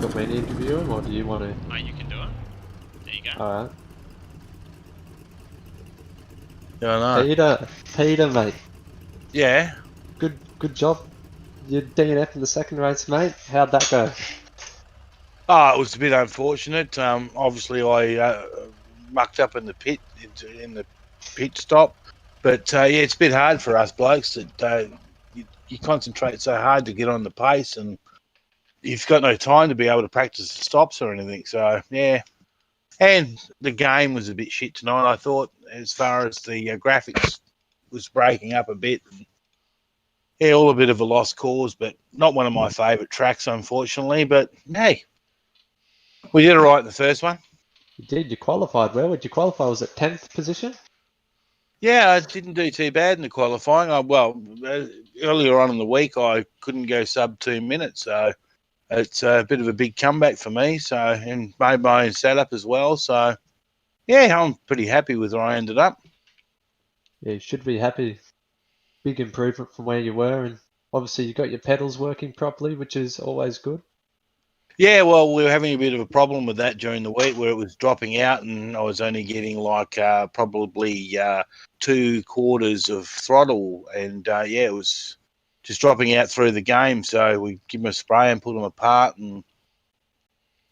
Got me to interview him or do you want to? Oh, you can do it. There you go. Alright. Yeah, I know. Peter, mate. Yeah. Good job. You DNF in the second race, mate. How'd that go? Oh, it was a bit unfortunate. Obviously, I mucked up in the pit stop, but yeah, it's a bit hard for us blokes that you concentrate so hard to get on the pace, and you've got no time to be able to practice the stops or anything. So yeah, and the game was a bit shit tonight. I thought, as far as the graphics was breaking up a bit. Yeah, all a bit of a lost cause, but not one of my favourite tracks, unfortunately. But hey, we did all right in the first one. You did, you qualified. Where would you qualify? Was it 10th position? Yeah, I didn't do too bad in the qualifying. Earlier on in the week, I couldn't go sub 2 minutes, so it's a bit of a big comeback for me. So, and made my own setup as well. So, yeah, I'm pretty happy with where I ended up. Yeah, you should be happy. Big improvement from where you were, and obviously you got your pedals working properly, which is always good. Yeah, well, we were having a bit of a problem with that during the week where it was dropping out and I was only getting like probably 2/4 of throttle. And yeah, it was just dropping out through the game. So we give them a spray and put them apart and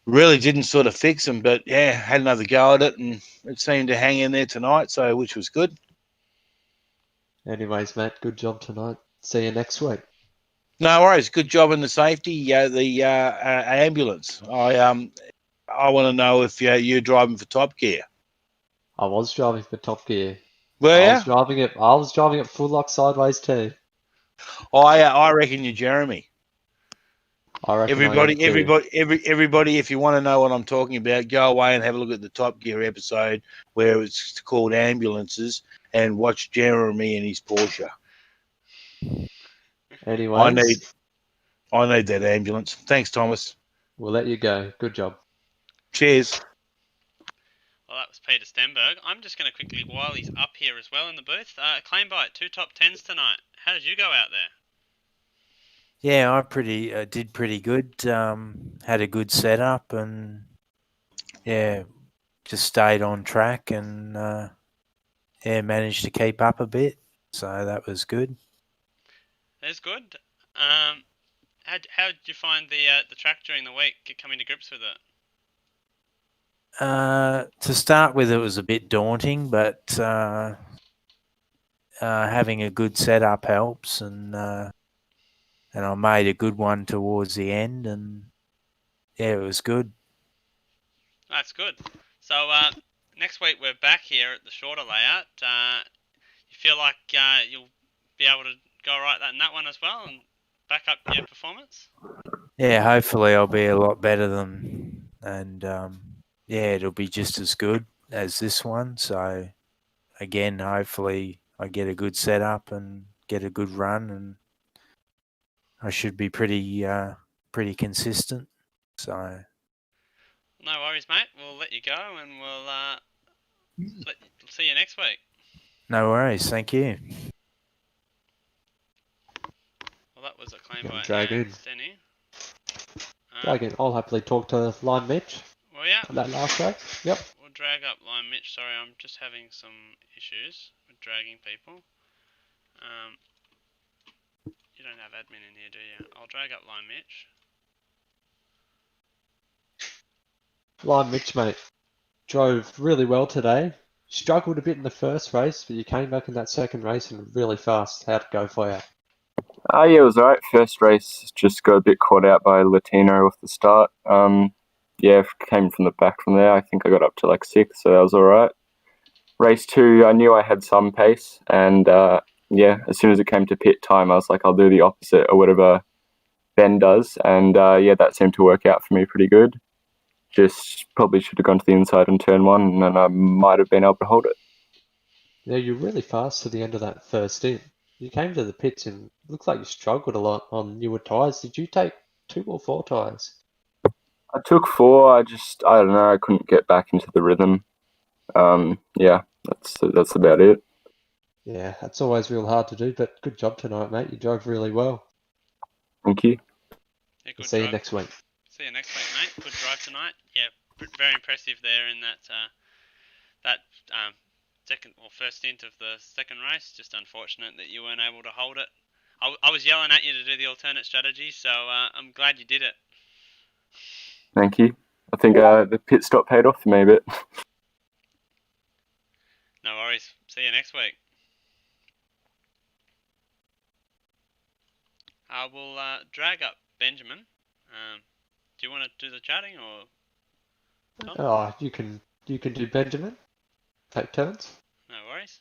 really didn't sort of fix them. But yeah, had another go at it and it seemed to hang in there tonight, so which was good. Anyways, Matt, good job tonight. See you next week. No worries. Good job in the safety. The ambulance. I want to know if you're driving for Top Gear. I was driving for Top Gear. Well, I yeah. was driving it full lock sideways too. I reckon you're Jeremy. I reckon Everybody, if you want to know what I'm talking about, go away and have a look at the Top Gear episode where it's called Ambulances and watch Jeremy and his Porsche. Anyways, I need that ambulance. Thanks, Thomas. we'll let you go. Good job. Cheers. Well, that was Peter Stenberg. I'm just going to quickly, while he's up here as well in the booth, claim by it, 2 top 10s tonight. How did you go out there? Yeah, I did pretty good. Had a good setup and yeah, just stayed on track and managed to keep up a bit. So that was good. That's good. How did you find the track during the week? Coming to grips with it? To start with, it was a bit daunting, but having a good setup helps, and I made a good one towards the end, and yeah, it was good. That's good. So next week we're back here at the shorter layout. You feel like you'll be able to go right in that one as well and back up your performance? Yeah, hopefully I'll be a lot better and yeah, it'll be just as good as this one. So again, hopefully I get a good setup and get a good run, and I should be pretty consistent. So No worries, mate. We'll let you go, and we'll see you next week. no worries. Thank you. Well, that was a claim by Dragoon. Stenny. Dragoon, I'll happily talk to Line Mitch Well, yeah. on that last race. Yep. We'll drag up Line Mitch. Sorry, I'm just having some issues with dragging people. You don't have admin in here, do you? I'll drag up Line Mitch. Line Mitch, mate, drove really well today. Struggled a bit in the first race, but you came back in that second race and really fast. How'd it go for you? Yeah, it was alright. First race, just got a bit caught out by Latino off the start. Yeah, came from the back from there. I think I got up to like 6th, so that was alright. Race 2, I knew I had some pace, and yeah, as soon as it came to pit time, I was like, I'll do the opposite of whatever Ben does, and yeah, that seemed to work out for me pretty good. Just probably should have gone to the inside on turn 1, and then I might have been able to hold it. Yeah, you're really fast to the end of that first stint. You came to the pits and it looked like you struggled a lot on newer tyres. Did you take 2 or 4 tyres? I took 4. I don't know, I couldn't get back into the rhythm. Yeah, that's about it. Yeah, that's always real hard to do, but good job tonight, mate. You drove really well. Thank you. Yeah, good See you drive. next week. See you next week, mate. Good drive tonight. Yeah, very impressive there in that first stint of the second race. Just unfortunate that you weren't able to hold it. I was yelling at you to do the alternate strategy, so I'm glad you did it. Thank you. I think the pit stop paid off for me a bit. No worries. See you next week. I will drag up Benjamin. Do you want to do the chatting or Tom? Oh, you can do Benjamin. Take turns. No worries.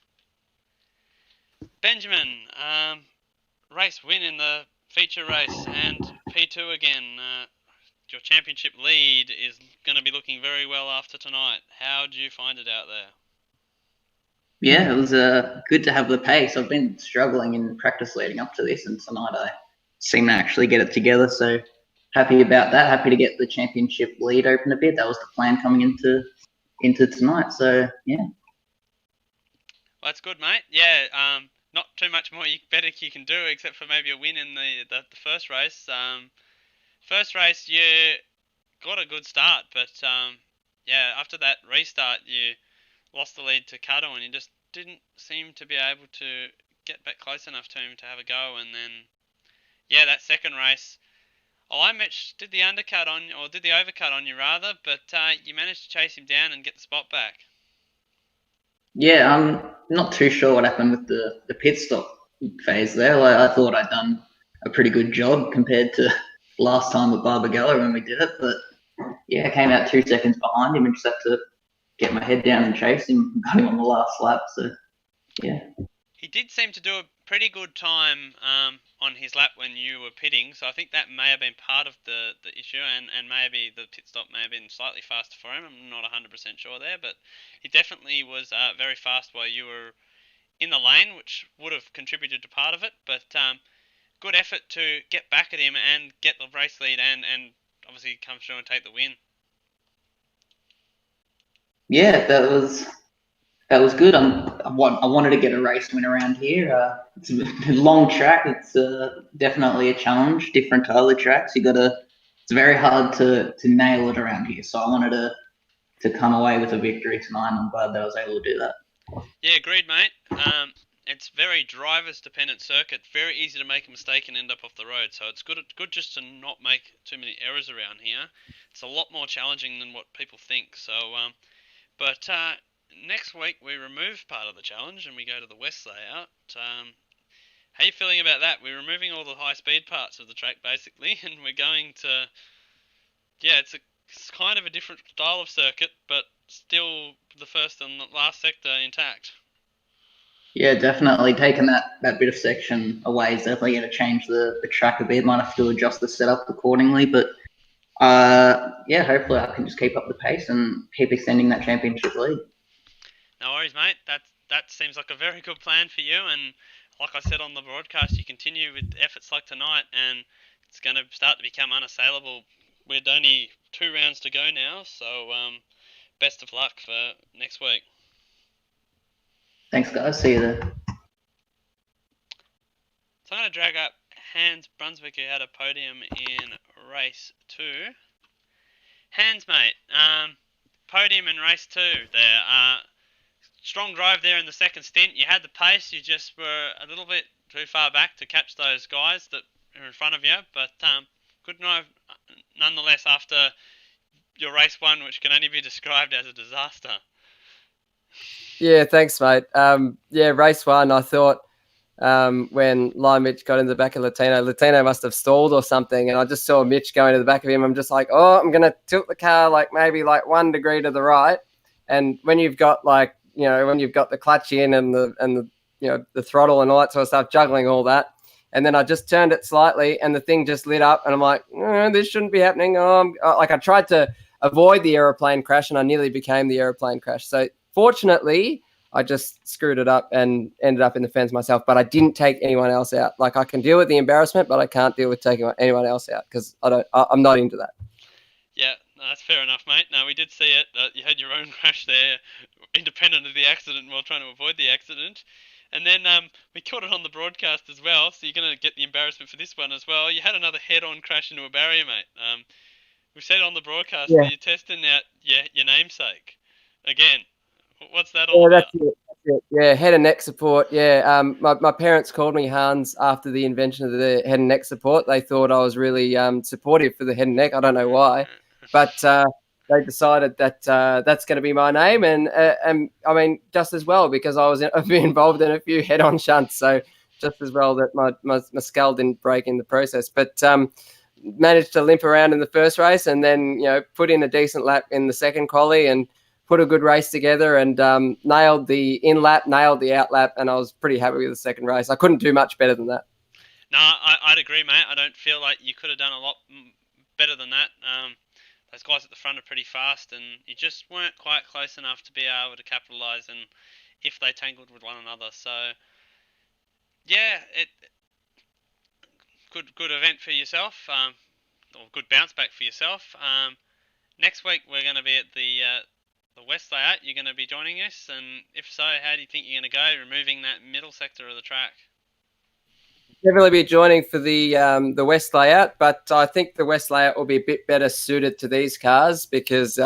Benjamin, race win in the feature race and P2 again. Your championship lead is going to be looking very well after tonight. How do you find it out there? Yeah, it was good to have the pace. I've been struggling in practice leading up to this, and tonight I seem to actually get it together. So happy about that. Happy to get the championship lead open a bit. That was the plan coming into tonight. So yeah. Well, that's good, mate. Yeah, not too much more better you can do except for maybe a win in the first race. First race you got a good start, but yeah, after that restart you lost the lead to Cuttle and you just didn't seem to be able to get back close enough to him to have a go. And then yeah, that second race, Mitch did the undercut on, or did the overcut on you rather, but you managed to chase him down and get the spot back. Yeah, I'm not too sure what happened with the pit stop phase there. Like, I thought I'd done a pretty good job compared to last time at Barbagella when we did it, but yeah, I came out 2 seconds behind him and just had to get my head down and chase him, got him on the last lap. So yeah. He did seem to do a pretty good time on his lap when you were pitting, so I think that may have been part of the issue, and maybe the pit stop may have been slightly faster for him. I'm not 100% sure there, but he definitely was very fast while you were in the lane, which would have contributed to part of it, but good effort to get back at him and get the race lead and obviously come through and take the win. Yeah, that was good. I wanted to get a race win around here. It's a long track. It's definitely a challenge, different to other tracks. It's very hard to nail it around here. So I wanted to come away with a victory tonight, and I'm glad that I was able to do that. Yeah, agreed, mate. it's very drivers dependent circuit. Very easy to make a mistake and end up off the road. So it's good just to not make too many errors around here. It's a lot more challenging than what people think. So, but next week we remove part of the challenge and we go to the west layout. How you feeling about that? We're removing all the high speed parts of the track basically, and we're going to, yeah, it's kind of a different style of circuit, but still the first and the last sector intact. Yeah, definitely. Taking that bit of section away is definitely going to change the track a bit. Might have to adjust the setup accordingly, but yeah, hopefully I can just keep up the pace and keep extending that championship lead. No worries, mate. That seems like a very good plan for you, and like I said on the broadcast, you continue with efforts like tonight, and it's going to start to become unassailable. We're only 2 rounds to go now, so best of luck for next week. Thanks, guys. See you there. So I'm going to drag up Hans Brunswick, who had a podium in race 2. Hans, mate, podium in race 2 there. Strong drive there in the second stint. You had the pace, you just were a little bit too far back to catch those guys that are in front of you, but good drive nonetheless after your race 1, which can only be described as a disaster. Yeah, thanks, mate. Yeah, race 1, I thought when Mitch got in the back of Latino must have stalled or something, and I just saw Mitch going to the back of him. I'm just like, oh, I'm going to tilt the car maybe 1 degree to the right. And when you've got when you've got the clutch in and the the throttle and all that sort of stuff, juggling all that. And then I just turned it slightly and the thing just lit up and I'm like, this shouldn't be happening. I tried to avoid the aeroplane crash and I nearly became the aeroplane crash. So fortunately, I just screwed it up and ended up in the fence myself, but I didn't take anyone else out. I can deal with the embarrassment, but I can't deal with taking anyone else out because I'm not into that. Yeah, that's fair enough, mate. No, we did see it. You had your own crash there, independent of the accident, while trying to avoid the accident. And then we caught it on the broadcast as well, so you're going to get the embarrassment for this one as well. You had another head-on crash into a barrier, mate. We said on the broadcast that you're testing out your namesake. Again, what's that all about? That's it. Yeah, head and neck support. Yeah, my parents called me Hans after the invention of the head and neck support. They thought I was really supportive for the head and neck. I don't know why. But they decided that that's going to be my name, and I mean just as well because I've been involved in a few head-on shunts, so just as well that my skull didn't break in the process. But managed to limp around in the first race, and then put in a decent lap in the second quali, and put a good race together, and nailed the in lap, nailed the out lap, and I was pretty happy with the second race. I couldn't do much better than that. No, I'd agree, mate. I don't feel like you could have done a lot better than that. Those guys at the front are pretty fast, and you just weren't quite close enough to be able to capitalise and if they tangled with one another. So, yeah, good event for yourself, or good bounce back for yourself. Next week we're going to be at the West layout. You're going to be joining us, and if so, how do you think you're going to go, removing that middle sector of the track? Definitely be joining for the West layout, but I think the West layout will be a bit better suited to these cars because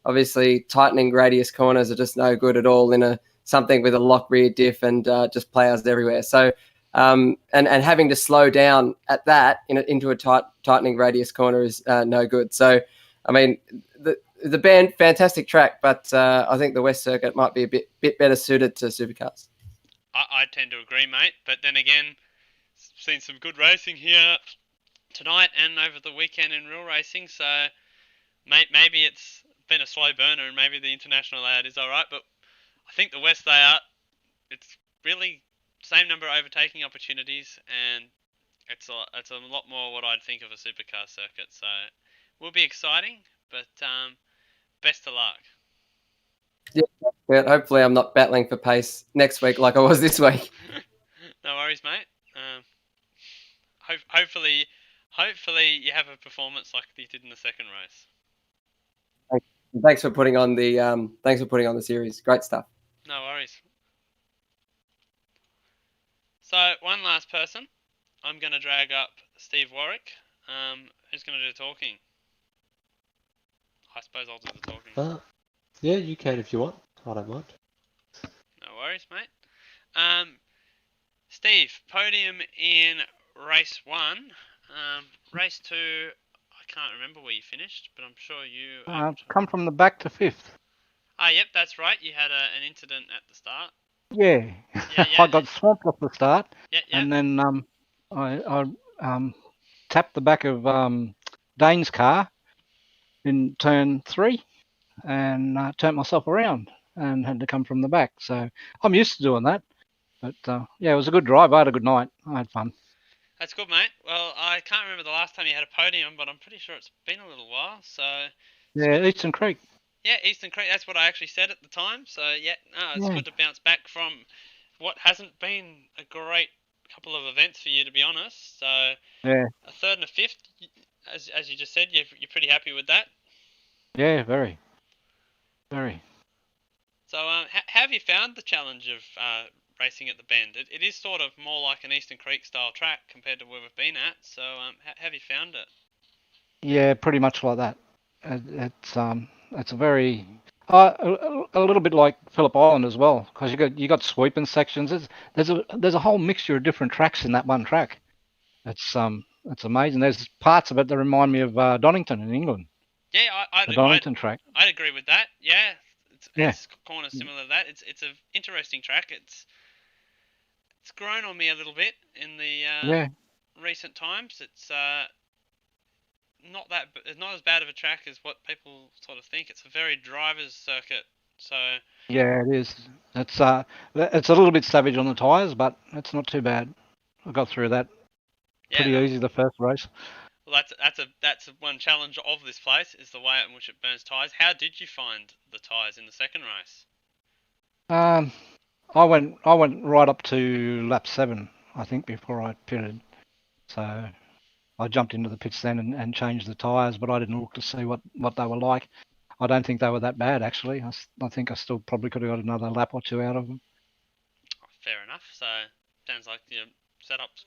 obviously tightening radius corners are just no good at all in something with a lock rear diff and just plows everywhere. So and having to slow down at that into a tightening radius corner is no good. So I mean the Bend, fantastic track, but I think the West circuit might be a bit better suited to supercars. I tend to agree, mate, but then again, seen some good racing here tonight and over the weekend in real racing, so maybe it's been a slow burner and maybe the international layout is alright, but I think the West layout, it's really same number of overtaking opportunities and it's a lot more what I'd think of a supercar circuit, so it will be exciting, but best of luck. Yeah, hopefully I'm not battling for pace next week like I was this week. No worries, mate. Hopefully you have a performance like you did in the second race. Thanks for putting on the series. Great stuff. No worries. So one last person, I'm going to drag up Steve Warwick. Who's going to do the talking? I suppose I'll do the talking. Yeah, you can if you want. I don't mind. No worries, mate. Steve, podium in race 1. Race 2, I can't remember where you finished, but I'm sure you... Come from the back to 5th. Ah, yep, that's right. You had an incident at the start. Yeah. Yeah. I got swamped off the start, Yeah. and then I tapped the back of Dane's car in turn 3, and turned myself around and had to come from the back. So I'm used to doing that. But yeah, it was a good drive. I had a good night. I had fun. That's good, mate. Well, I can't remember the last time you had a podium, but I'm pretty sure it's been a little while. So Yeah, Eastern Creek. yeah, Eastern Creek. That's what I actually said at the time. So yeah, no, it's good to bounce back from what hasn't been a great couple of events for you, to be honest. So Yeah. a 3rd and a 5th, as you just said, you're pretty happy with that. Yeah, very. So how have you found the challenge of racing at the Bend? It is sort of more like an Eastern Creek style track compared to where we've been at. So how have you found it? Yeah, pretty much like that. It's a very a little bit like Phillip Island as well, because you got sweeping sections. There's a whole mixture of different tracks in that one track. It's amazing. There's parts of it that remind me of Donington in England. Yeah, The Donington track. I'd agree with that. Yeah, Yeah. it's kind of similar to that. It's an interesting track. It's grown on me a little bit in the recent times. It's not as bad of a track as what people sort of think. It's a very driver's circuit. So Yeah, it is. It's a little bit savage on the tyres, but it's not too bad. I got through that pretty easy the first race. well, that's one challenge of this place is the way in which it burns tyres. How did you find the tyres in the second race? I went right up to lap 7, I think, before I pitted. So I jumped into the pits then and changed the tyres, but I didn't look to see what they were like. I don't think they were that bad, actually. I think I still probably could have got another lap or 2 out of them. Fair enough. So sounds like your setup's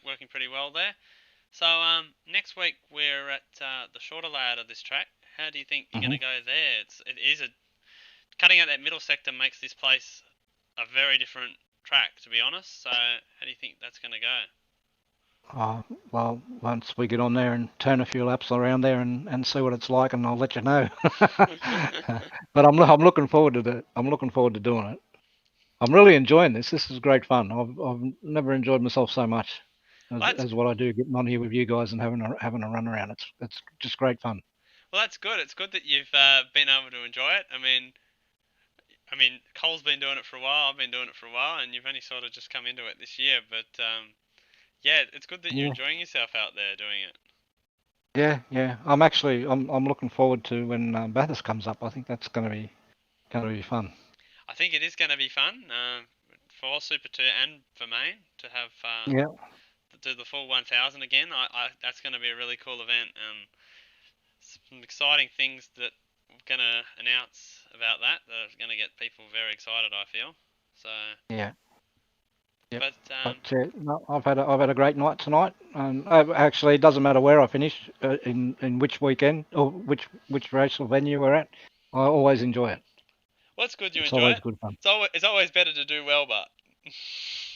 working pretty well there. So next week we're at the shorter layout of this track. How do you think you're going to go there? It is cutting out that middle sector makes this place a very different track, to be honest. So how do you think that's going to go? Well, once we get on there and turn a few laps around there and see what it's like, and I'll let you know. But I'm looking forward to it. I'm looking forward to doing it. I'm really enjoying this. This is great fun. I've never enjoyed myself so much as what I do getting on here with you guys and having a run around. It's just great fun. Well, that's good. It's good that you've been able to enjoy it. I mean, Cole's been doing it for a while. I've been doing it for a while, and you've only sort of just come into it this year. But yeah, it's good that you're enjoying yourself out there doing it. Yeah. I'm looking forward to when Bathurst comes up. I think that's going to be fun. I think it is going to be fun for Super 2 and for Maine to have to do the full 1000 again. That's going to be a really cool event, and some exciting things that we're going to announce about that are going to get people very excited, I feel. So yeah. Yep. But no, I've had a great night tonight, and actually it doesn't matter where I finish in which weekend or which race or venue we're at. I always enjoy it. Well, it's good you It's enjoy always it. good fun. It's always better to do well, but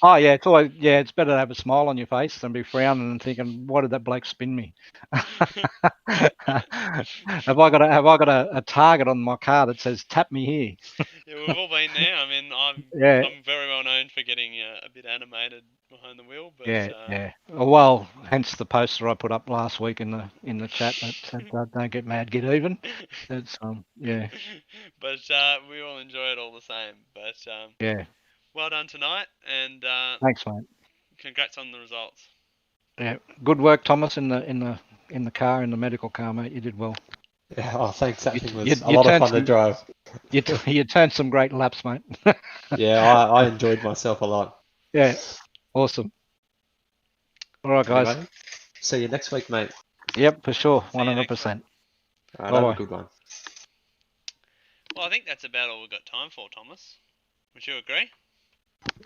Oh yeah, it's better to have a smile on your face than be frowning and thinking, why did that bloke spin me? Have I got a target on my car that says tap me here? yeah, we've all been there. I mean, I'm very well known for getting a bit animated behind the wheel, but yeah. Well, hence the poster I put up last week in the chat that said, "Don't get mad, get even." It's yeah. But we all enjoy it all the same. But yeah. Well done tonight, and thanks, mate. Congrats on the results. Yeah, good work, Thomas, in the car, in the medical car, mate. You did well. Yeah, oh, thanks. That thing was a lot of fun to drive. You turned some great laps, mate. Yeah, I enjoyed myself a lot. Yeah, awesome. All right, guys. Anyway, see you next week, mate. Yep, for sure, 100%. All right, have a good one. Well, I think that's about all we've got time for, Thomas. Would you agree?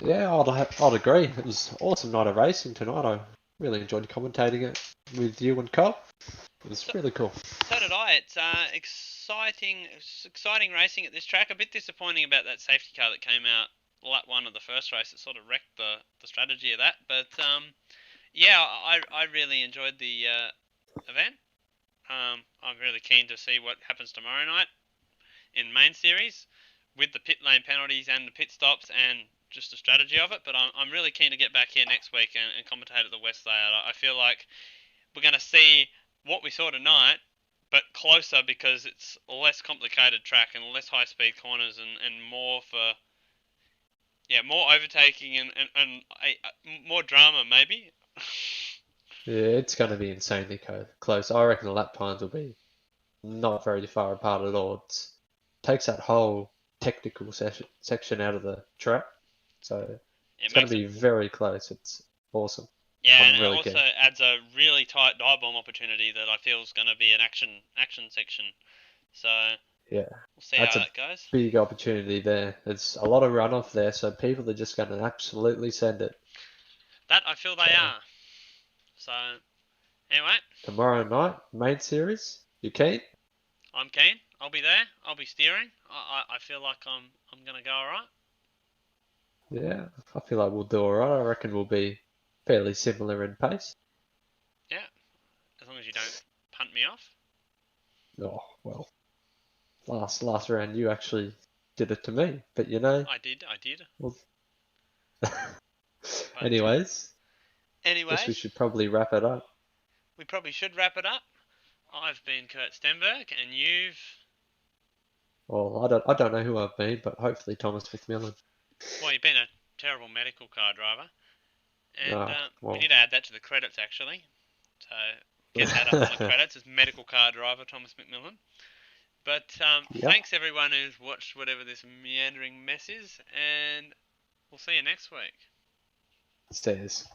Yeah, I'd agree. It was an awesome night of racing tonight. I really enjoyed commentating it with you and Cole. It was really cool. So did I. It's exciting racing at this track. A bit disappointing about that safety car that came out lap 1 of the first race. It sort of wrecked the strategy of that. But yeah, I really enjoyed the event. I'm really keen to see what happens tomorrow night in main series with the pit lane penalties and the pit stops and just the strategy of it. But I'm really keen to get back here next week and commentate at the West layout. I feel like we're going to see what we saw tonight, but closer because it's a less complicated track and less high speed corners and more for more overtaking and more drama maybe. Yeah, it's going to be insanely close. I reckon the lap times will be not very far apart at all. It takes that whole technical section out of the track, so it's going to be very close. It's awesome. Yeah, I'm and really it also keen. adds a really tight dive bomb opportunity that I feel is going to be an action section. So Yeah, we'll see that's how a that goes. big opportunity there. There's a lot of runoff there, so people are just going to absolutely send it. That I feel they are. So anyway, Tomorrow night, main series. You keen? I'm keen. I'll be there. I'll be steering. I feel like I'm going to go all right. Yeah, I feel like we'll do alright. I reckon we'll be fairly similar in pace. Yeah, as long as you don't punt me off. Oh, well. Last round you actually did it to me, but you know. I did. Well, anyways, guess we should probably wrap it up. We probably should wrap it up. I've been Kurt Stenberg, and you've... Well, I don't know who I've been, but hopefully Thomas McMillan. Well, you've been a terrible medical car driver. And well. we need to add that to the credits, actually. So get that up on the credits as medical car driver Thomas McMillan. But thanks everyone who's watched whatever this meandering mess is, and we'll see you next week. Stairs.